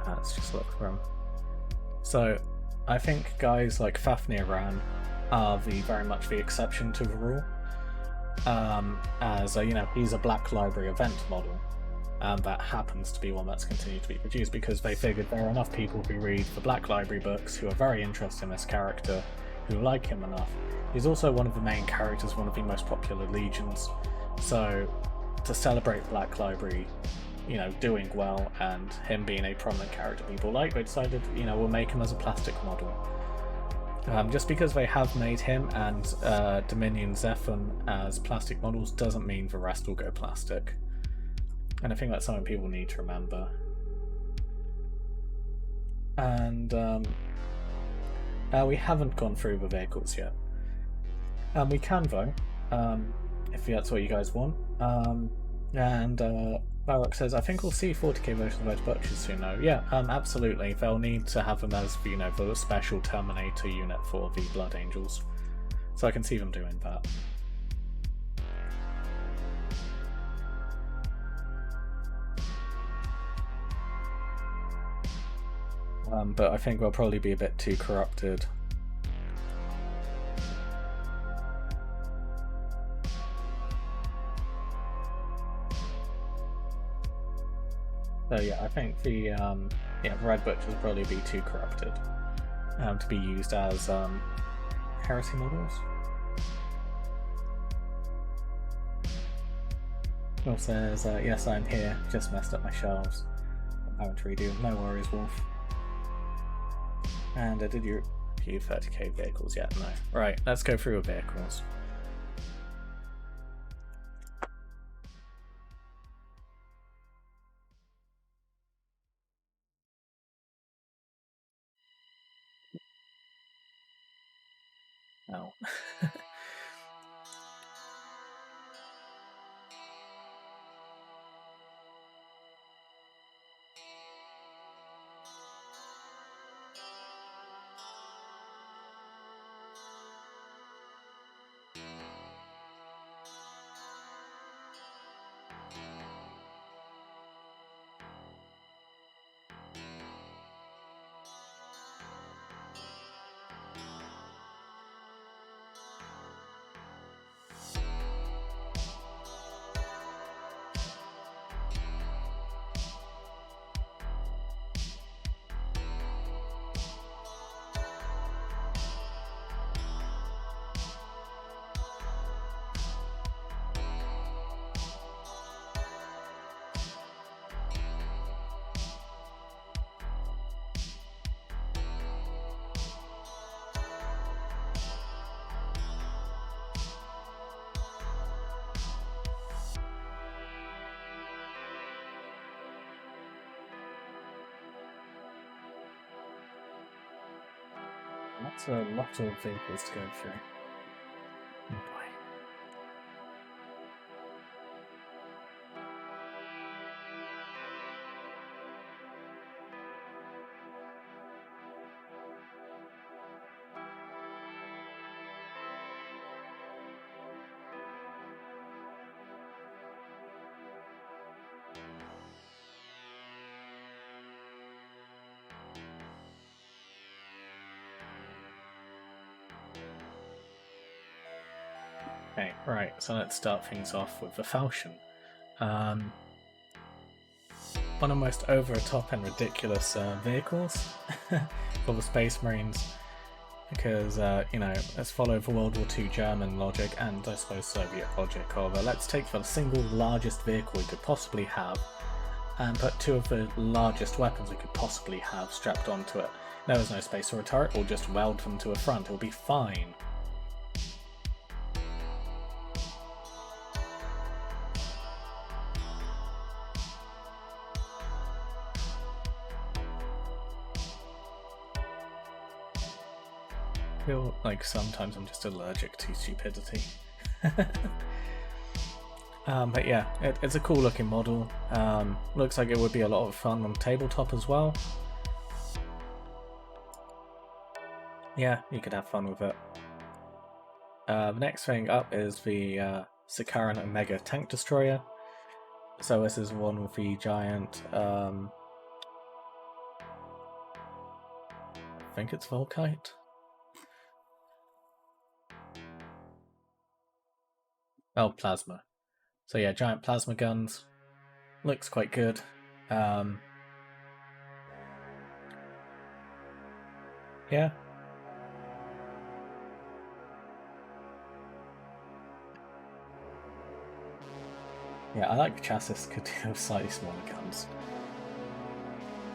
Let's just look for them. So, I think guys like Fafnir Ran are very much the exception to the rule. As you know, he's a Black Library event model, and that happens to be one that's continued to be produced because they figured there are enough people who read the Black Library books who are very interested in this character, who like him enough. He's also one of the main characters, one of the most popular legions, so to celebrate Black Library you know, doing well and him being a prominent character people like, they decided, you know, we'll make him as a plastic model. Just because they have made him and Dominion Zephon as plastic models doesn't mean the rest will go plastic. And I think that's something people need to remember. And we haven't gone through the vehicles yet. We can though, if that's what you guys want. Barak says, I think we'll see 40k versions of those butchers soon though. Yeah, absolutely. They'll need to have them as, you know, the special Terminator unit for the Blood Angels. So I can see them doing that. But I think they'll probably be a bit too corrupted. So yeah, I think the Red Butchers will probably be too corrupted to be used as heresy models. Wolf says, yes, I'm here. Just messed up my shelves. I'm having to redo. No worries, Wolf. And did you review 30k vehicles yet? No. Right, let's go through the vehicles. Oh. That's a lot of vehicles to go through. Oh boy. Okay, right, so let's start things off with the Falchion. One of the most over-the-top and ridiculous vehicles for the Space Marines, because, you know, let's follow the World War II German logic, and I suppose Soviet logic, of let's take the single largest vehicle we could possibly have, and put two of the largest weapons we could possibly have strapped onto it. There was no space for a turret, we'll just weld them to a front, it'll be fine. I feel like sometimes I'm just allergic to stupidity. But yeah, it's a cool looking model. Looks like it would be a lot of fun on tabletop as well. Yeah, you could have fun with it. The next thing up is the Sikaran Omega Tank Destroyer. So this is one with the giant, I think it's Volkite. Oh, plasma. So yeah, giant plasma guns. Looks quite good. Yeah. Yeah, I like the chassis could do slightly smaller guns.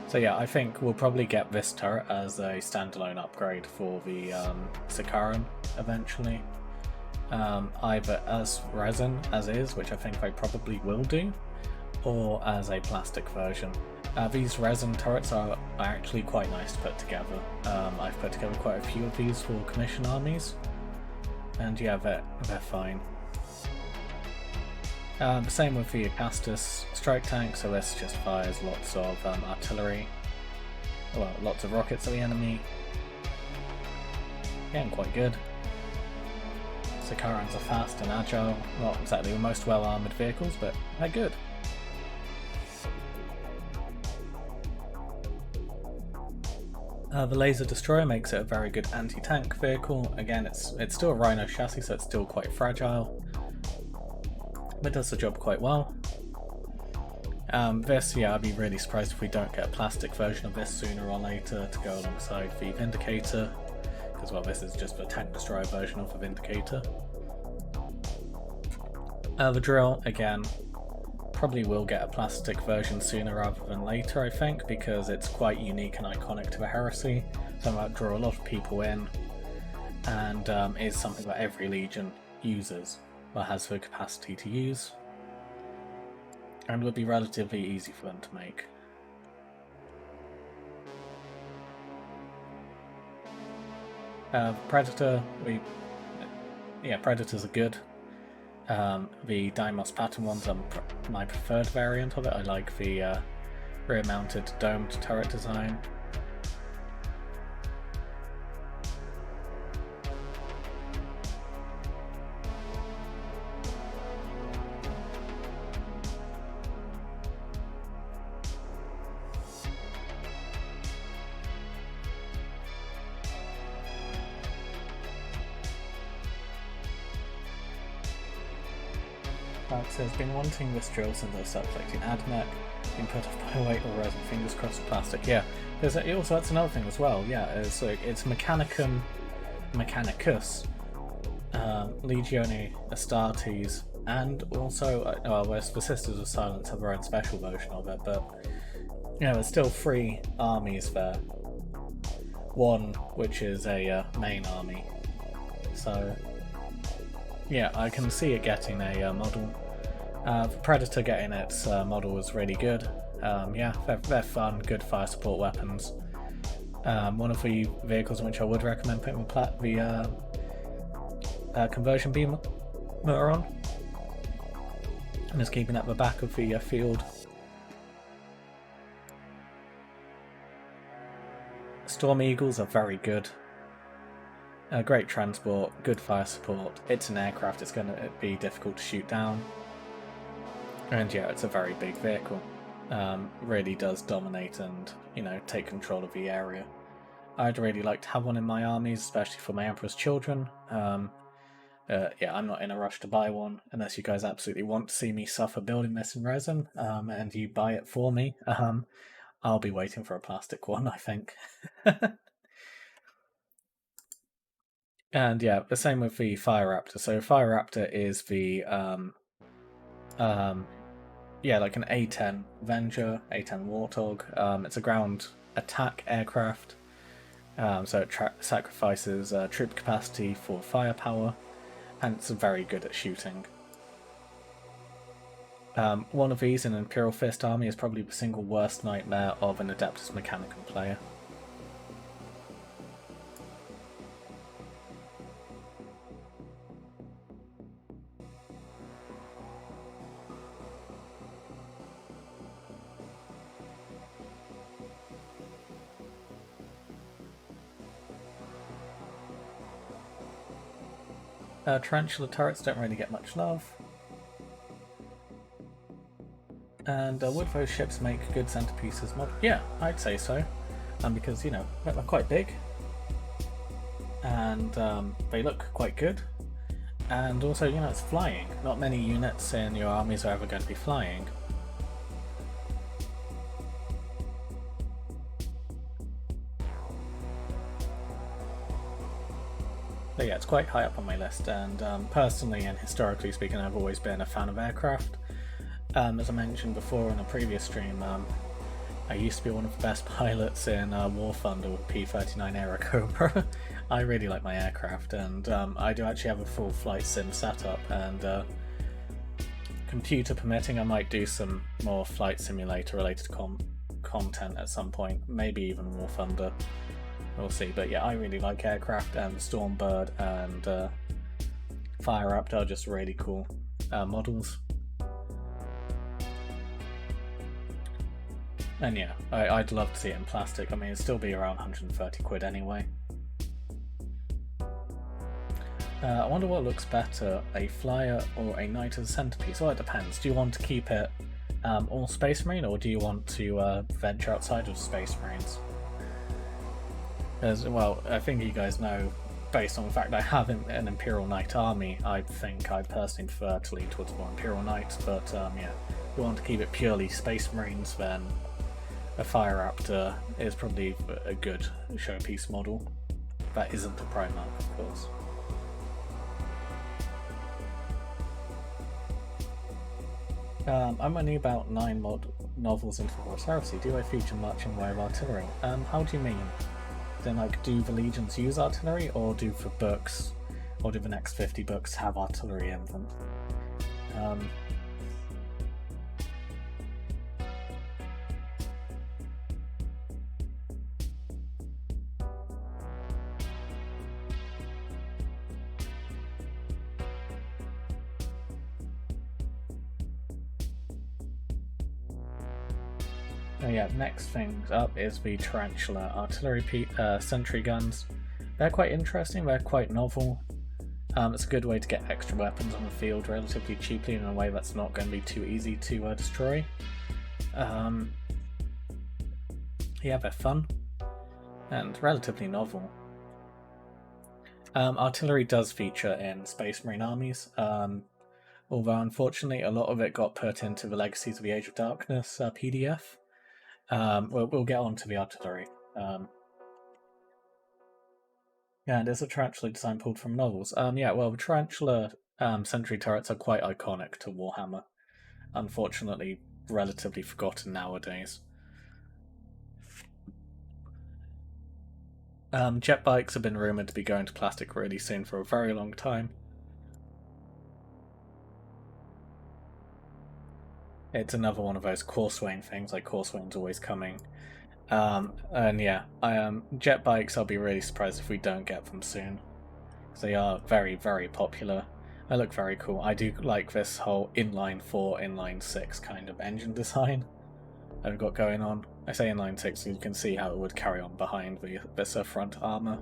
So yeah, I think we'll probably get this turret as a standalone upgrade for the Sakaran eventually. Either as resin as is, which I think they probably will do, or as a plastic version. These resin turrets are actually quite nice to put together. I've put together quite a few of these for commission armies, and yeah, they're fine. The same with the Acastus strike tank, so this just fires lots of artillery, well, lots of rockets at the enemy. Getting quite good. Sakarans are fast and agile, not exactly the most well-armoured vehicles, but they're good. The Laser Destroyer makes it a very good anti-tank vehicle. Again, it's still a Rhino chassis, so it's still quite fragile, but does the job quite well. This, yeah, I'd be really surprised if we don't get a plastic version of this sooner or later to go alongside the Vindicator, because, well, this is just the tank destroyer version of the Vindicator. The Drill, again, probably will get a plastic version sooner rather than later, I think, because it's quite unique and iconic to the Heresy, so that draw a lot of people in, and is something that every Legion uses, or has the capacity to use, and would be relatively easy for them to make. Predator, Predators are good. The Deimos pattern ones are my preferred variant of it. I like the rear-mounted domed turret design. Says, been wanting this drill since I started collecting AdMech, been put off by weight or resin, fingers crossed for plastic. Yeah, there's also, that's another thing as well, yeah, it's Mechanicus, Legione Astartes, and also, well, the Sisters of Silence have their own special version of it, but, you know, there's still 3 armies there. One, which is a main army, so, yeah, I can see it getting a model. The Predator getting its model was really good. Yeah, they're fun, good fire support weapons. One of the vehicles in which I would recommend putting the conversion beam on, and just keeping at the back of the field. Storm Eagles are very good. Great transport, good fire support. It's an aircraft, it's going to be difficult to shoot down. And yeah, it's a very big vehicle. Really does dominate and, you know, take control of the area. I'd really like to have one in my armies, especially for my Emperor's Children. Yeah, I'm not in a rush to buy one, unless you guys absolutely want to see me suffer building this in resin, and you buy it for me. I'll be waiting for a plastic one, I think. And yeah, the same with the Fire Raptor. So Fire Raptor is the yeah, like an A-10 Avenger, A-10 Warthog. It's a ground attack aircraft, so it sacrifices troop capacity for firepower, and it's very good at shooting. One of these in an Imperial Fist army is probably the single worst nightmare of an Adeptus Mechanicum player. Tarantula turrets don't really get much love. And would those ships make good centerpieces? Yeah, I'd say so. Because, you know, they're quite big. And they look quite good. And also, you know, it's flying. Not many units in your armies are ever going to be flying. But yeah, it's quite high up on my list, and personally and historically speaking, I've always been a fan of aircraft. As I mentioned before in a previous stream, I used to be one of the best pilots in War Thunder with P-39 Aerocobra. I really like my aircraft, and I do actually have a full flight sim setup, and computer permitting, I might do some more flight simulator related content at some point, maybe even War Thunder. We'll see, but yeah, I really like aircraft, and Stormbird and Fire Raptor are just really cool models. And yeah, I'd love to see it in plastic. I mean, it'd still be around 130 quid anyway. I wonder what looks better, a flyer or a knight as a centerpiece? Well, it depends. Do you want to keep it all Space Marine, or do you want to venture outside of Space Marines? As well, I think you guys know, based on the fact I have an Imperial Knight army, I think I personally prefer to lean towards more Imperial Knights, but yeah, if you want to keep it purely Space Marines, then a Fire Raptor is probably a good showpiece model. That isn't a Primarch, of course. I'm only about 9 novels into the Horus Heresy. Do I feature much in way of artillery? How do you mean? Then, like, do the legions use artillery, or do the books, or do the next 50 books have artillery in them? Yeah, next thing up is the Tarantula artillery sentry guns. They're quite interesting, they're quite novel. It's a good way to get extra weapons on the field relatively cheaply in a way that's not going to be too easy to destroy. Yeah, they're fun and relatively novel. Artillery does feature in Space Marine armies, although unfortunately a lot of it got put into the Legacies of the Age of Darkness PDF. We'll get on to the artillery. Yeah, and is a tarantula design pulled from novels? Yeah, well, the tarantula sentry turrets are quite iconic to Warhammer. Unfortunately, relatively forgotten nowadays. Jet bikes have been rumoured to be going to plastic really soon for a very long time. It's another one of those Corswain things, like Corswain's always coming. And yeah, jet bikes, I'll be really surprised if we don't get them soon. They are very, very popular. They look very cool. I do like this whole inline 4, inline 6 kind of engine design I've got going on. I say inline 6 so you can see how it would carry on behind this front armour.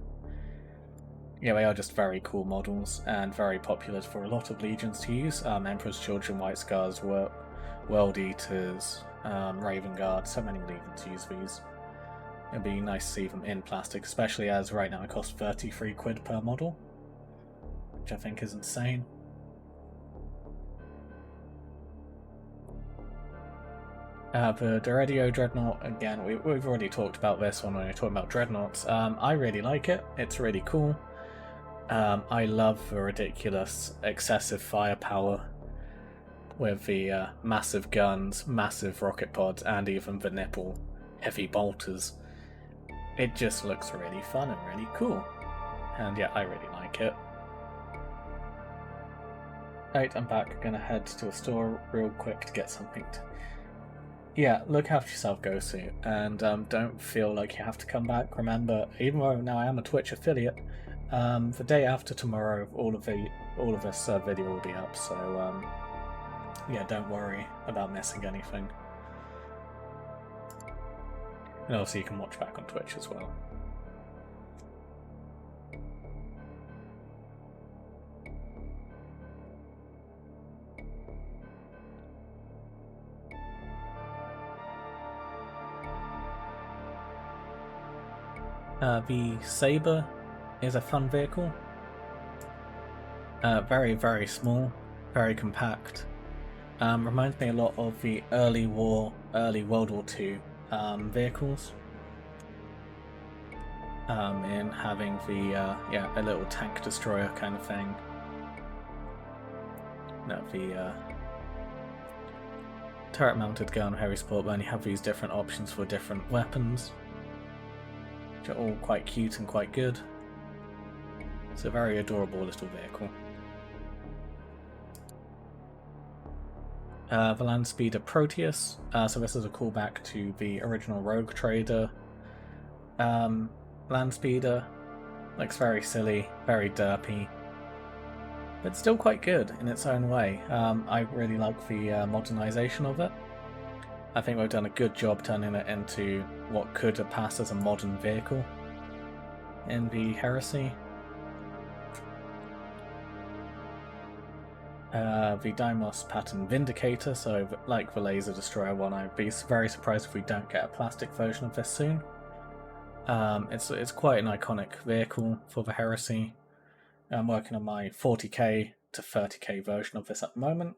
Yeah, they are just very cool models, and very popular for a lot of legions to use. Emperor's Children, White Scars, World Eaters, Raven Guard, so many legions use these. It'd be nice to see them in plastic, especially as right now it costs 33 quid per model, which I think is insane. The Doredio Dreadnought, again, we've already talked about this one when we were talking about Dreadnoughts. I really like it, it's really cool. I love the ridiculous, excessive firepower with the massive guns, massive rocket pods, and even the nipple heavy bolters. It just looks really fun and really cool. And yeah, I really like it. Right, I'm back. Gonna head to a store real quick to get something to... Yeah, look after yourself, Gosu, and don't feel like you have to come back. Remember, even though now I am a Twitch affiliate, the day after tomorrow, all of this video will be up, so yeah, don't worry about missing anything. And also you can watch back on Twitch as well. The Sabre is a fun vehicle. Very, very small, very compact. Reminds me a lot of the early World War II vehicles. In having the a little tank destroyer kind of thing. No, turret mounted gun, heavy sport, but you have these different options for different weapons, which are all quite cute and quite good. It's a very adorable little vehicle. The Land Speeder Proteus, so this is a callback to the original Rogue Trader Land Speeder. Looks very silly, very derpy, but still quite good in its own way. I really like the modernization of it. I think they've done a good job turning it into what could have passed as a modern vehicle in the Heresy. The Deimos pattern Vindicator, so like the Laser Destroyer one, I'd be very surprised if we don't get a plastic version of this soon. It's quite an iconic vehicle for the Heresy. I'm working on my 40k to 30k version of this at the moment,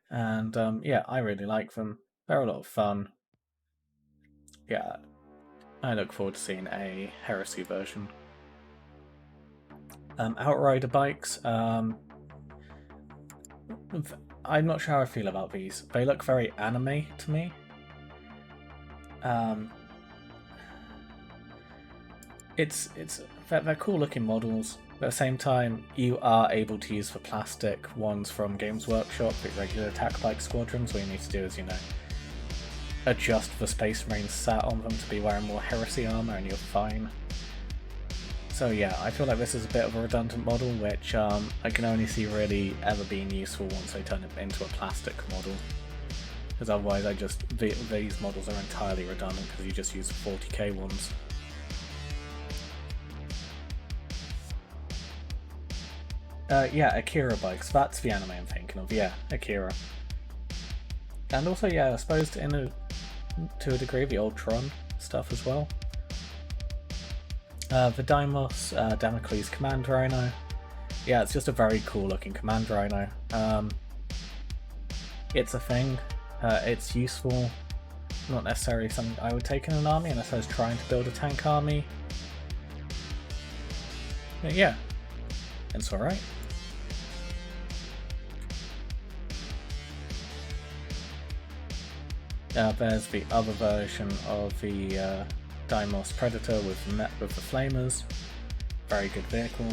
and yeah, I really like them. They're a lot of fun. Yeah, I look forward to seeing a Heresy version. Outrider bikes. I'm not sure how I feel about these. They look very anime to me. They're cool looking models. But at the same time, you are able to use the plastic ones from Games Workshop, the regular attack bike squadrons. What you need to do is, adjust the Space Marines sat on them to be wearing more Heresy armor, and you're fine. So yeah, I feel like this is a bit of a redundant model, which I can only see really ever being useful once they turn it into a plastic model. Because otherwise these models are entirely redundant because you just use the 40k ones. Yeah, Akira bikes, that's the anime I'm thinking of, yeah, Akira. And also, yeah, I suppose to a degree, the old Tron stuff as well. The Deimos Damocles Command Rhino. Yeah, it's just a very cool looking Command Rhino. It's a thing. It's useful. Not necessarily something I would take in an army unless I was trying to build a tank army. But yeah, it's alright. There's the other version of the Deimos Predator with the flamers. Very good vehicle.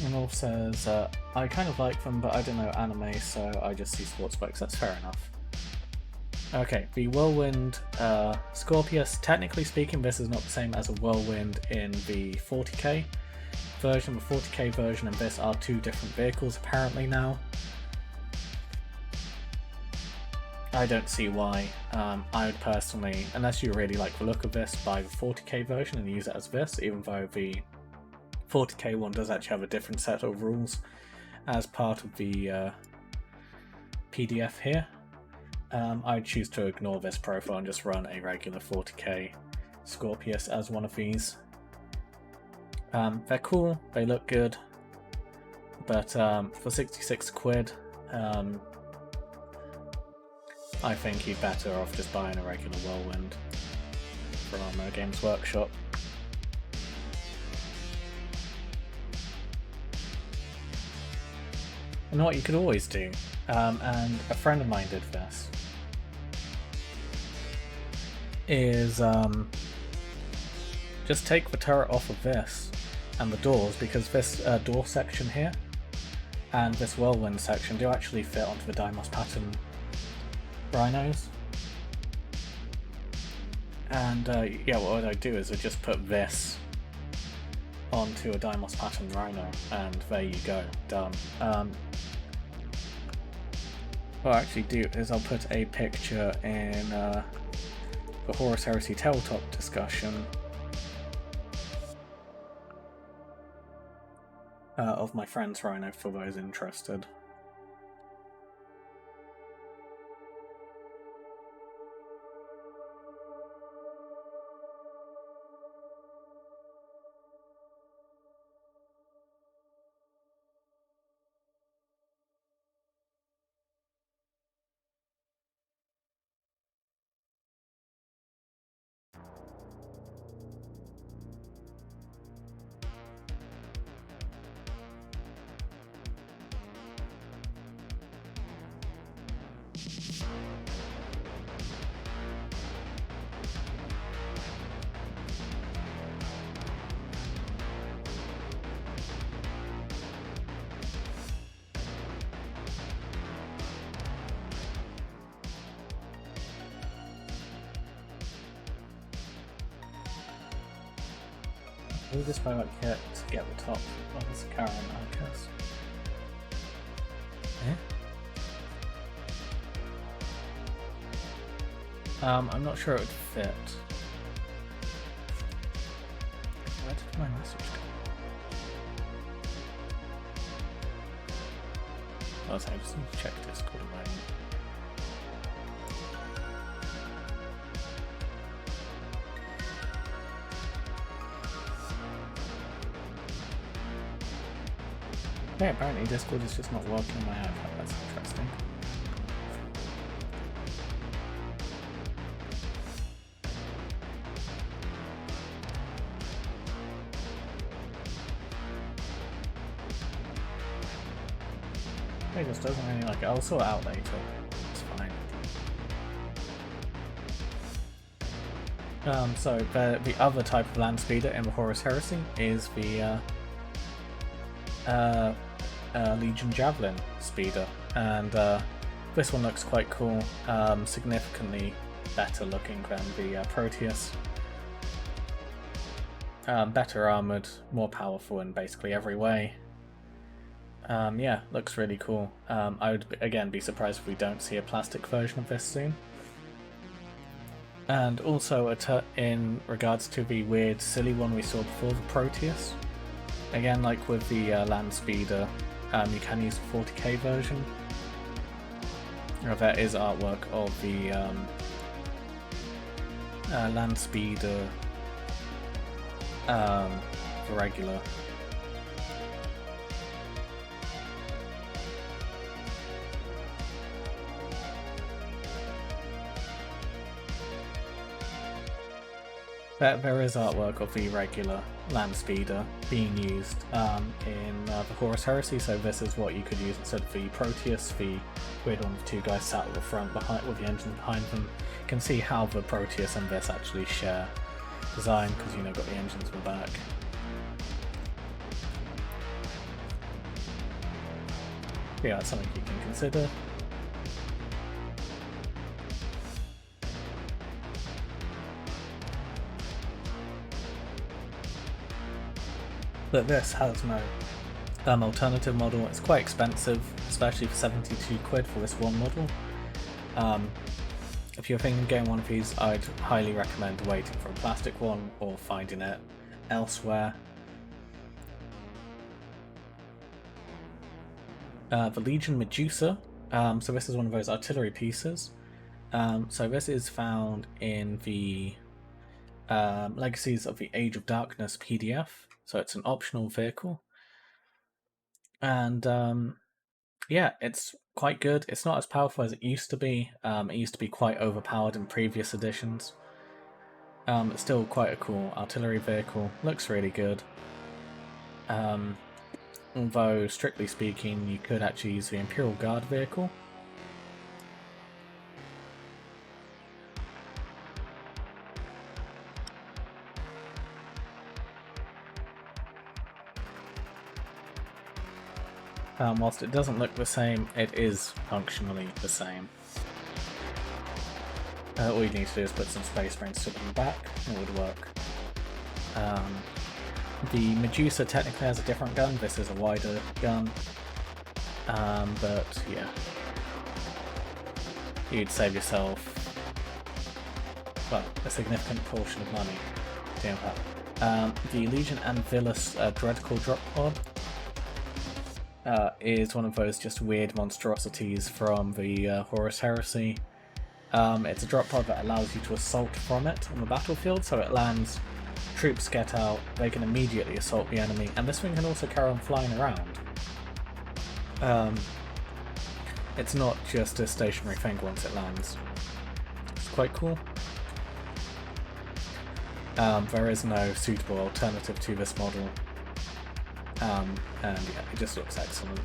And also says, I kind of like them, but I don't know anime, so I just see sports bikes. That's fair enough. Okay, the Whirlwind Scorpius. Technically speaking, this is not the same as a Whirlwind in the 40k version. The 40k version and this are two different vehicles apparently now. I don't see why. I would personally, unless you really like the look of this, buy the 40k version and use it as this, even though the 40k one does actually have a different set of rules as part of the PDF here. I'd choose to ignore this profile and just run a regular 40k Scorpius as one of these. They're cool, they look good, but for 66 quid, I think you're better off just buying a regular Whirlwind from Games Workshop. And what you could always do, and a friend of mine did this, is just take the turret off of this and the doors, because this door section here and this Whirlwind section do actually fit onto the Deimos pattern rhinos. And yeah, what I'd do is I'd just put this onto a Deimos pattern rhino, and there you go, done. What I'll actually do is I'll put a picture in the Horus Heresy Tabletop discussion of my friend's rhino for those interested. Move this by kit to get the top of this Karen, I guess. I'm not sure it would fit. Where did my message go? Oh, sorry, I just need to check Discord a moment. Yeah, apparently Discord is just not working on my iPad, that's interesting. It just doesn't really like it. I'll sort it out later. It's fine. So the other type of land speeder in the Horus Heresy is the Legion Javelin speeder, and this one looks quite cool, significantly better looking than the Proteus. Better armoured, more powerful in basically every way. Yeah, looks really cool. I would again be surprised if we don't see a plastic version of this soon. And also in regards to the weird silly one we saw before, the Proteus. Again, like with the land speeder, you can use the 40k version. There is artwork of the land speeder, the regular. There is artwork of the regular land speeder being used in the Horus Heresy, so this is what you could use instead of the Proteus, the weird one with two guys sat at the front behind with the engine behind them. You can see how the Proteus and this actually share design, because got the engines in the back. Yeah, that's something you can consider. But this has no alternative model. It's quite expensive, especially for 72 quid for this one model. If you're thinking of getting one of these, I'd highly recommend waiting for a plastic one or finding it elsewhere. The Legion Medusa, so this is one of those artillery pieces. So this is found in the Legacies of the Age of Darkness PDF. So it's an optional vehicle, and yeah, it's quite good. It's not as powerful as it used to be. It used to be quite overpowered in previous editions. It's still quite a cool artillery vehicle. Looks really good. Although, strictly speaking, you could actually use the Imperial Guard vehicle. Whilst it doesn't look the same, it is functionally the same. All you need to do is put some Space Marines to them back, and it would work. The Medusa technically has a different gun, this is a wider gun, but yeah. You'd save yourself, well, a significant portion of money doing that. The Legion Anvilus Dreadcore drop pod is one of those just weird monstrosities from the Horus Heresy. It's a drop pod that allows you to assault from it on the battlefield, so it lands, troops get out, they can immediately assault the enemy, and this thing can also carry on flying around. It's not just a stationary thing once it lands. It's quite cool. There is no suitable alternative to this model. And yeah, it just looks excellent.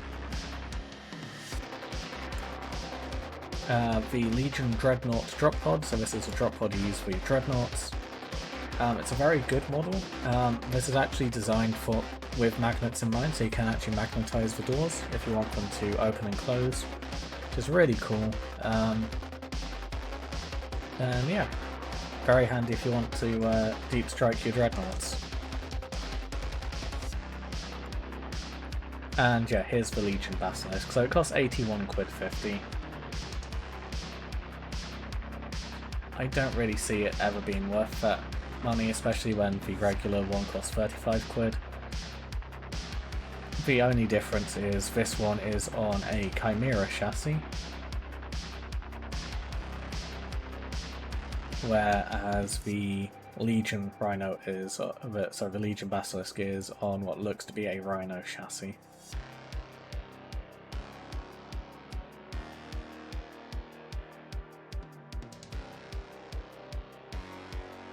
The Legion Dreadnought drop pod, so this is a drop pod you use for your dreadnoughts. It's a very good model. This is actually designed with magnets in mind, so you can actually magnetize the doors if you want them to open and close, which is really cool. And yeah, very handy if you want to deep strike your dreadnoughts. And yeah, here's the Legion Basilisk. So it costs 81 quid 50. I don't really see it ever being worth that money, especially when the regular one costs 35 quid. The only difference is this one is on a Chimera chassis, whereas the Legion Rhino is, sorry, the Legion Basilisk is on what looks to be a Rhino chassis.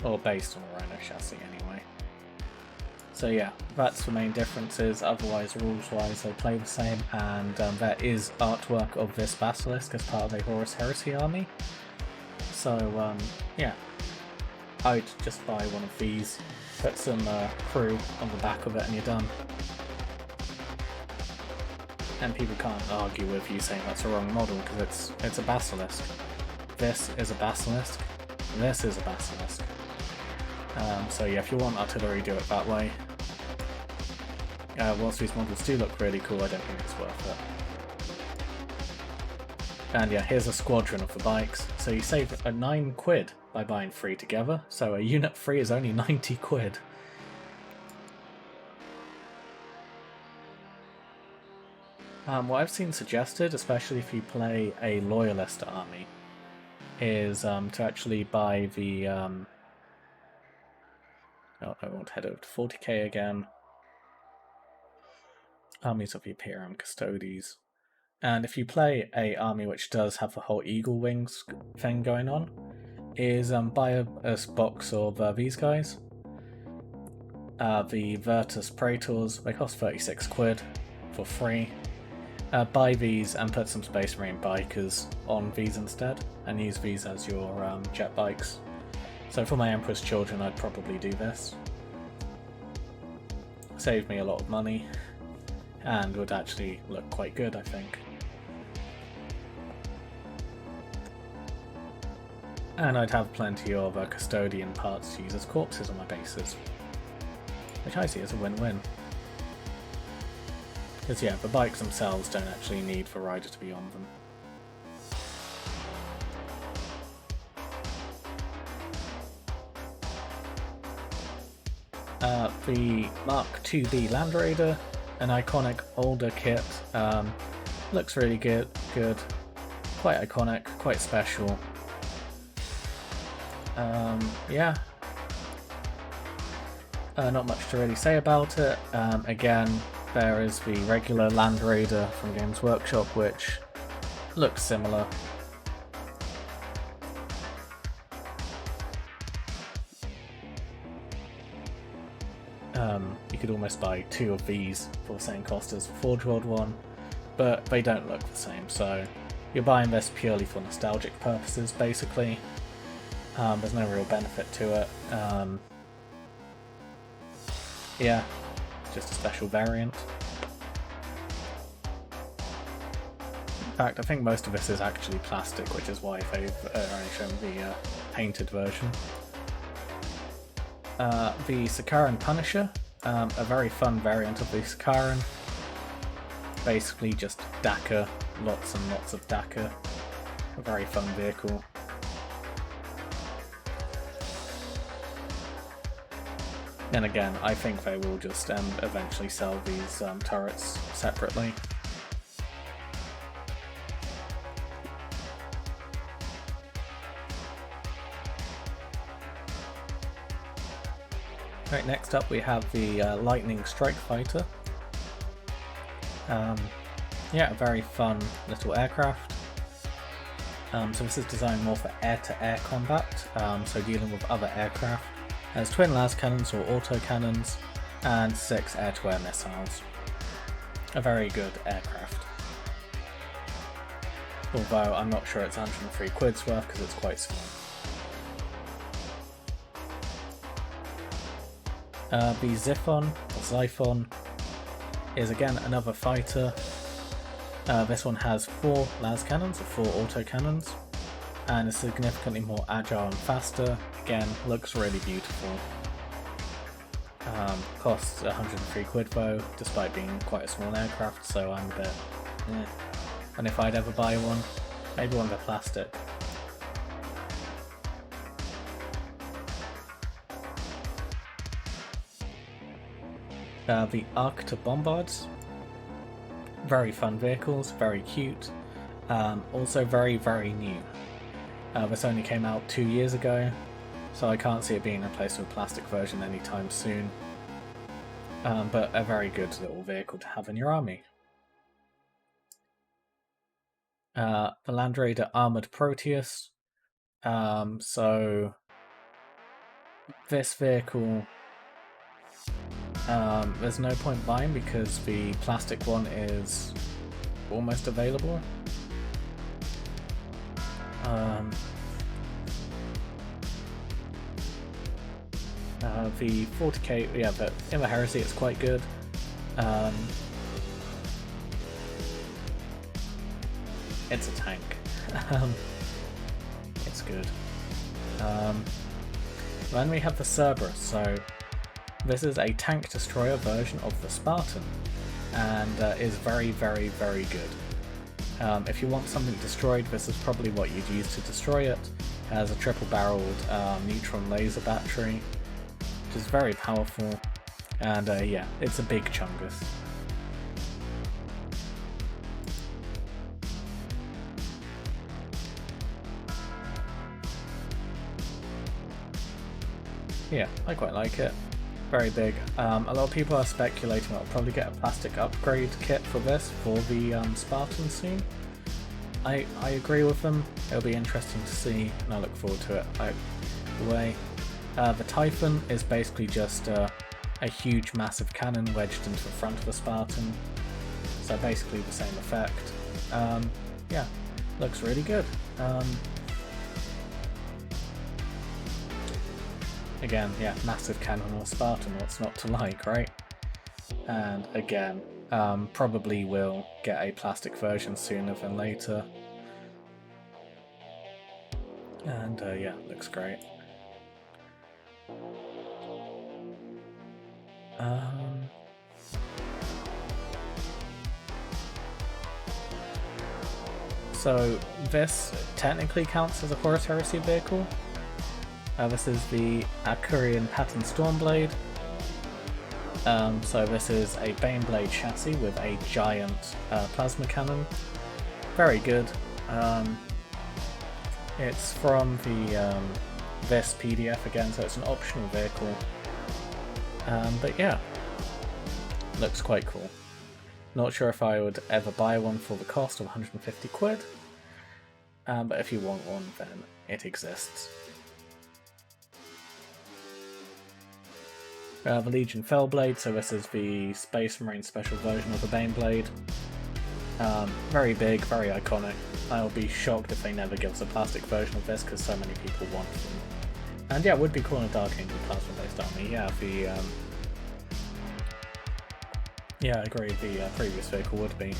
Or based on a Rhino chassis anyway. So yeah, that's the main differences. Otherwise, rules-wise, they play the same, and there is artwork of this Basilisk as part of a Horus Heresy army. So yeah, I'd just buy one of these, put some crew on the back of it, and you're done. And people can't argue with you saying that's a wrong model, because it's a Basilisk. This is a Basilisk. This is a Basilisk. So yeah, if you want artillery, do it that way. Whilst these models do look really cool, I don't think it's worth it. And yeah, here's a squadron of the bikes. So you save 9 quid by buying 3 together, so a unit 3 is only 90 quid. What I've seen suggested, especially if you play a Loyalist army, is to actually buy the... Oh, I won't head over to 40k again. Armies of the Imperium Custodes. And if you play a army which does have the whole Eagle Wings thing going on, is buy a box of these guys. The Virtus Praetors, they cost 36 quid for free. Buy these and put some Space Marine bikers on these instead, and use these as your jet bikes. So for my Emperor's Children, I'd probably do this. Saved me a lot of money, and would actually look quite good, I think. And I'd have plenty of custodian parts to use as corpses on my bases, which I see as a win-win. Because yeah, the bikes themselves don't actually need the rider to be on them. The Mark IIB Land Raider, an iconic older kit, looks really good, quite iconic, quite special. Yeah, not much to really say about it. Again, there is the regular Land Raider from Games Workshop, which looks similar. You could almost buy 2 of these for the same cost as the Forge World one, but they don't look the same, so you're buying this purely for nostalgic purposes, basically. There's no real benefit to it. Yeah, just a special variant. In fact, I think most of this is actually plastic, which is why they've only shown the painted version. The Sakaran Punisher, a very fun variant of the Sakaran. Basically just Dakar, lots and lots of Dakar. A very fun vehicle. And again, I think they will just eventually sell these turrets separately. Right, next up we have the Lightning Strike Fighter. Yeah, a very fun little aircraft. So this is designed more for air-to-air combat, so dealing with other aircraft. It has twin las cannons or autocannons, and 6 air-to-air missiles. A very good aircraft. Although I'm not sure it's 103 quid's worth because it's quite small. The Xiphon is again another fighter. This one has 4 las cannons or 4 autocannons, and is significantly more agile and faster. Again, looks really beautiful. Costs 103 quid though, despite being quite a small aircraft, so I'm a bit eh. And if I'd ever buy one, maybe one of the plastic. The Arcta Bombards. Very fun vehicles, very cute. Also very, very new. This only came out 2 years ago, so I can't see it being replaced with a plastic version anytime soon. But a very good little vehicle to have in your army. The Land Raider Armoured Proteus. So this vehicle, there's no point buying because the plastic one is almost available. The 40k, yeah, but in the Heresy it's quite good. It's a tank. It's good. Then we have the Cerberus. So this is a tank destroyer version of the Spartan, and is very, very, very good. If you want something destroyed, this is probably what you'd use to destroy it. It has a triple-barreled neutron laser battery, which is very powerful, and yeah, it's a big chungus. Yeah, I quite like it. Very big. A lot of people are speculating I'll probably get a plastic upgrade kit for this for the Spartan soon. I agree with them. It'll be interesting to see, and I look forward to it either way. The Typhon is basically just a huge massive cannon wedged into the front of the Spartan, so basically the same effect. Yeah, looks really good. Again, yeah, massive cannon on a Spartan, what's not to like, right? And again, probably will get a plastic version sooner than later. And yeah, looks great. So this technically counts as a Horus Heresy vehicle. This is the Akurian Pattern Stormblade. So this is a Baneblade chassis with a giant plasma cannon. Very good. It's from the this PDF again, so it's an optional vehicle. But yeah, looks quite cool. Not sure if I would ever buy one for the cost of 150 quid, but if you want one, then it exists. The Legion Fellblade, so this is the Space Marine special version of the Baneblade. Very big, very iconic. I'll be shocked if they never give us a plastic version of this because so many people want them. And yeah, it would be cool in a Dark Angel plasma-based army. Yeah, yeah, I agree, the previous vehicle would be.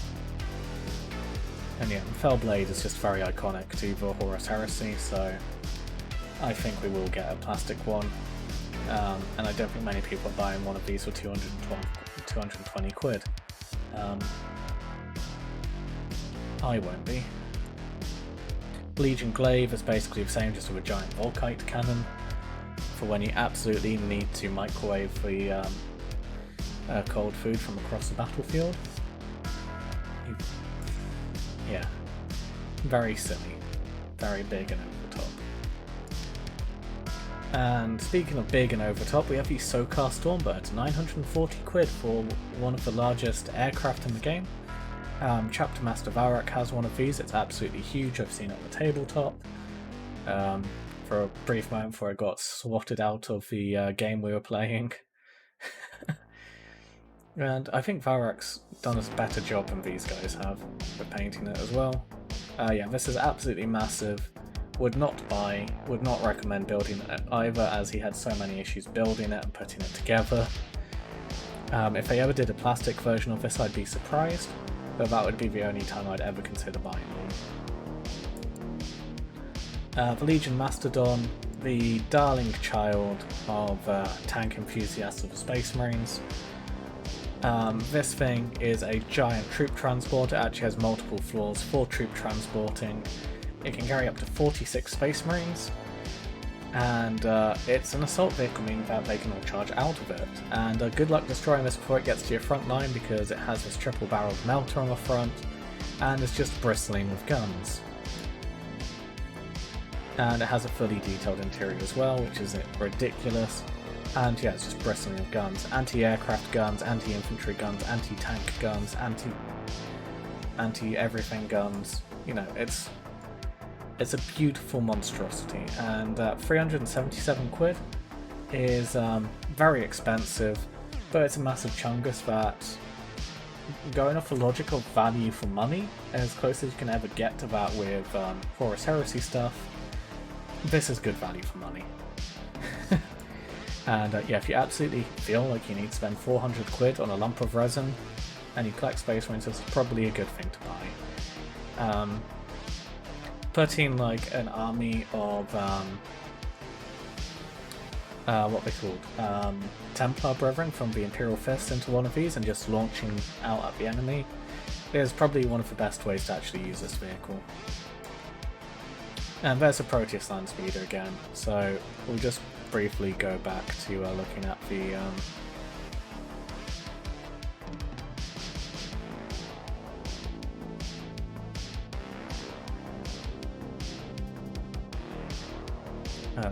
And yeah, Fellblade is just very iconic to the Horus Heresy, so I think we will get a plastic one. And I don't think many people are buying one of these for 220 quid. I won't be. Legion Glaive is basically the same, just with a giant Volkite cannon for when you absolutely need to microwave the cold food from across the battlefield. Yeah, very silly, very big and over the top. And speaking of big and over top, we have the Sokar Stormbird, 940 quid for one of the largest aircraft in the game. Chapter Master Varak has one of these, it's absolutely huge, I've seen it on the tabletop. For a brief moment before I got swatted out of the game we were playing. And I think Varak's done a better job than these guys have with painting it as well. Yeah, this is absolutely massive. Would not buy, would not recommend building it either, as he had so many issues building it and putting it together. If they ever did a plastic version of this, I'd be surprised, but that would be the only time I'd ever consider buying one. The Legion Mastodon, the darling child of tank enthusiasts of the Space Marines. This thing is a giant troop transport. It actually has multiple floors for troop transporting. It can carry up to 46 Space Marines, and it's an assault vehicle, meaning that they can all charge out of it. And good luck destroying this before it gets to your front line, because it has this triple-barreled melter on the front, and it's just bristling with guns. And it has a fully detailed interior as well, which is ridiculous. And yeah, it's just bristling with guns. Anti-aircraft guns, anti-infantry guns, anti-tank guns, anti-everything guns. You know, it's a beautiful monstrosity. And 377 quid is very expensive, but it's a massive chungus that, going off the logic of value for money, as close as you can ever get to that with Horus Heresy stuff, this is good value for money. And yeah, if you absolutely feel like you need to spend 400 quid on a lump of resin and you collect Space Marines, it's probably a good thing to buy. Putting like an army of what they called Templar Brethren from the Imperial Fist into one of these and just launching out at the enemy is probably one of the best ways to actually use this vehicle. And there's a Proteus Land Speeder again, so we'll just briefly go back to looking at the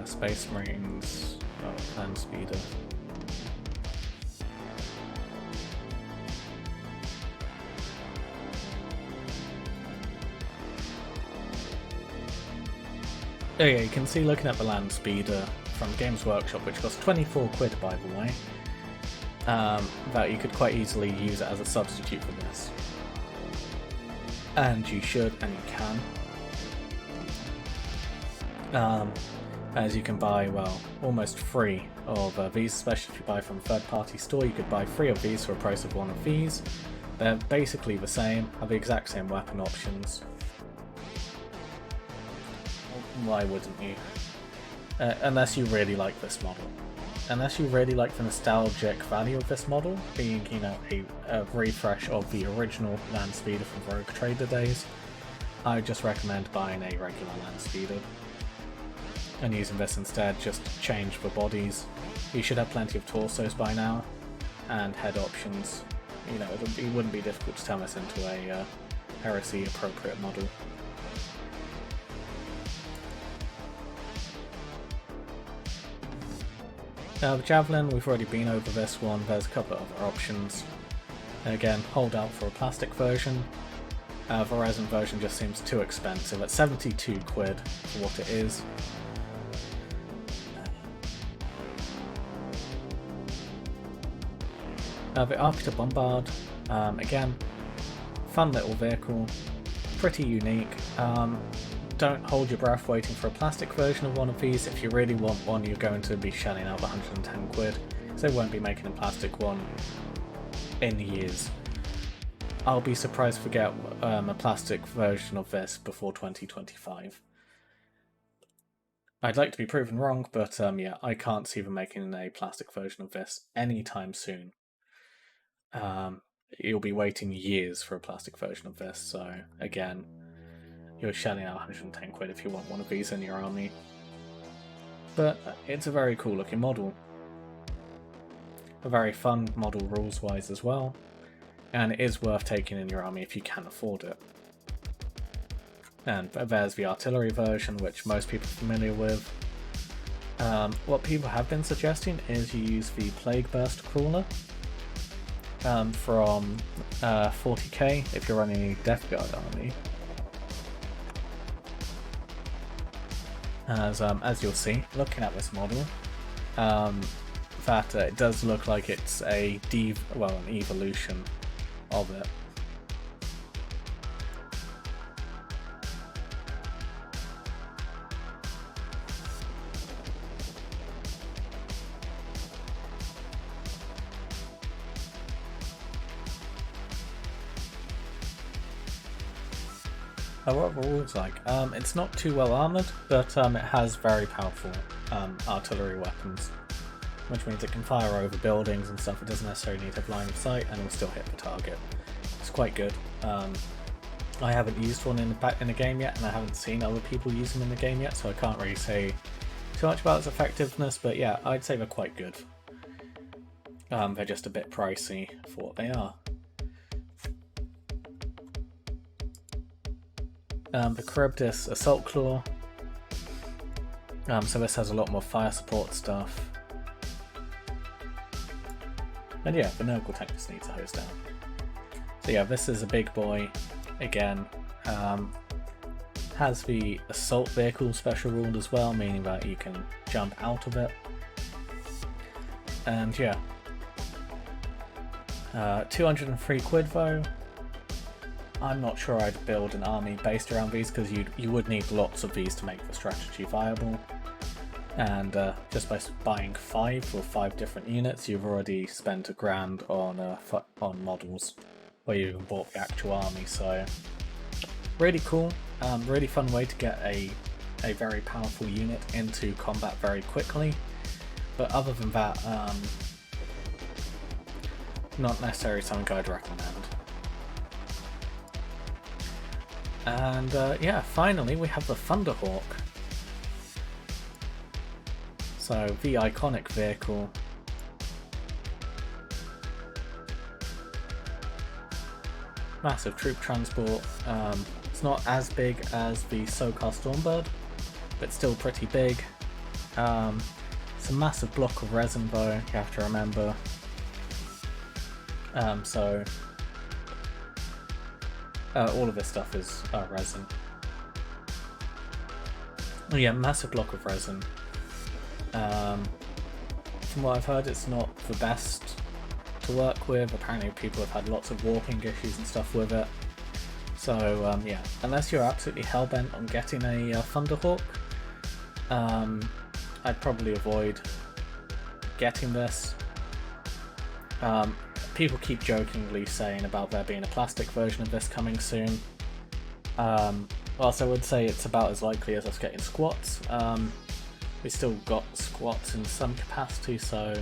Space Marines Land Speeder. Oh yeah, you can see looking at the Land Speeder from Games Workshop, which costs 24 quid by the way, that you could quite easily use it as a substitute for this. And you should, and you can. As you can buy, well, almost free of these, especially if you buy from a third-party store. You could buy 3 of these for a price of 1 of these. They're basically the same, have the exact same weapon options. Why wouldn't you? Unless you really like this model. Unless you really like the nostalgic value of this model, being, you know, a refresh of the original Land Speeder from Rogue Trader days, I would just recommend buying a regular Land Speeder. And using this instead, just change the bodies. You should have plenty of torsos by now, and head options. You know, it wouldn't be difficult to turn this into a heresy appropriate model. The Javelin, we've already been over this one. There's a couple of other options. Again, hold out for a plastic version. The resin version just seems too expensive at 72 quid for what it is. The Arbiter Bombard, again, fun little vehicle, pretty unique. Don't hold your breath waiting for a plastic version of one of these. If you really want one, you're going to be shelling out 110 quid, so they won't be making a plastic one in years. I'll be surprised if we get a plastic version of this before 2025. I'd like to be proven wrong, but yeah, I can't see them making a plastic version of this anytime soon. You'll be waiting years for a plastic version of this, so again, you're shelling out 110 quid if you want one of these in your army. But it's a very cool looking model. A very fun model rules wise as well, and it is worth taking in your army if you can afford it. And there's the artillery version, which most people are familiar with. What people have been suggesting is you use the Plague Burst Crawler from 40k if you're running a Death Guard army. As you'll see, looking at this model, that it does look like it's an evolution of it. Oh, what are the rules like? It's not too well armoured, but it has very powerful artillery weapons, which means it can fire over buildings and stuff. It doesn't necessarily need to have line of sight, and it will still hit the target. It's quite good. I haven't used one in the game yet, and I haven't seen other people use them in the game yet, so I can't really say too much about its effectiveness, but yeah, I'd say they're quite good. They're just a bit pricey for what they are. The Charybdis Assault Claw. So this has a lot more fire support stuff. And yeah, the Nurgle tank just needs a hose down. So yeah, this is a big boy. Again, has the assault vehicle special ruled as well, meaning that you can jump out of it. And yeah, 203 quid though. I'm not sure I'd build an army based around these, because you would need lots of these to make the strategy viable. And just by buying 5 different units, you've already spent £1,000 on models, where you even bought the actual army. So really cool, really fun way to get a very powerful unit into combat very quickly. But other than that, not necessarily something I'd recommend. And yeah, finally we have the Thunderhawk. So the iconic vehicle. Massive troop transport. It's not as big as the Sokar Stormbird, but still pretty big. It's a massive block of resin though, you have to remember. All of this stuff is resin. Oh yeah, massive block of resin. From what I've heard, it's not the best to work with. Apparently people have had lots of warping issues and stuff with it. So yeah, unless you're absolutely hellbent on getting a Thunderhawk, I'd probably avoid getting this. People keep jokingly saying about there being a plastic version of this coming soon. Whilst I would say it's about as likely as us getting squats, we still got squats in some capacity, so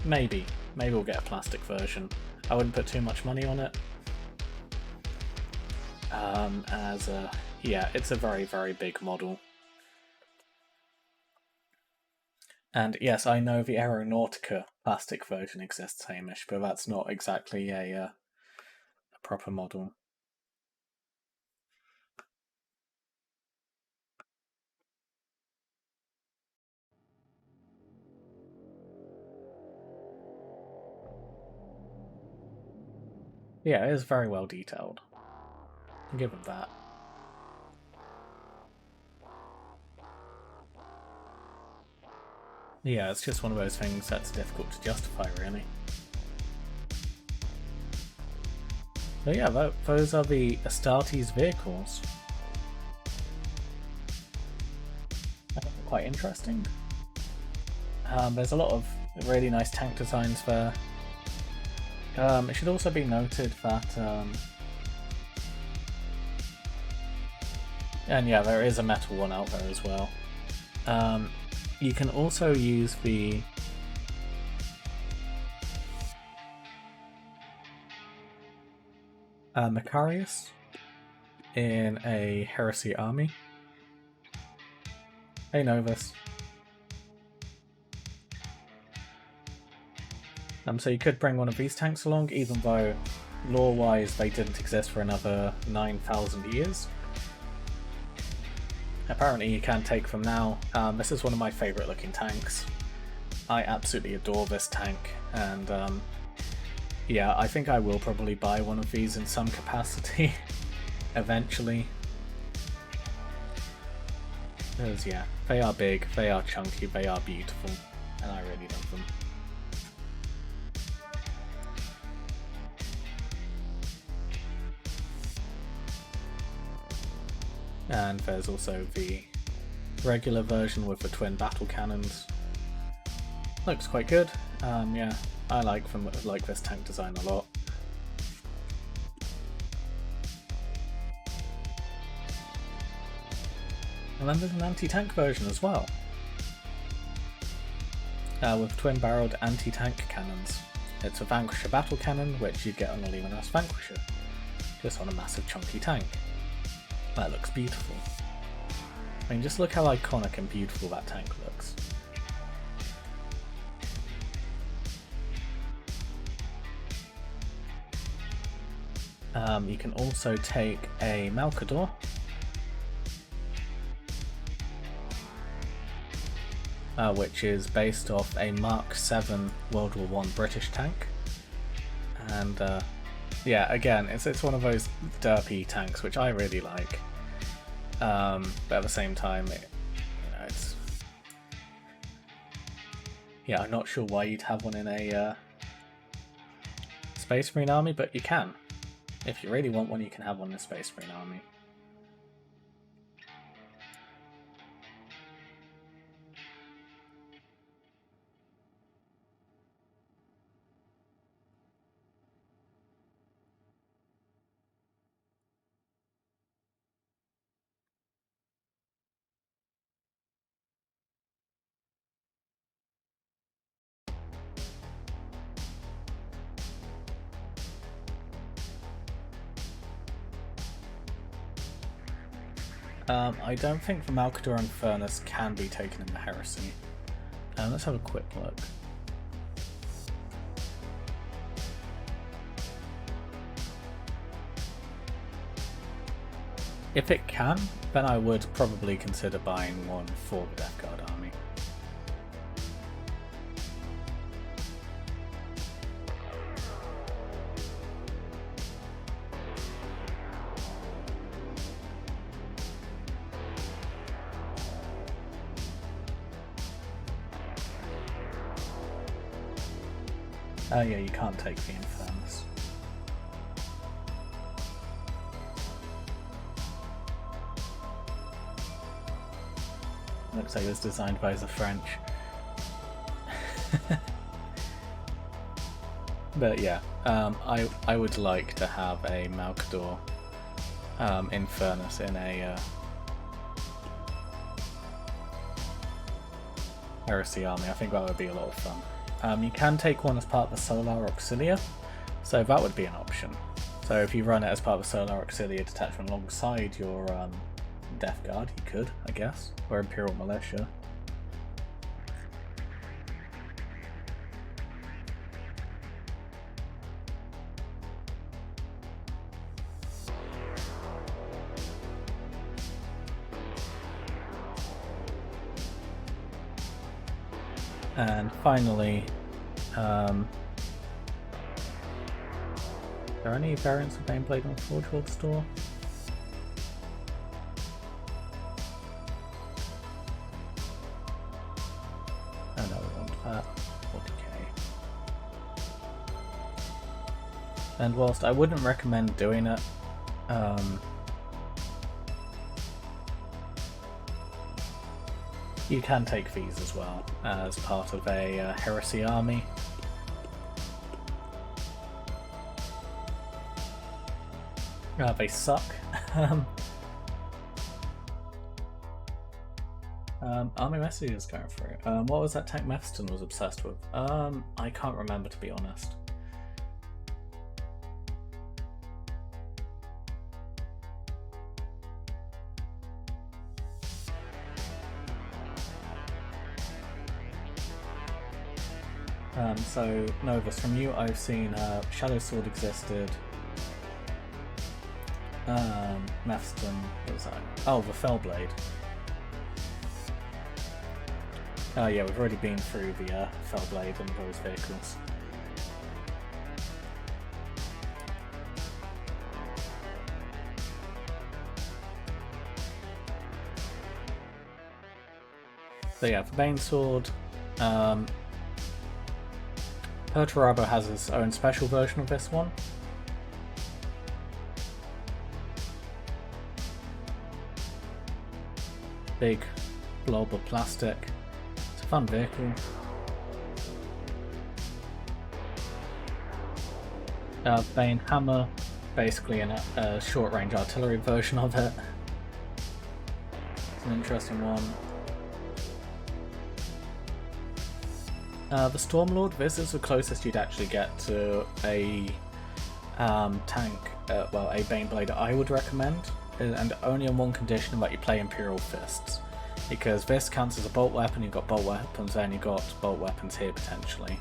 maybe we'll get a plastic version. I wouldn't put too much money on it, yeah, it's a very, very big model. And yes, I know the Aeronautica plastic version exists, Hamish, but that's not exactly a proper model. Yeah, it is very well detailed. I'll give it that. Yeah, it's just one of those things that's difficult to justify, really. So yeah, those are the Astartes vehicles. Quite interesting. There's a lot of really nice tank designs there. It should also be noted that, and yeah, there is a metal one out there as well. You can also use the Macarius in a Heresy army. Hey Novus. So you could bring one of these tanks along, even though lore-wise they didn't exist for another 9,000 years. Apparently you can take them now. This is one of my favourite looking tanks. I absolutely adore this tank, and yeah, I think I will probably buy one of these in some capacity eventually. Because yeah, they are big, they are chunky, they are beautiful, and I really love them. And there's also the regular version with the twin battle cannons. Looks quite good. Yeah, I like this tank design a lot. And then there's an anti-tank version as well, with twin-barreled anti-tank cannons. It's a Vanquisher battle cannon, which you'd get on a Luminous Vanquisher, just on a massive chunky tank. That looks beautiful. I mean, just look how iconic and beautiful that tank looks. You can also take a Malkador, which is based off a Mark 7 World War I British tank, and yeah, again, it's one of those derpy tanks which I really like, but at the same time, it's yeah, I'm not sure why you'd have one in a Space Marine army, but you can. If you really want one, you can have one in a Space Marine army. I don't think the Malkador and Furnace can be taken in the Heresy. Let's have a quick look. If it can, then I would probably consider buying one for the Death Guard army. Yeah, you can't take the Infernus. Looks like it was designed by the French. But yeah, I would like to have a Malkador Infernus in a Heresy army. I think that would be a lot of fun. You can take one as part of the Solar Auxilia, so that would be an option. So if you run it as part of the Solar Auxilia detachment alongside your Death Guard, you could, I guess, or Imperial Militia. And finally, are there any variants of Baneblade on Forge World Store? Oh no, we want that. 40k. And whilst I wouldn't recommend doing it, you can take these as well as part of a Heresy army. They suck. Army messages going through. What was that tank Mephiston was obsessed with? I can't remember, to be honest. So, Novus, from you I've seen Shadow Sword existed, Mephiston, what was that? Oh, the Fellblade. Oh yeah, we've already been through the Fellblade and those vehicles. So yeah, for Banesword, Perturabo has his own special version of this one. Big blob of plastic. It's a fun vehicle. Bane Hammer, basically a short range artillery version of it. It's an interesting one. The Stormlord, this is the closest you'd actually get to a tank, well, a Baneblade I would recommend, and only on one condition, that you play Imperial Fists. Because this counts as a bolt weapon, you've got bolt weapons there, and you've got bolt weapons here potentially.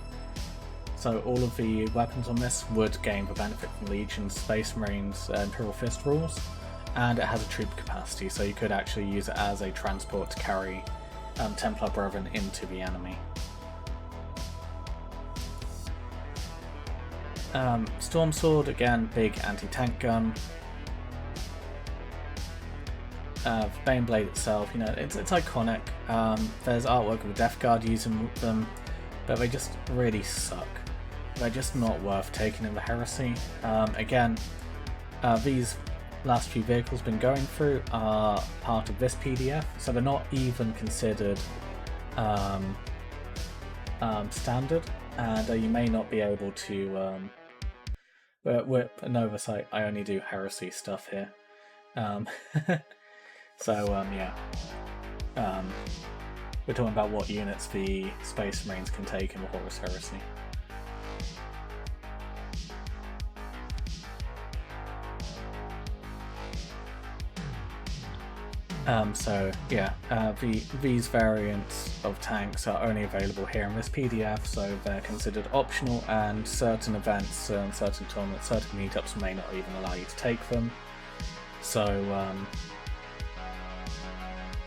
So all of the weapons on this would gain the benefit from Legion, Space Marines, Imperial Fist rules, and it has a troop capacity, so you could actually use it as a transport to carry Templar Brethren into the enemy. Storm Sword, again, big anti-tank gun. Baneblade itself, you know, it's iconic. There's artwork of the Death Guard using them, but they just really suck. They're just not worth taking in the Heresy. Again, these last few vehicles been going through are part of this PDF, so they're not even considered standard, and you may not be able to with an oversight, I only do Heresy stuff here. So yeah, we're talking about what units the Space Marines can take in the Horus Heresy. So yeah, these variants of tanks are only available here in this PDF, so they're considered optional, and certain events and certain tournaments, certain meetups may not even allow you to take them. So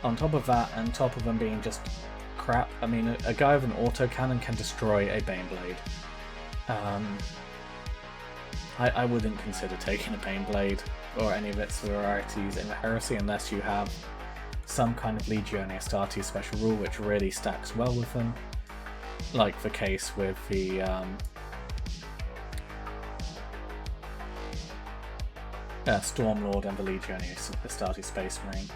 on top of that, and top of them being just crap, I mean, a guy with an autocannon can destroy a Baneblade. I wouldn't consider taking a Baneblade or any of its varieties in the Heresy unless you have some kind of Legionia Astartes special rule which really stacks well with them, like the case with the Stormlord and the Legionia Astartes Space Marine.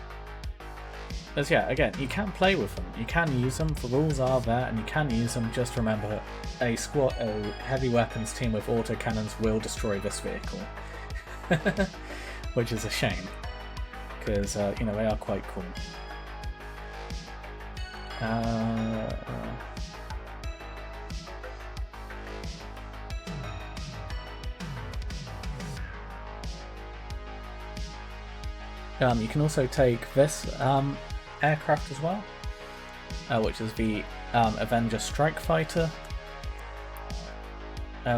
But yeah, again, you can play with them, you can use them, the rules are there and you can use them. Just remember, a heavy weapons team with autocannons will destroy this vehicle. Which is a shame, because you know, they are quite cool. You can also take this aircraft as well, which is the Avenger Strike Fighter.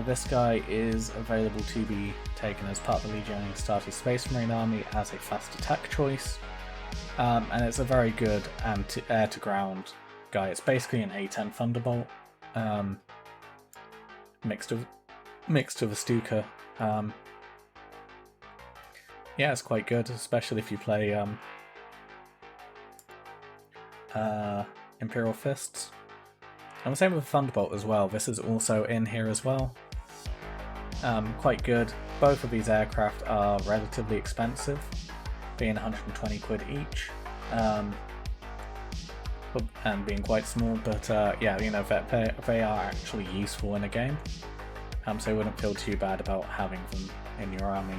This guy is available to be taken as part of the Legionia Astartes Space Marine Army as a fast attack choice, and it's a very good air-to-ground guy. It's basically an A10 Thunderbolt mixed with a Stuka. Yeah, it's quite good, especially if you play Imperial Fists. And the same with Thunderbolt as well. This is also in here as well. Quite good. Both of these aircraft are relatively expensive, being 120 quid each, and being quite small. But yeah, you know, they are actually useful in a game, so you wouldn't feel too bad about having them in your army.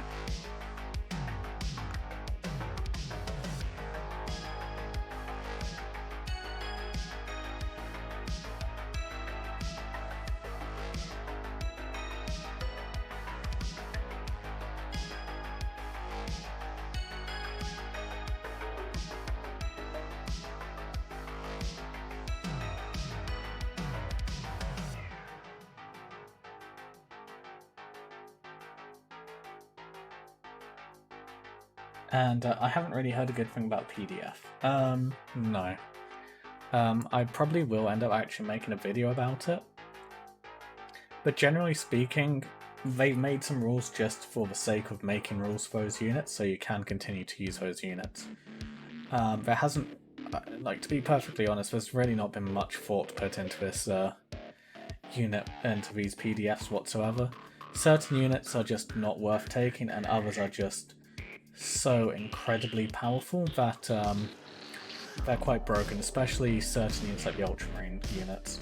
And I haven't really heard a good thing about PDF. No. I probably will end up actually making a video about it. But generally speaking, they've made some rules just for the sake of making rules for those units, so you can continue to use those units. There hasn't, like, to be perfectly honest, there's really not been much thought put into this unit, into these PDFs whatsoever. Certain units are just not worth taking, and others are just so incredibly powerful that they're quite broken, especially certain units like the Ultramarine units.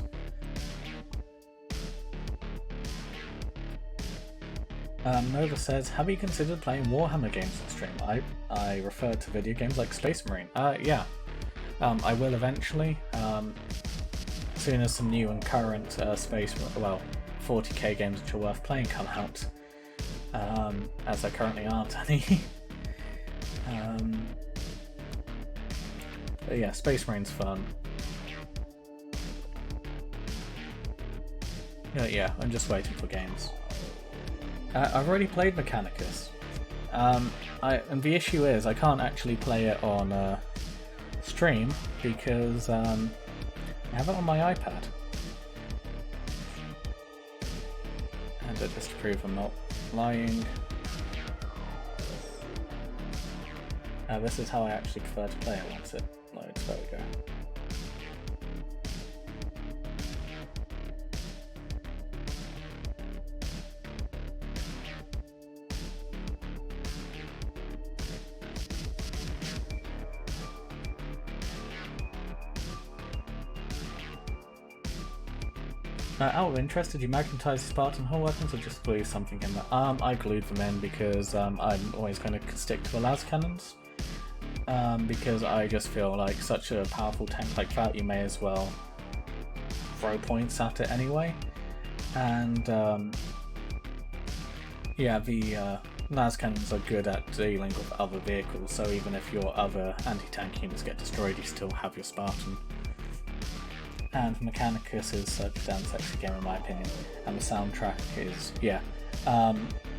Nova says, have you considered playing Warhammer games on stream? I refer to video games like Space Marine. Yeah. I will eventually, as soon as some new and current 40k games which are worth playing come out, as there currently aren't any. But yeah, Space Marine's fun. Yeah, I'm just waiting for games. I've already played Mechanicus. And the issue is I can't actually play it on stream because I have it on my iPad. And just to prove I'm not lying, this is how I actually prefer to play it once it loads. There we go. Out of interest, did you magnetize Spartan hull weapons or just glue something in there? I glued them in because I'm always going to stick to the las cannons. Because I just feel like such a powerful tank like that, you may as well throw points at it anyway. And yeah, the las cannons are good at dealing with other vehicles, so even if your other anti-tank units get destroyed, you still have your Spartan. And Mechanicus is such a damn sexy game in my opinion, and the soundtrack is, yeah.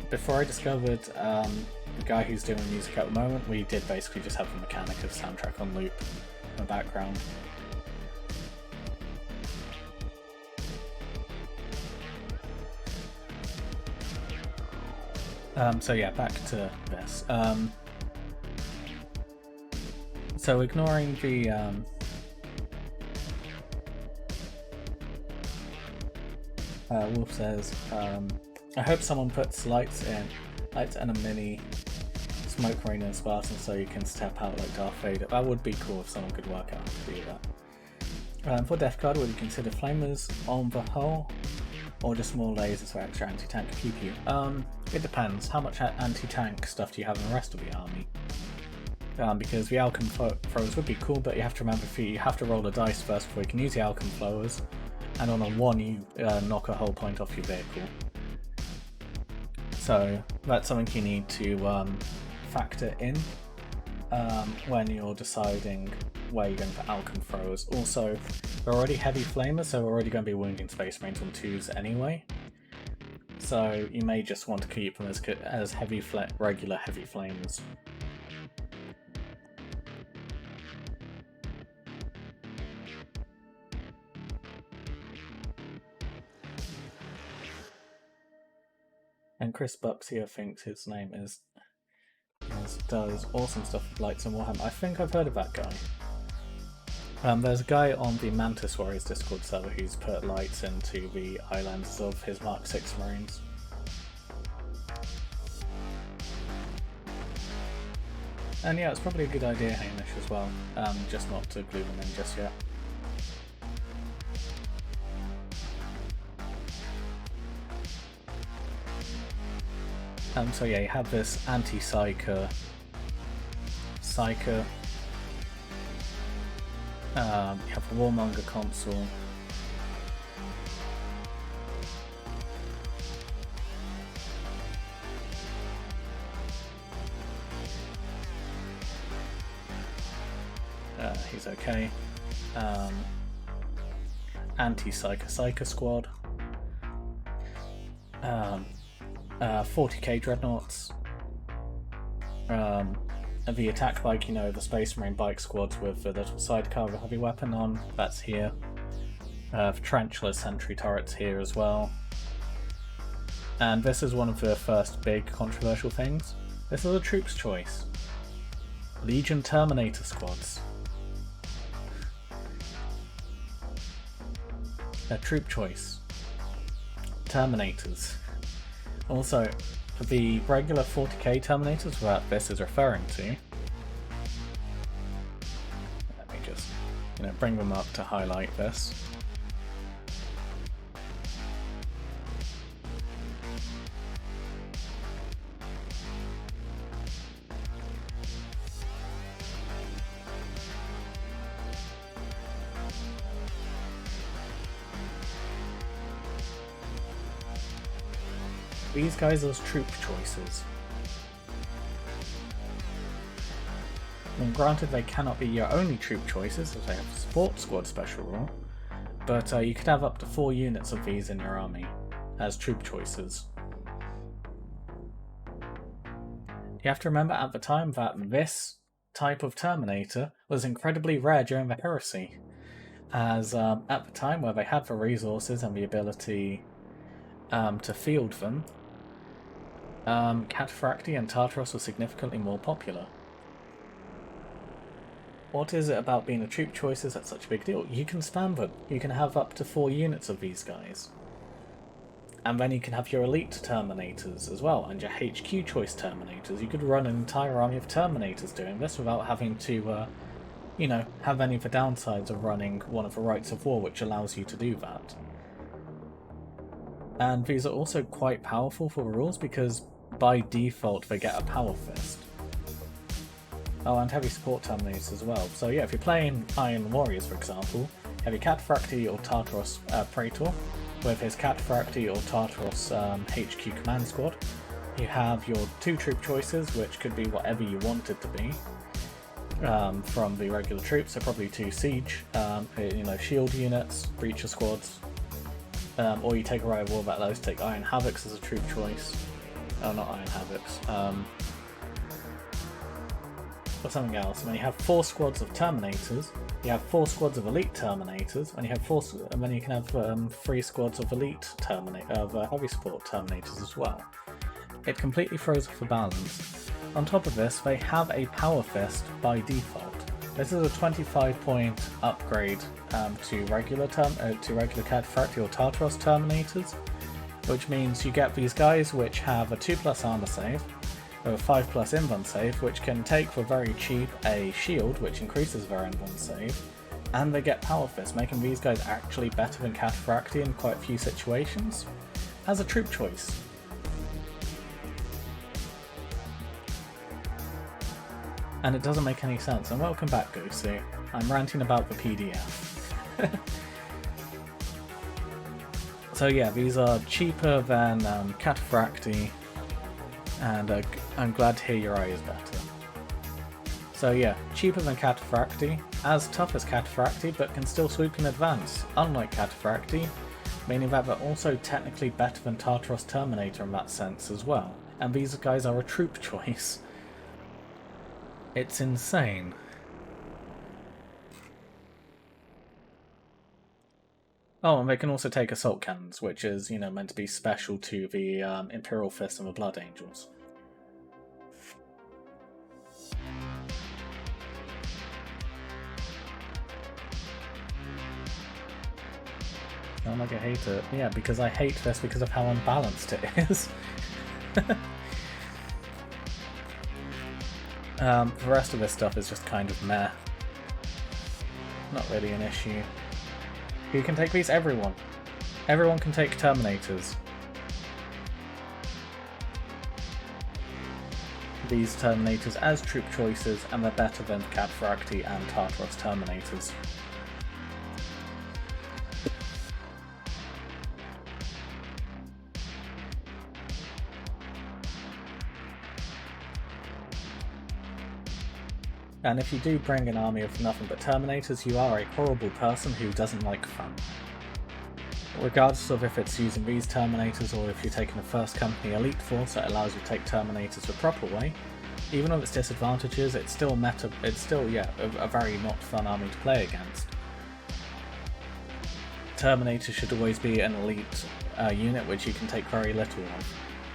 Before I discovered the guy who's doing the music at the moment, we did basically just have the Mechanicus soundtrack on loop in the background. So yeah, back to this. So ignoring the Wolf says, I hope someone puts lights and a mini smoke marine in Spartan so you can step out like Darth Vader. That would be cool if someone could work out how to do that. For Death Guard, would you consider flamers on the hull, or just more lasers for extra anti-tank PP? It depends. How much anti-tank stuff do you have in the rest of the army? Because the Alchem throwers would be cool, but you have to remember you have to roll a dice first before you can use the Alchem throwers. And on a 1 you knock a whole point off your vehicle. So that's something you need to factor in when you're deciding where you're going to put Alchem throwers. Also, they're already heavy flamers, so we're already going to be wounding Space Marines on 2s anyway. So you may just want to keep them as regular heavy flamers. And Chris Bucks here thinks his name does awesome stuff with lights and Warhammer. I think I've heard of that guy. There's a guy on the Mantis Warriors Discord server who's put lights into the islands of his Mark 6 Marines. And yeah, it's probably a good idea, Hamish, as well, just not to glue them in just yet. So yeah, you have this anti-Psyker, you have the Warmonger console, he's okay, anti-Psyker squad, 40k dreadnoughts, the attack bike, you know, the Space Marine bike squads with the little sidecar with a heavy weapon on, that's here. Tarantula sentry turrets here as well. And this is one of the first big controversial things. This is a troop's choice. Legion Terminator squads. A troop choice. Terminators. Also, the regular 40k Terminators that this is referring to, let me just bring them up to highlight this. these guys as troop choices. And granted, they cannot be your only troop choices, as they have a support squad special rule, but you could have up to 4 units of these in your army as troop choices. You have to remember at the time that this type of Terminator was incredibly rare during the Heresy, as at the time where they had the resources and the ability to field them, Cataphracti and Tartaros were significantly more popular. What is it about being a troop choices that's such a big deal? You can spam them. You can have up to 4 units of these guys. And then you can have your elite Terminators as well, and your HQ choice Terminators. You could run an entire army of Terminators doing this without having to, you know, have any of the downsides of running one of the Rights of War, which allows you to do that. And these are also quite powerful for the rules because by default they get a Power Fist. Oh, and heavy support Terminators as well. So yeah, if you're playing Iron Warriors, for example, you have your Cataphracti or Tartaros Praetor with his Cataphracti or Tartaros HQ command squad. You have your 2 troop choices, which could be whatever you want it to be from the regular troops. So probably 2 siege, you know, shield units, breacher squads, or you take a Riot War that allows you to take Iron Havocs as a troop choice. Oh, not Iron Havocs. Or something else. And then you have 4 squads of Terminators, you have 4 squads of Elite Terminators, and you have 4, and then you can have 3 squads of Elite Heavy Support Terminators as well. It completely throws off the balance. On top of this, they have a Power Fist by default. This is a 25-point upgrade to regular Cataphracti or Tartaros Terminators, which means you get these guys which have a 2+ armor save, a 5+ invuln save, which can take for very cheap a shield, which increases their invuln save, and they get Power Fist, making these guys actually better than Cataphracti in quite a few situations, as a troop choice. And it doesn't make any sense, and welcome back, Goosey. I'm ranting about the PDF. So yeah, these are cheaper than Cataphracti, and I'm glad to hear your eye is better. So yeah, cheaper than Cataphracti, as tough as Cataphracti, but can still swoop in advance, unlike Cataphracti, meaning that they're also technically better than Tartaros Terminator in that sense as well. And these guys are a troop choice. It's insane. Oh, and they can also take assault cannons, which is, you know, meant to be special to the Imperial Fist and the Blood Angels. Oh, like I hate it. Yeah, because I hate this because of how unbalanced it is. The rest of this stuff is just kind of meh. Not really an issue. Who can take these? Everyone. Everyone can take Terminators. These Terminators as troop choices, and they're better than Cataphracti and Tartaros Terminators. And if you do bring an army of nothing but Terminators, you are a horrible person who doesn't like fun. Regardless of if it's using these Terminators or if you're taking a First Company Elite Force that allows you to take Terminators the proper way, even with its disadvantages, it's still a very not fun army to play against. Terminators should always be an elite unit which you can take very little of.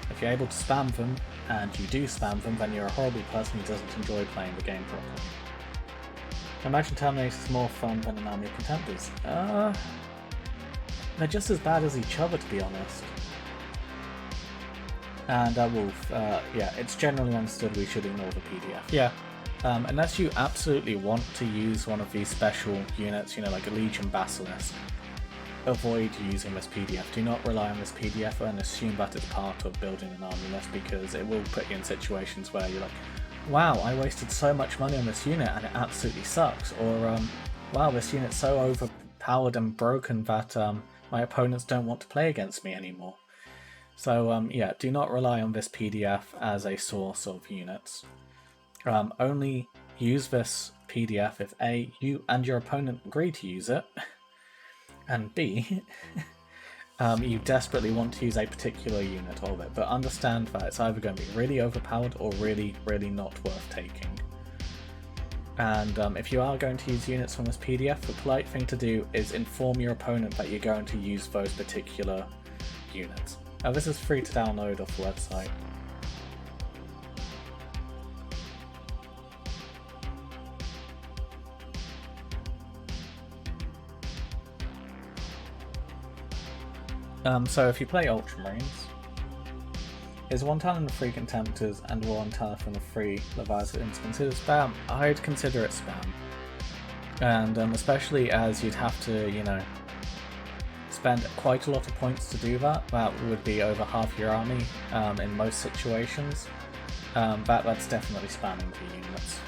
If you're able to spam them, and you do spam them, then you're a horrible person who doesn't enjoy playing the game properly. Imagine Terminators more fun than an army of Contenders. They're just as bad as each other, to be honest. And Wolf, yeah, it's generally understood we should ignore the PDF. Yeah, unless you absolutely want to use one of these special units, you know, like a Legion Basilisk, avoid using this PDF. Do not rely on this PDF and assume that it's part of building an army list, because it will put you in situations where you're like, wow, I wasted so much money on this unit and it absolutely sucks, or wow, this unit's so overpowered and broken that my opponents don't want to play against me anymore. So yeah, do not rely on this PDF as a source of units. Only use this PDF if A, you and your opponent agree to use it, and B, you desperately want to use a particular unit of it, but understand that it's either going to be really overpowered or really, really not worth taking. And if you are going to use units from this PDF, the polite thing to do is inform your opponent that you're going to use those particular units. Now this is free to download off the website. So if you play Ultramarines, is 1 talent of 3 Contemptors and 1 talent from the 3 Leviathans considered spam? I'd consider it spam. And especially as you'd have to, you know, spend quite a lot of points to do that. That would be over half your army in most situations. That's definitely spamming the units.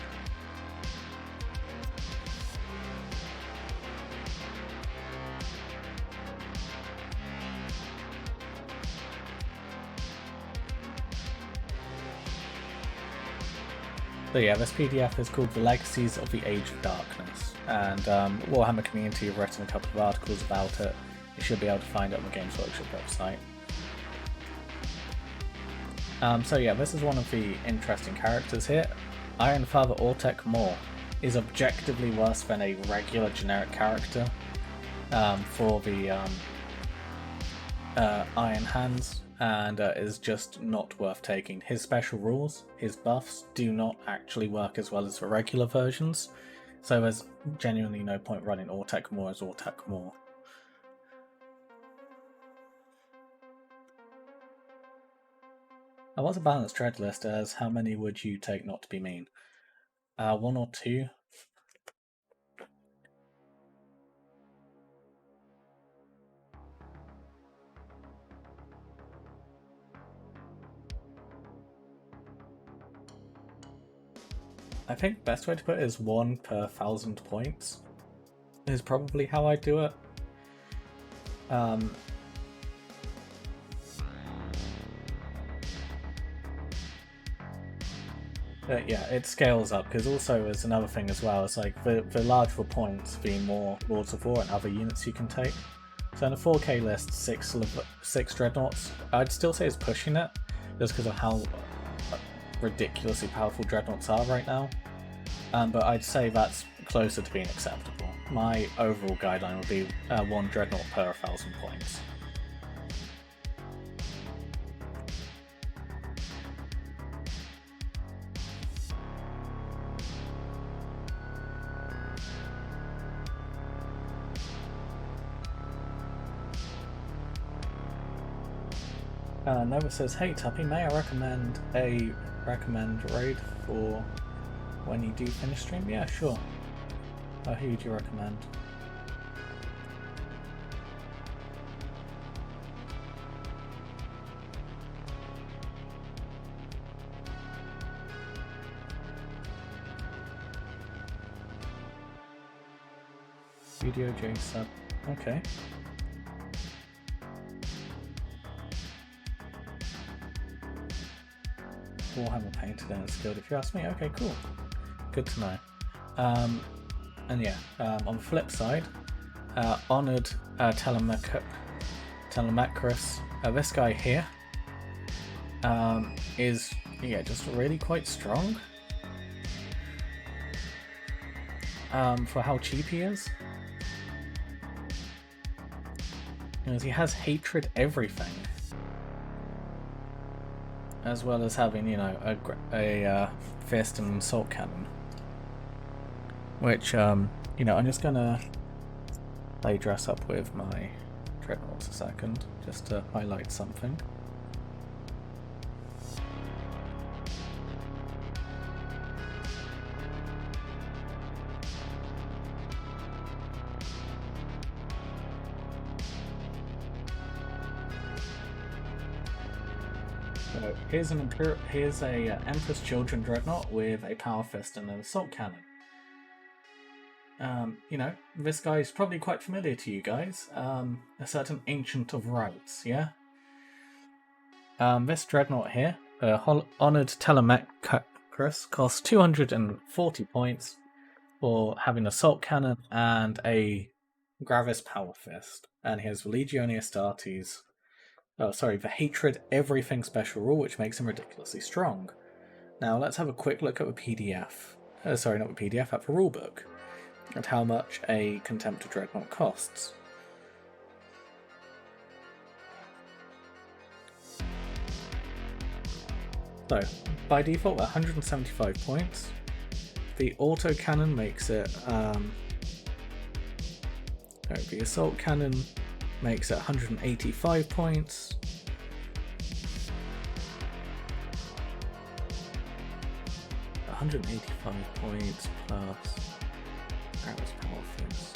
So yeah, this PDF is called The Legacies of the Age of Darkness, and Warhammer Community have written a couple of articles about it. You should be able to find it on the Games Workshop website. So yeah, this is one of the interesting characters here. Iron Father Ortek Moore is objectively worse than a regular generic character for the Iron Hands, and is just not worth taking. His special rules, his buffs, do not actually work as well as the regular versions, so there's genuinely no point running Ortek Moore as Ortek Moore. What's a balanced dread list as how many would you take not to be mean? 1 or 2? I think the best way to put it is 1 per 1,000 points is probably how I do it. But yeah, it scales up, because also there's another thing as well, it's like the larger points, the more Lords of War and other units you can take. So in a 4K list, 6 Dreadnoughts, I'd still say it's pushing it, just because of how ridiculously powerful Dreadnoughts are right now. But I'd say that's closer to being acceptable. My overall guideline would be 1 Dreadnought per 1,000 points. Nova says, "Hey Tuppy, may I recommend a raid for when you do finish stream?" Yeah, sure. Who would you recommend? Video J sub. Okay. Warhammer painted and skilled, if you ask me. Okay, cool. Good to know. And yeah, on the flip side, Honoured Telemachus, this guy here, is just really quite strong for how cheap he is. Because he has hatred everything, as well as having, a fist and assault cannon. Which, I'm just gonna play dress up with my Dreadnoughts a second, just to highlight something. So here's a Empress Children Dreadnought with a Power Fist and an Assault Cannon. This guy is probably quite familiar to you guys. A certain Ancient of Rights, yeah? This Dreadnought here, Honoured Telemachus, costs 240 points for having Assault Cannon and a Gravis Power Fist. And he has Legione Astartes, the Hatred Everything special rule, which makes him ridiculously strong. Now let's have a quick look at the PDF. At the rulebook, and how much a Contemptor Dreadnought costs. So, by default, 175 points. The autocannon makes it. The assault cannon makes it 185 points. £185 points plus Gravis Power Fist.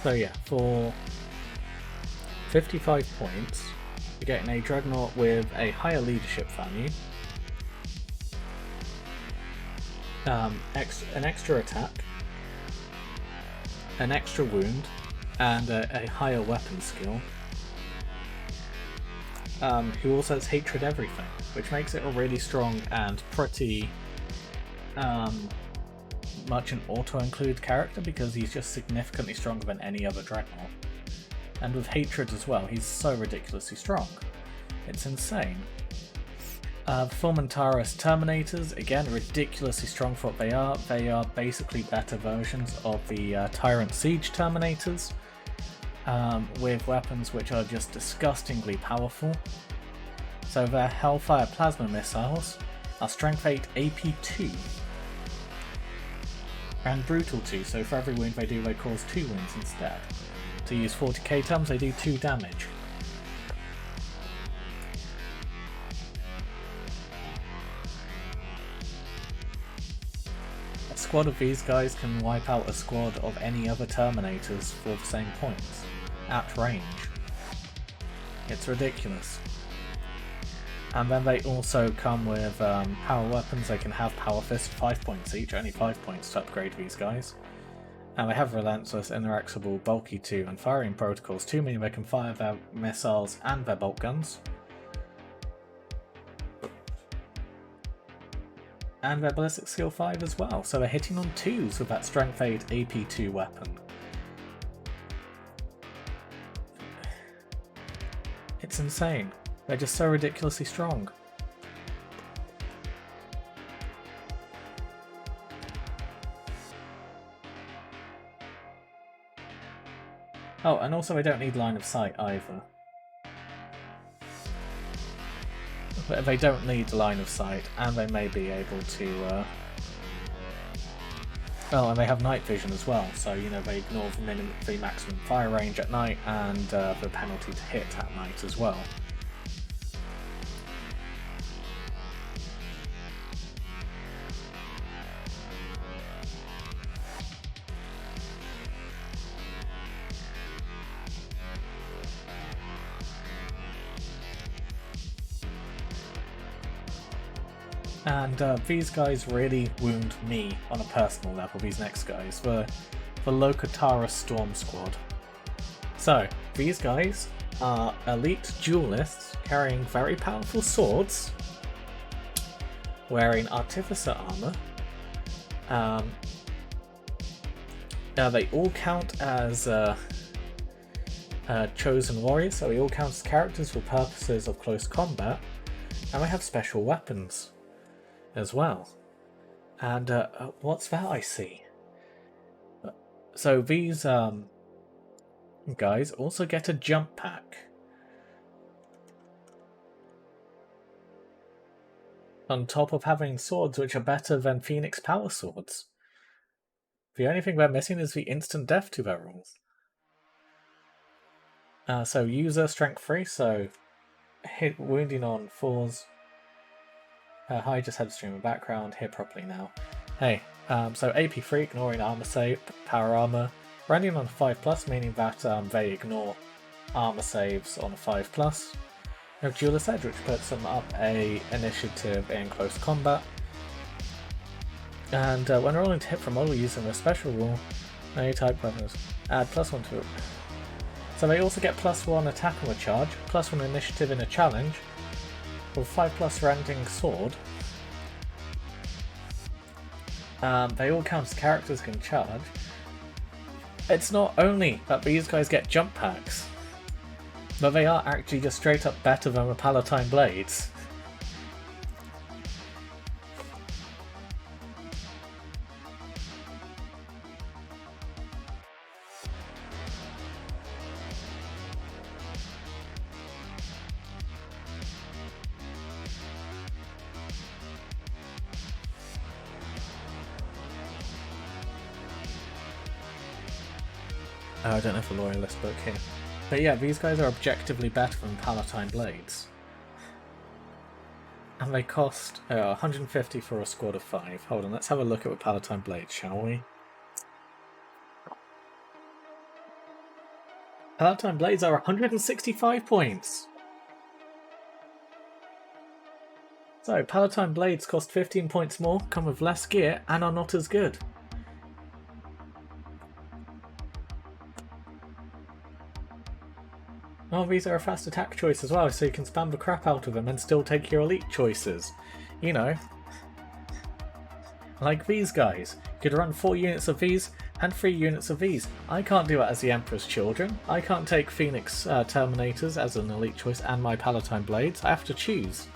So yeah, for 55 points, you're getting a Dreadnought with a higher leadership value, an extra attack, an extra wound, and a higher weapon skill, who also has Hatred Everything, which makes it a really strong and pretty much an auto-include character because he's just significantly stronger than any other Dreadnought. And with Hatred as well, he's so ridiculously strong. It's insane. Formantaris Terminators, again, ridiculously strong for what they are. They are basically better versions of the Tyrant Siege Terminators, with weapons which are just disgustingly powerful. So their Hellfire Plasma Missiles are Strength 8 AP 2 and Brutal 2, so for every wound they do they cause 2 wounds instead. To use 40k terms, they do 2 damage. A squad of these guys can wipe out a squad of any other Terminators for the same points, at range. It's ridiculous. And then they also come with power weapons. They can have Power Fist, 5 points each, only 5 points to upgrade these guys. And they have Relentless, Inaccessible, Bulky 2, and Firing Protocols 2, meaning they can fire their missiles and their bolt guns. And their Ballistic Skill 5 as well, so they're hitting on 2s with that Strength 8 AP2 weapon. It's insane. They're just so ridiculously strong. Oh, and also they don't need line of sight either. But they don't need line of sight, and they may be able to... Oh, and they have night vision as well, so you know they ignore the maximum fire range at night and the penalty to hit at night as well. And these guys really wound me on a personal level, these next guys, the Lokatara Storm Squad. So, these guys are elite duelists carrying very powerful swords, wearing Artificer armor. They all count as chosen warriors, so they all count as characters for purposes of close combat, and they have special weapons as well. And what's that I see? So these guys also get a jump pack. On top of having swords which are better than Phoenix Power Swords. The only thing they're missing is the instant death to their rules. So user strength 3, so hit wounding on 4s. Hi, just had to stream in the background, hear properly now. Hey, so AP3, ignoring armor save, power armor, running on 5+, meaning that they ignore armor saves on a 5+. We have Duelist Edge, which puts them up a initiative in close combat. And when rolling to hit from model using a special rule, any type weapons add +1 to it. So they also get +1 attack on a charge, +1 initiative in a challenge, with 5+ rending sword. They all count as characters can charge. It's not only that these guys get jump packs, but they are actually just straight up better than the Palatine Blades. I don't have a loyalist book here. But yeah, these guys are objectively better than Palatine Blades. And they cost 150 for a squad of 5. Hold on, let's have a look at what Palatine Blades, shall we? Palatine Blades are 165 points! So, Palatine Blades cost 15 points more, come with less gear, and are not as good. Oh, these are a fast attack choice as well, so you can spam the crap out of them and still take your elite choices. You know. Like these guys. You could run 4 units of these and 3 units of these. I can't do it as the Emperor's Children. I can't take Phoenix Terminators as an elite choice and my Palatine Blades. I have to choose.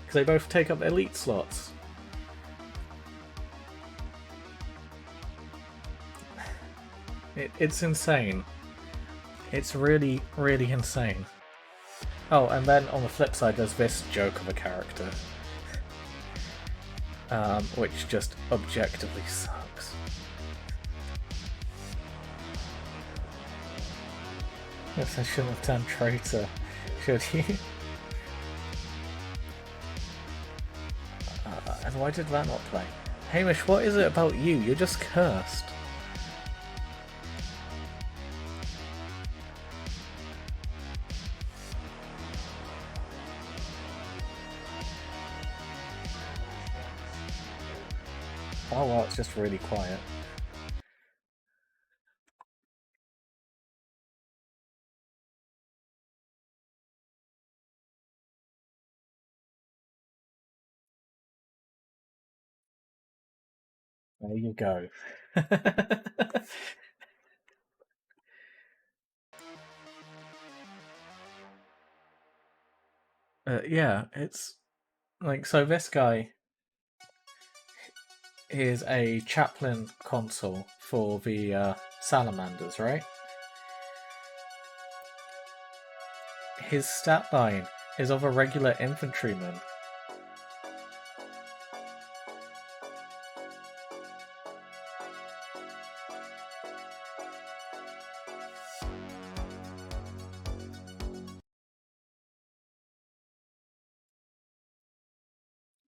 Because they both take up elite slots. It's insane. It's really, really insane. Oh, and then on the flip side there's this joke of a character. Which just objectively sucks. Yes, I shouldn't have turned traitor, should you? And why did that not play? Hamish, what is it about you? You're just cursed. Oh well, it's just really quiet. There you go. Yeah, it's like, so this guy is a chaplain consul for the salamanders, right? His stat line is of a regular infantryman.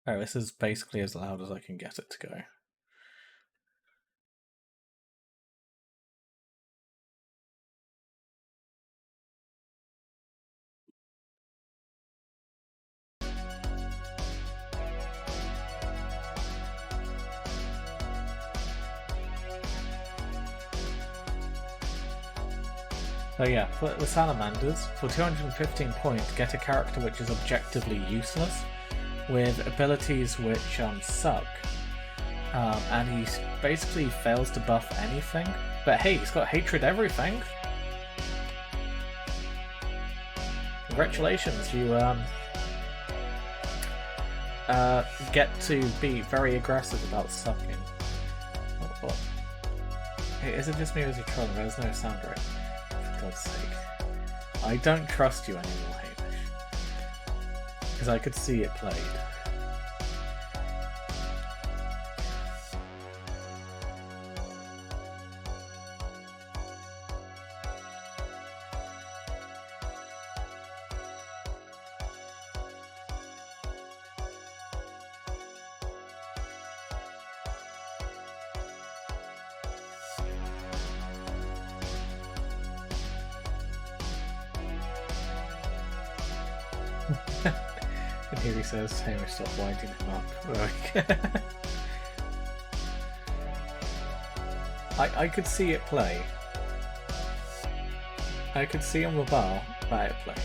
Oh, this is basically as loud as I can get it to go. So yeah, for the salamanders, for 215 points, get a character which is objectively useless, with abilities which suck, and he basically fails to buff anything. But hey, he's got hatred everything. Congratulations, you get to be very aggressive about sucking. What? Hey, is it just me or is he trolling? There's no sound right. For God's sake. I don't trust you anymore, Hamish. Because I could see it played. here he says, Hamish, stop winding him up. I could see it play. I could see on the bar that it played.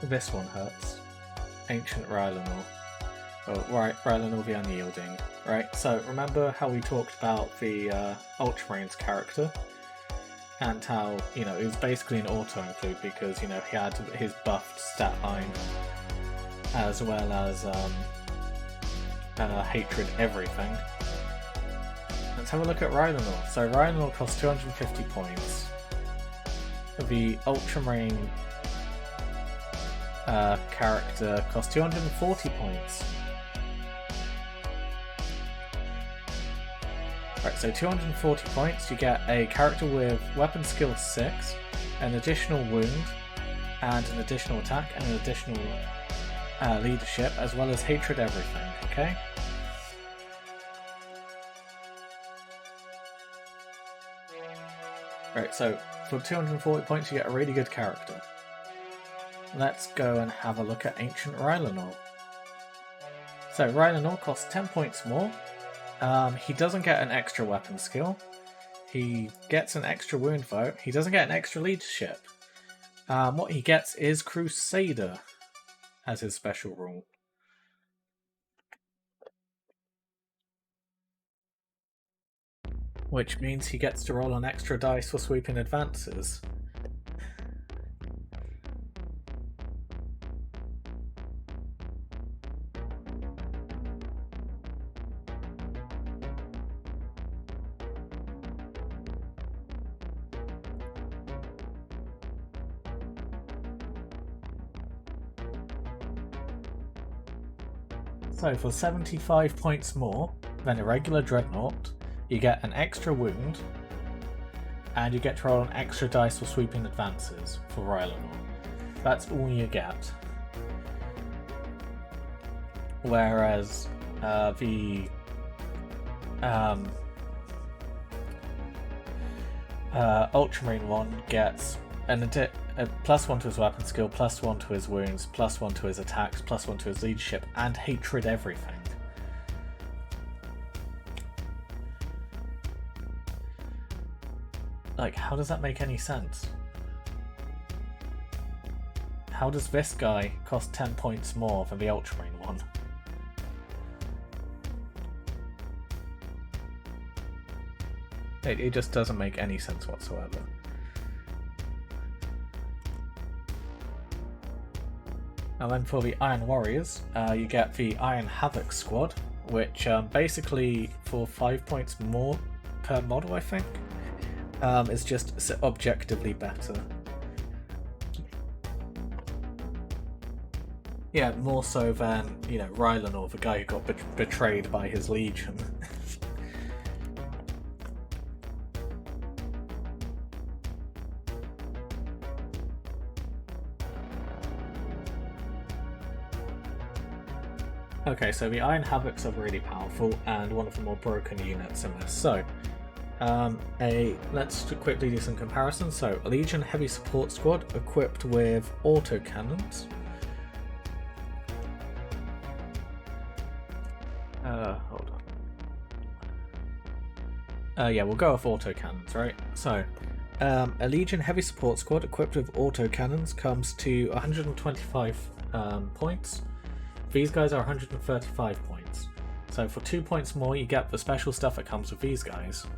This one hurts. Ancient Rylanor. Oh, right, Rylanor the Unyielding. Right, so remember how we talked about the Ultramarines character? And how, you know, it was basically an auto-include because, you know, he had his buffed stat line as well as Hatred Everything. Let's have a look at Rylanor. So Rylanor costs 250 points. The Ultramarine character costs 240 points. Right, so 240 points, you get a character with weapon skill 6, an additional wound, and an additional attack, and an additional leadership, as well as Hatred Everything, okay? Right, so for 240 points you get a really good character. Let's go and have a look at Ancient Rylanor. So Rylanor costs 10 points more. He doesn't get an extra weapon skill. He gets an extra wound vote. He doesn't get an extra leadership. What he gets is Crusader as his special rule. Which means he gets to roll an extra dice for sweeping advances. So for 75 points more than a regular Dreadnought, you get an extra wound, and you get to roll an extra dice for sweeping advances for Rylanor. That's all you get. Whereas the Ultramarine one gets a +1 to his weapon skill, +1 to his wounds, +1 to his attacks, +1 to his leadership, and Hatred Everything. Like, how does that make any sense? How does this guy cost 10 points more than the Ultramarine one? It just doesn't make any sense whatsoever. And then for the Iron Warriors, you get the Iron Havoc squad, which basically for 5 points more per model, I think, is just objectively better. Yeah, more so than, you know, Rylanor, the guy who got betrayed by his legion. Okay, so the Iron Havocs are really powerful and one of the more broken units in this. So, let's quickly do some comparisons. So, a Legion Heavy Support Squad equipped with autocannons. Hold on. Yeah, we'll go with autocannons, right? So, a Legion Heavy Support Squad equipped with autocannons comes to 125 points. These guys are 135 points. So for 2 points more, you get the special stuff that comes with these guys.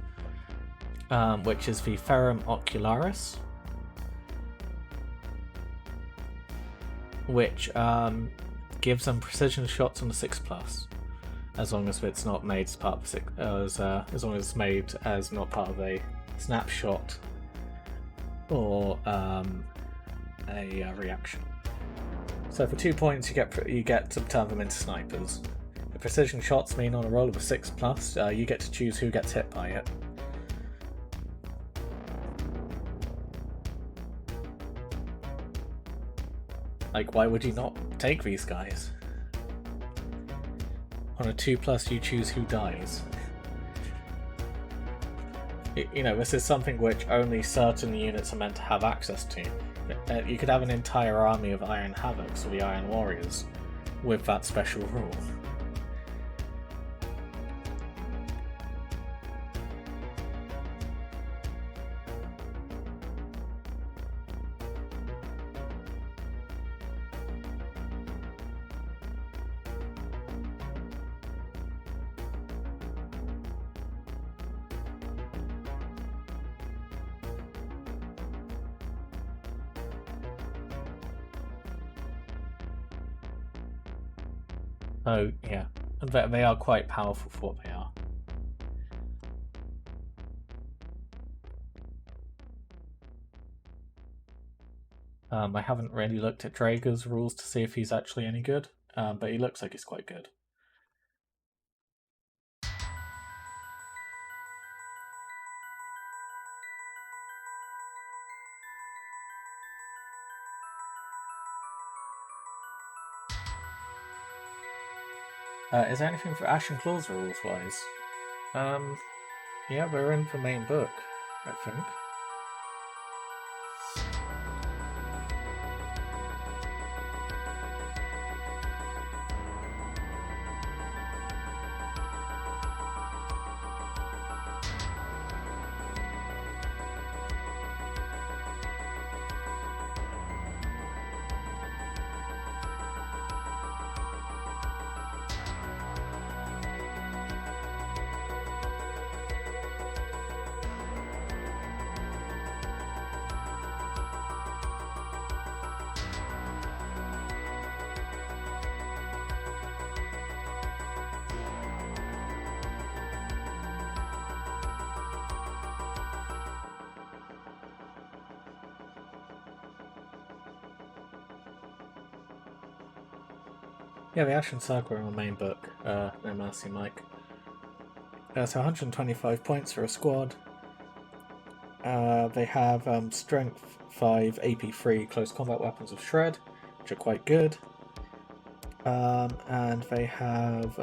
which is the Ferrum Ocularis, which gives them precision shots on the 6+, as long as it's not made as part of as long as it's made as not part of a snapshot or a reaction. So for 2 points, you get to turn them into snipers. The precision shots mean on a roll of a 6+, you get to choose who gets hit by it. Like, why would you not take these guys? On a 2+, you choose who dies. You know, this is something which only certain units are meant to have access to. You could have an entire army of Iron Havocs or the Iron Warriors with that special rule. Oh, yeah. They are quite powerful for what they are. I haven't really looked at Draeger's rules to see if he's actually any good, but he looks like he's quite good. Is there anything for Ashen Claws rules-wise? Yeah, we're in the main book, I think. Yeah, the Ashen Circle are in the main book. No mercy, Mike. So 125 points for a squad. They have Strength 5, AP 3 close combat weapons of Shred, which are quite good. And they have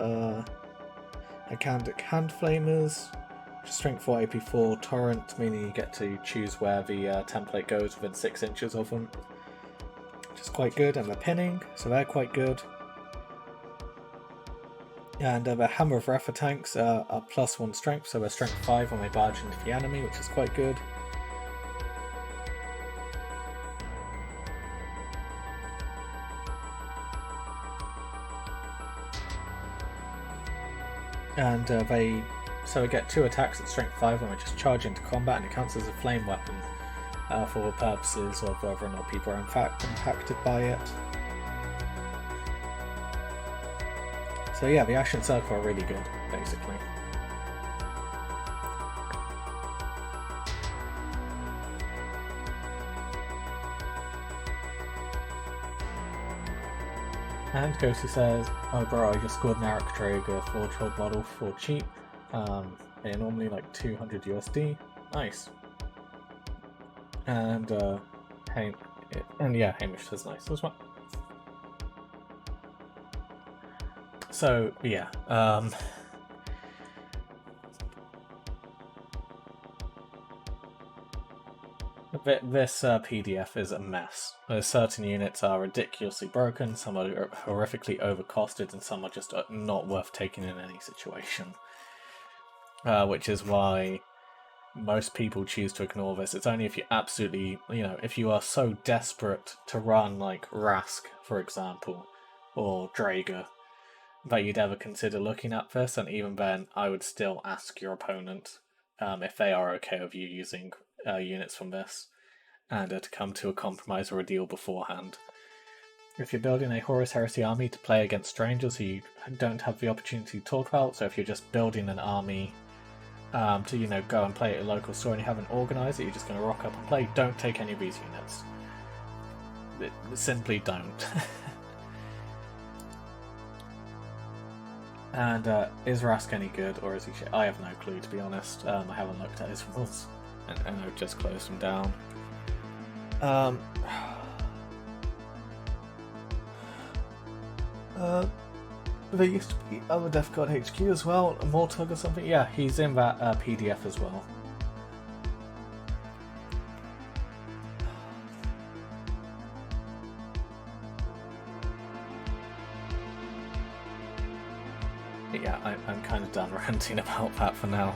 Acandic Hand Flamers, which is Strength 4, AP 4 Torrent, meaning you get to choose where the template goes within 6 inches of them, which is quite good. And they're pinning, so they're quite good. And the Hammer of Refer tanks are +1 strength, so they're strength 5 when they barge into the enemy, which is quite good. And they get 2 attacks at strength 5 when they just charge into combat, and it counts as a flame weapon for purposes of whether or not people are in fact impacted by it. So yeah, the Ashen Circle are really good, basically. And Ghosty says, oh bro, I just scored an Arak Draeger 4-12 model for cheap. They're normally like 200 USD. Nice. And yeah, Hamish says nice as well. So yeah, this PDF is a mess. Certain units are ridiculously broken, some are horrifically overcosted, and some are just not worth taking in any situation. Which is why most people choose to ignore this. It's only if you absolutely, if you are so desperate to run like Rask, for example, or Draeger, that you'd ever consider looking at this, and even then I would still ask your opponent if they are okay with you using units from this, and to come to a compromise or a deal beforehand. If you're building a Horus Heresy army to play against strangers who you don't have the opportunity to talk about, so if you're just building an army to go and play at a local store and you haven't organised it, you're just going to rock up and play, don't take any of these units. Simply don't. And is Rask any good, or is he shit? I have no clue, to be honest. I haven't looked at his rules, and I've just closed them down. There used to be other Death God HQ as well, Mortug or something. Yeah, he's in that PDF as well. Yeah, I'm kind of done ranting about that for now.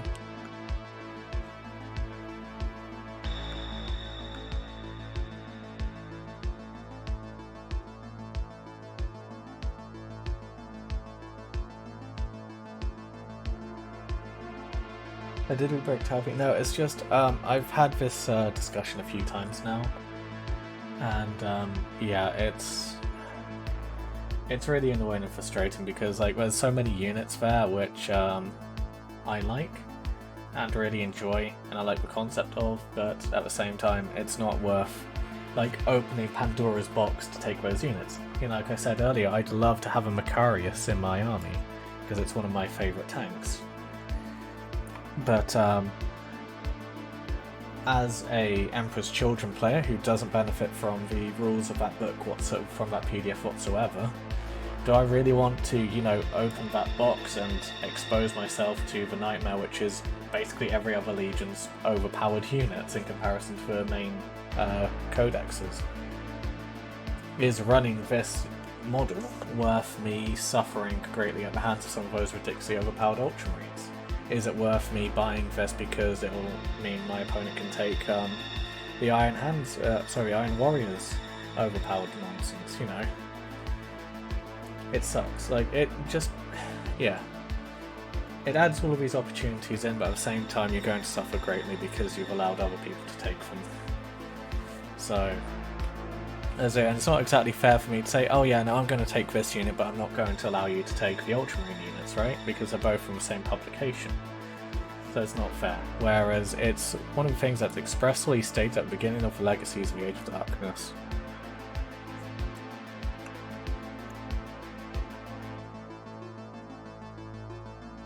I did break Tuppy. No, it's just I've had this discussion a few times now, and yeah, it's really annoying and frustrating because there's so many units there which I like and really enjoy, and I like the concept of, but at the same time, it's not worth opening Pandora's box to take those units. Like I said earlier, I'd love to have a Macarius in my army because it's one of my favourite tanks. But as a Emperor's Children player who doesn't benefit from the rules of that book from that PDF whatsoever, do I really want to, open that box and expose myself to the nightmare which is basically every other Legion's overpowered units in comparison to the main codexes? Is running this model worth me suffering greatly at the hands of some of those ridiculously overpowered Ultramarines? Is it worth me buying this because it will mean my opponent can take the Iron Warriors overpowered nonsense, It sucks. It just, yeah. It adds all of these opportunities in, but at the same time you're going to suffer greatly because you've allowed other people to take them. So, and it's not exactly fair for me to say, oh yeah, no, I'm going to take this unit, but I'm not going to allow you to take the Ultramarine units, right? Because they're both from the same publication. So it's not fair. Whereas it's one of the things that's expressly stated at the beginning of the Legacies of the Age of Darkness.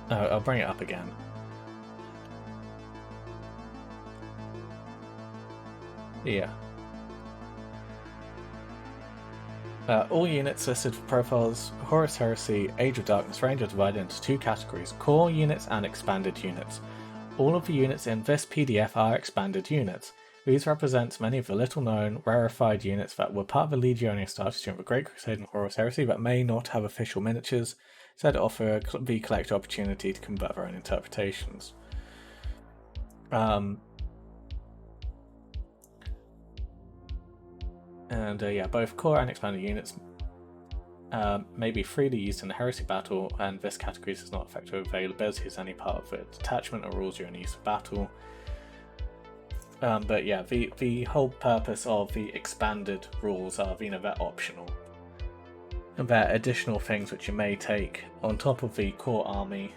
Oh, I'll bring it up again. Yeah. All units listed for profiles Horus Heresy, Age of Darkness range are divided into two categories, core units and expanded units. All of the units in this PDF are expanded units. These represent many of the little-known, rarefied units that were part of the Legionia status during the Great Crusade and Horus Heresy but may not have official miniatures, so to offer the collector opportunity to convert their own interpretations. Both core and expanded units may be freely used in the Heresy battle, and this category does not affect the availability as any part of the detachment or rules during use of battle. The whole purpose of the expanded rules are, they're optional. And they're additional things which you may take on top of the core army.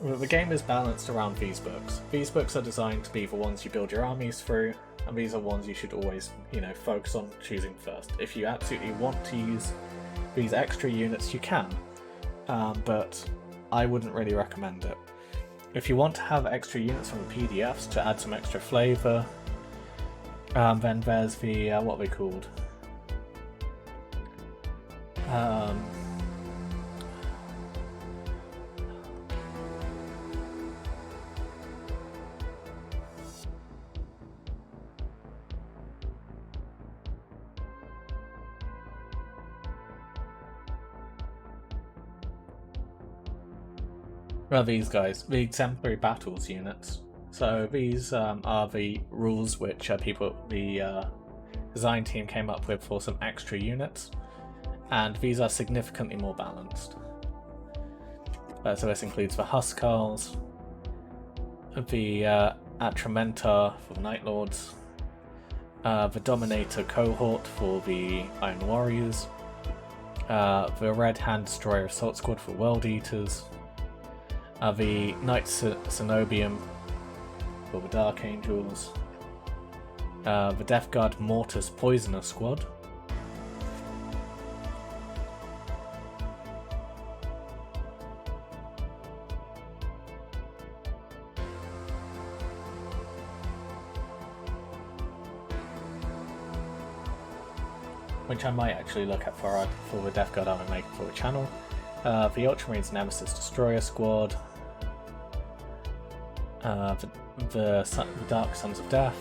The game is balanced around these books. These books are designed to be the ones you build your armies through, and these are ones you should always, focus on choosing first. If you absolutely want to use these extra units, you can, but I wouldn't really recommend it. If you want to have extra units from the PDFs to add some extra flavour, then there's the, what are they called? Well, these guys, the Exemplary Battles units. So these are the rules which the design team came up with for some extra units, and these are significantly more balanced. So this includes the Huskarls, the Atramenta for the Night Lords, the Dominator cohort for the Iron Warriors, the Red Hand Destroyer Assault Squad for World Eaters, the Knight Cenobium for the Dark Angels, the Death Guard Mortis Poisoner Squad, which I might actually look at for the Death Guard Army Maker for the channel, the Ultramarines Nemesis Destroyer Squad, the Dark Sons of Death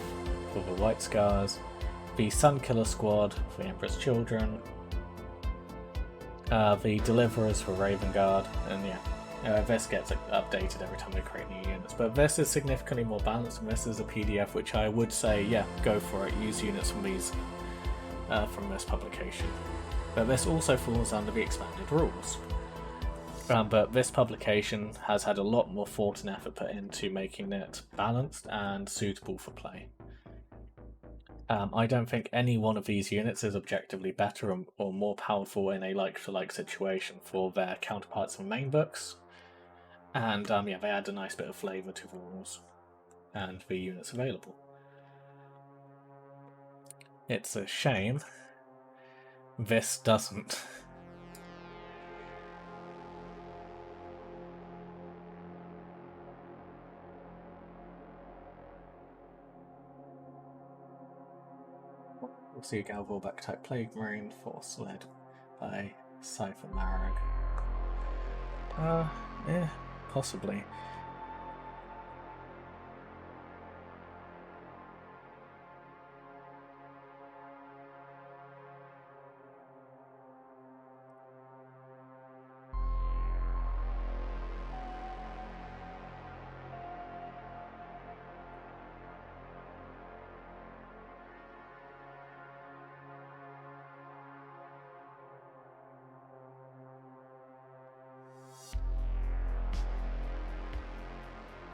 for the White Scars, the Sunkiller Squad for the Emperor's Children, the Deliverers for Raven Guard, and yeah, this gets updated every time we create new units. But this is significantly more balanced, and this is a PDF which I would say, yeah, go for it, use units from these from this publication. But this also falls under the expanded rules. But this publication has had a lot more thought and effort put into making it balanced and suitable for play. I don't think any one of these units is objectively better or more powerful in a like-for-like situation for their counterparts in main books. And yeah, they add a nice bit of flavour to the rules and the units available. It's a shame this doesn't. We'll see a Galvor back type Plague Marine force led by Cypher Marag. Yeah, possibly.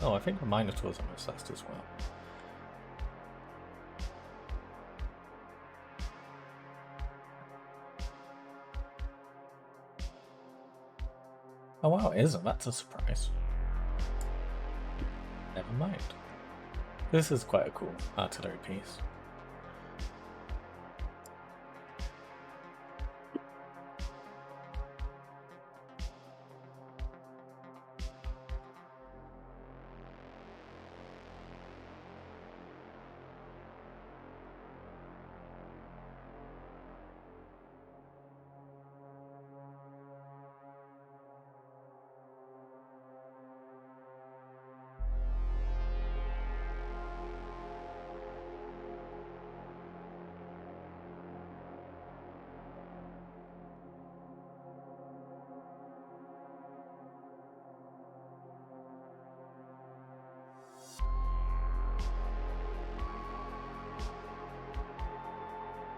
Oh, I think the Minotaur's on this list as well. Oh wow, it isn't. That's a surprise. Never mind. This is quite a cool artillery piece.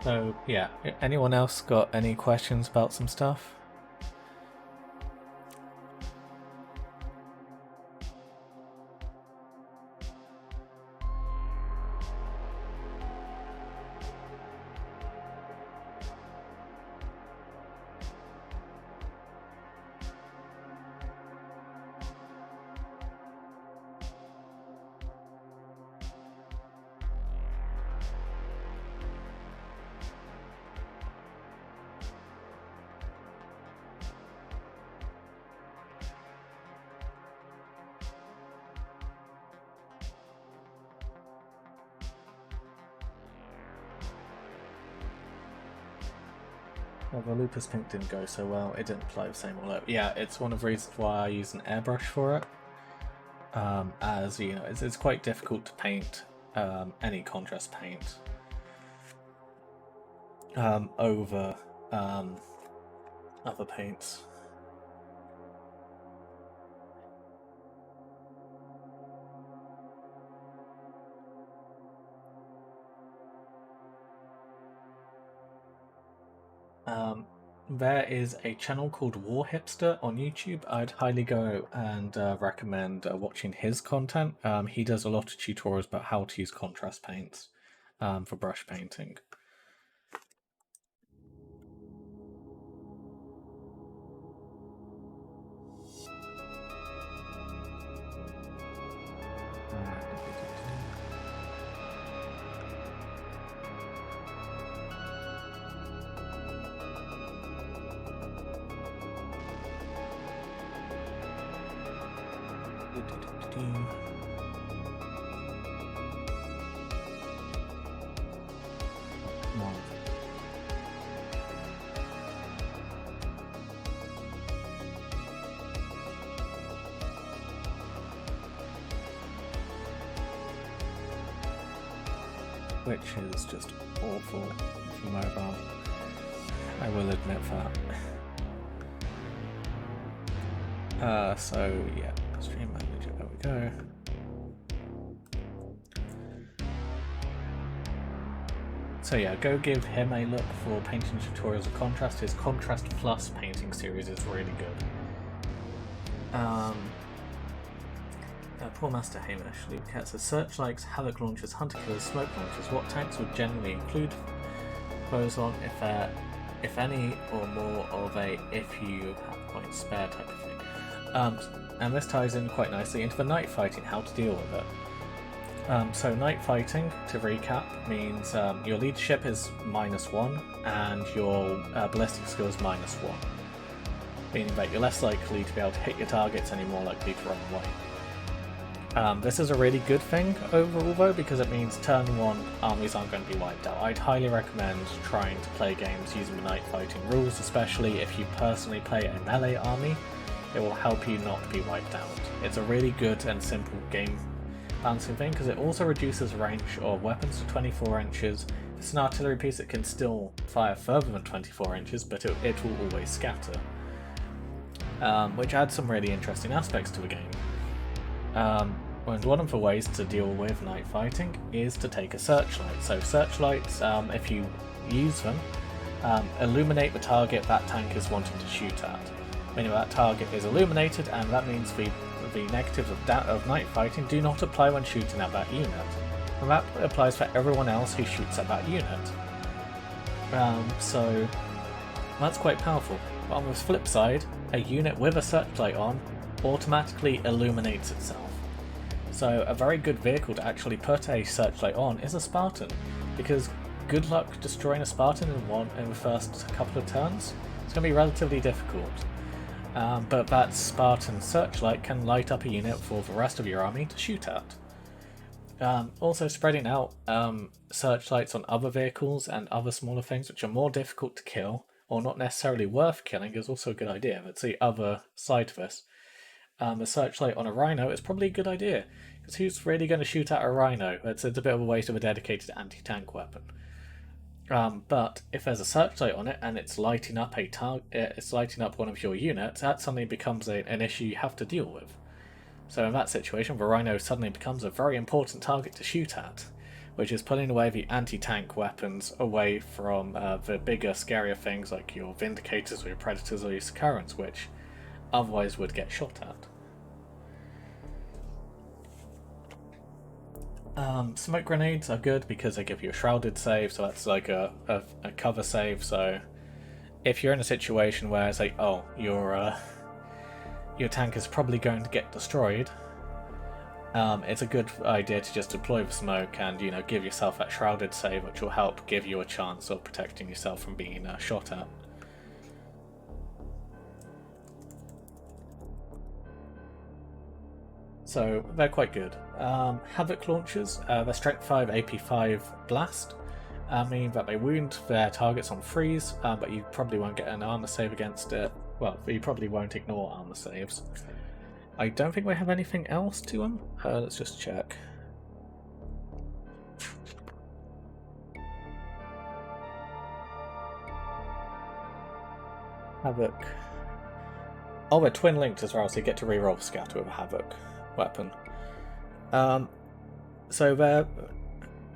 So yeah, anyone else got any questions about some stuff? Well, the Lupus Pink didn't go so well. It didn't apply the same all over. Yeah, it's one of the reasons why I use an airbrush for it. As you know, it's quite difficult to paint any contrast paint over other paints. There is a channel called War Hipster on YouTube. I'd highly go and recommend watching his content. He does a lot of tutorials about how to use contrast paints for brush painting. Which is just awful for mobile. I will admit that. So yeah, stream manager, there we go. So yeah, go give him a look for painting tutorials of contrast. His Contrast Plus painting series is really good. Poor Master Hamish, Luke says, searchlights, havoc launchers, hunter killers, smoke launchers. What tanks would generally include those on if any, or more of a if you have points spare type of thing? And this ties in quite nicely into the night fighting, how to deal with it. So night fighting, to recap, means your leadership is -1 and your ballistic skill is -1. Meaning that you're less likely to be able to hit your targets and you're more likely to run away. This is a really good thing overall though, because it means turn 1 armies aren't going to be wiped out. I'd highly recommend trying to play games using the night fighting rules, especially if you personally play a melee army. It will help you not be wiped out. It's a really good and simple game balancing thing, because it also reduces range of weapons to 24 inches. It's an artillery piece that can still fire further than 24 inches, but it will always scatter. Which adds some really interesting aspects to the game. And one of the ways to deal with night fighting is to take a searchlight. So searchlights, if you use them, illuminate the target that tank is wanting to shoot at. Meaning that target is illuminated, and that means the negatives of night fighting do not apply when shooting at that unit. And that applies for everyone else who shoots at that unit. So that's quite powerful. But on the flip side, a unit with a searchlight on automatically illuminates itself. So a very good vehicle to actually put a searchlight on is a Spartan, because good luck destroying a Spartan in the first couple of turns. It's going to be relatively difficult. But that Spartan searchlight can light up a unit for the rest of your army to shoot at. Also spreading out searchlights on other vehicles and other smaller things which are more difficult to kill, or not necessarily worth killing, is also a good idea. That's the other side of this. A searchlight on a rhino is probably a good idea, because who's really going to shoot at a rhino? It's a bit of a waste of a dedicated anti-tank weapon. But if there's a searchlight on it and it's lighting up it's lighting up one of your units, that suddenly becomes an issue you have to deal with. So in that situation, the rhino suddenly becomes a very important target to shoot at, which is pulling away the anti-tank weapons away from the bigger, scarier things like your Vindicators or your Predators or your Sakarans, which otherwise would get shot at. Smoke grenades are good because they give you a shrouded save, so that's like a cover save. So if you're in a situation where it's like, oh, your tank is probably going to get destroyed, it's a good idea to just deploy the smoke and, you know, give yourself that shrouded save, which will help give you a chance of protecting yourself from being shot at. So they're quite good. Havoc launchers, they're Strength 5 AP5 Blast, meaning that they wound their targets on freeze, but you probably won't get an armor save against it. Well, you probably won't ignore armor saves. I don't think we have anything else to them. Let's just check. Havoc. Oh, they're twin linked as well, so you get to reroll scatter with a Havoc weapon. So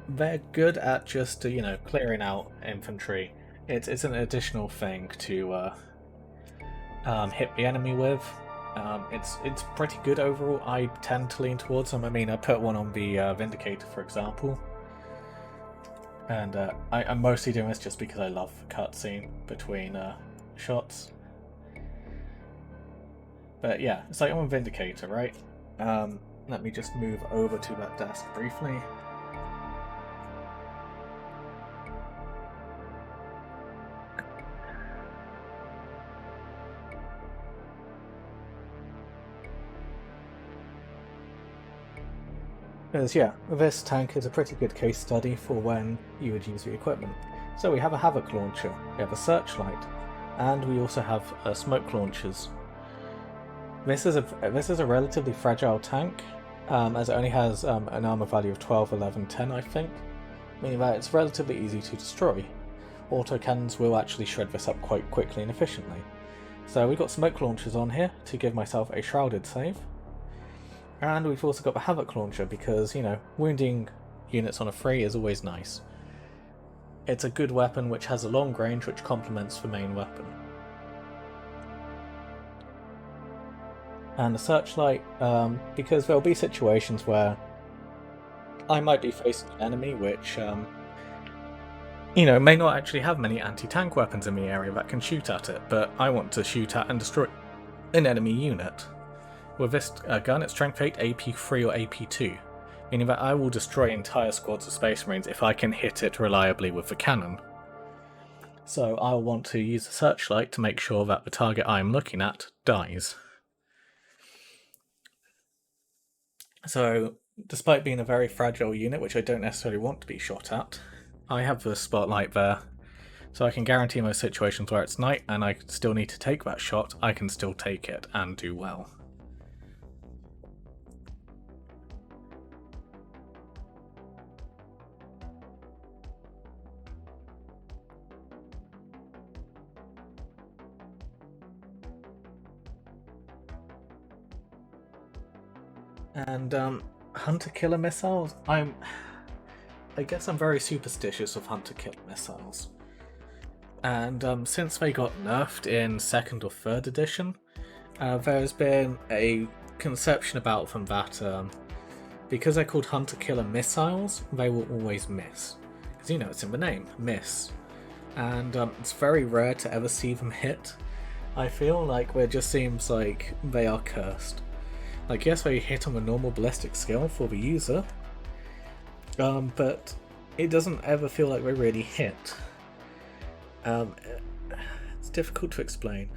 they're good at just, you know, clearing out infantry it's an additional thing to hit the enemy with. It's pretty good overall. I tend to lean towards them. I mean, I put one on the Vindicator, for example, and I'm mostly doing this just because I love the cutscene between shots. But yeah, it's like I'm on Vindicator, right? Let me just move over to that desk briefly. Because yeah, this tank is a pretty good case study for when you would use the equipment. So we have a Havoc launcher, we have a searchlight, and we also have smoke launchers. This is a relatively fragile tank, as it only has an armor value of 12, 11, 10 I think, meaning that it's relatively easy to destroy. Autocannons will actually shred this up quite quickly and efficiently. So we've got smoke launchers on here to give myself a shrouded save. And we've also got the Havoc launcher because, you know, wounding units on a free is always nice. It's a good weapon which has a long range which complements the main weapon. And the searchlight, because there'll be situations where I might be facing an enemy which, you know, may not actually have many anti-tank weapons in the area that can shoot at it, but I want to shoot at and destroy an enemy unit. With this gun, it's Strength 8, AP 3 or AP 2, meaning that I will destroy entire squads of Space Marines if I can hit it reliably with the cannon. So I'll want to use the searchlight to make sure that the target I'm looking at dies. So, despite being a very fragile unit, which I don't necessarily want to be shot at, I have the spotlight there, so I can guarantee most situations where it's night and I still need to take that shot, I can still take it and do well. And hunter-killer missiles, I guess I'm very superstitious of hunter-killer missiles. And since they got nerfed in 2nd or 3rd edition, there's been a conception about them that because they're called hunter-killer missiles, they will always miss. Because, you know, it's in the name, miss. And it's very rare to ever see them hit. I feel like it just seems like they are cursed. Like, yes, they hit on the normal ballistic skill for the user, but it doesn't ever feel like they really hit. It's difficult to explain,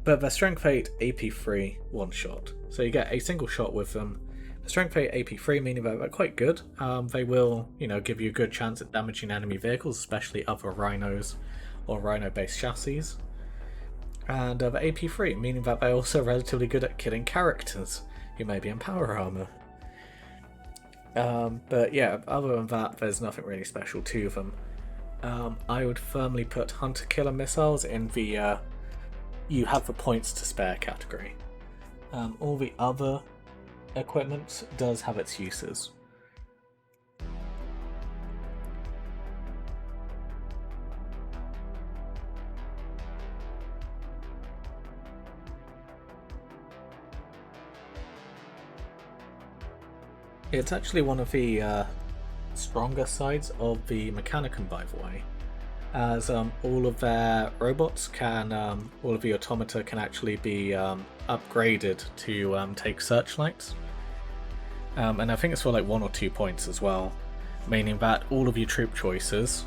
but they're Strength 8 AP3 one shot, so you get a single shot with them. The Strength 8 AP3 meaning that they're quite good. They will, you know, give you a good chance at damaging enemy vehicles, especially other rhinos or rhino-based chassis. And the AP3 meaning that they're also relatively good at killing characters who may be in power armor. But yeah, other than that, there's nothing really special to them. I would firmly put hunter-killer missiles in the you have the points to spare category. All the other equipment does have its uses. It's actually one of the stronger sides of the Mechanicum, by the way, as all of their robots can, all of the automata can actually be upgraded to take searchlights. And I think it's for like 1 or 2 points as well, meaning that all of your troop choices,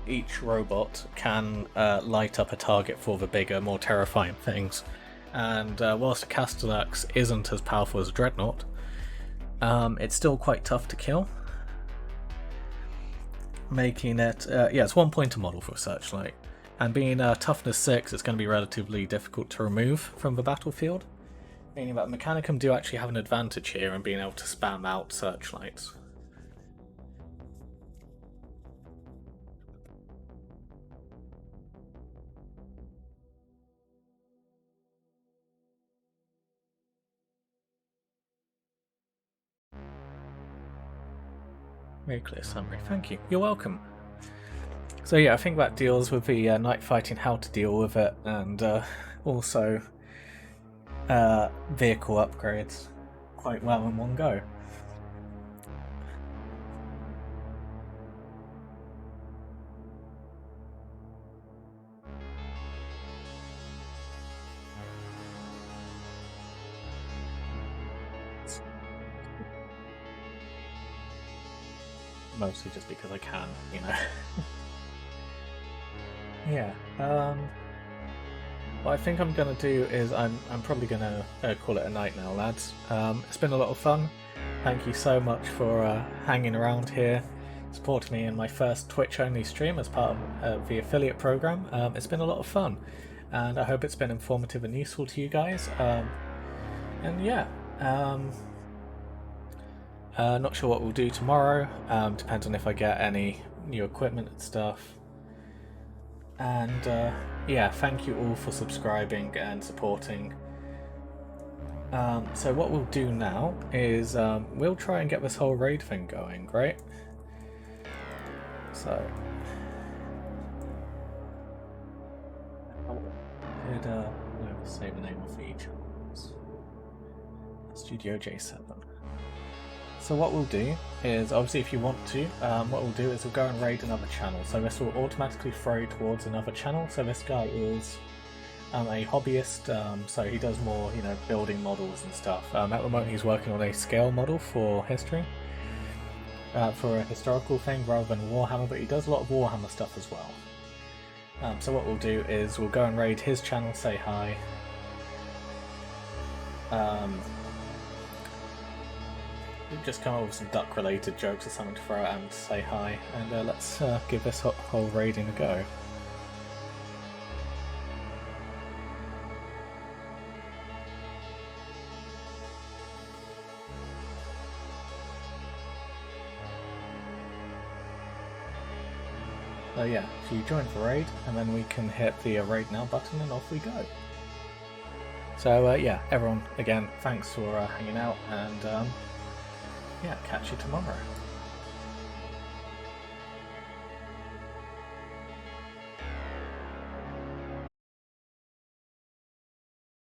each robot can light up a target for the bigger, more terrifying things. And whilst a Castellax isn't as powerful as a Dreadnought, it's still quite tough to kill, making it, yeah, it's 1 point a model for a searchlight, and being toughness 6, it's going to be relatively difficult to remove from the battlefield, meaning that Mechanicum do actually have an advantage here in being able to spam out searchlights. Very clear summary, thank you. You're welcome. So yeah, I think that deals with the night fighting, how to deal with it, and also vehicle upgrades quite well in one go. Mostly just because I can, you know. Yeah. What I think I'm gonna do is I'm probably gonna call it a night now, lads. It's been a lot of fun. Thank you so much for hanging around here, supporting me in my first Twitch-only stream as part of the affiliate program. It's been a lot of fun, and I hope it's been informative and useful to you guys. And yeah. Not sure what we'll do tomorrow. Depends on if I get any new equipment and stuff. And yeah, thank you all for subscribing and supporting. So what we'll do now is we'll try and get this whole raid thing going, right? So I'll say the name of the channels. Studio J7. So what we'll do is, obviously if you want to, what we'll do is we'll go and raid another channel. So this will automatically throw you towards another channel. So this guy is a hobbyist, so he does more, you know, building models and stuff. At the moment he's working on a scale model for history, for a historical thing rather than Warhammer, but he does a lot of Warhammer stuff as well. So what we'll do is we'll go and raid his channel, say hi. Just come up with some duck related jokes or something to throw at him to say hi, and let's give this whole raiding a go. So yeah, so you join the raid, and then we can hit the raid now button and off we go. So yeah, everyone, again, thanks for hanging out, and yeah, catch you tomorrow.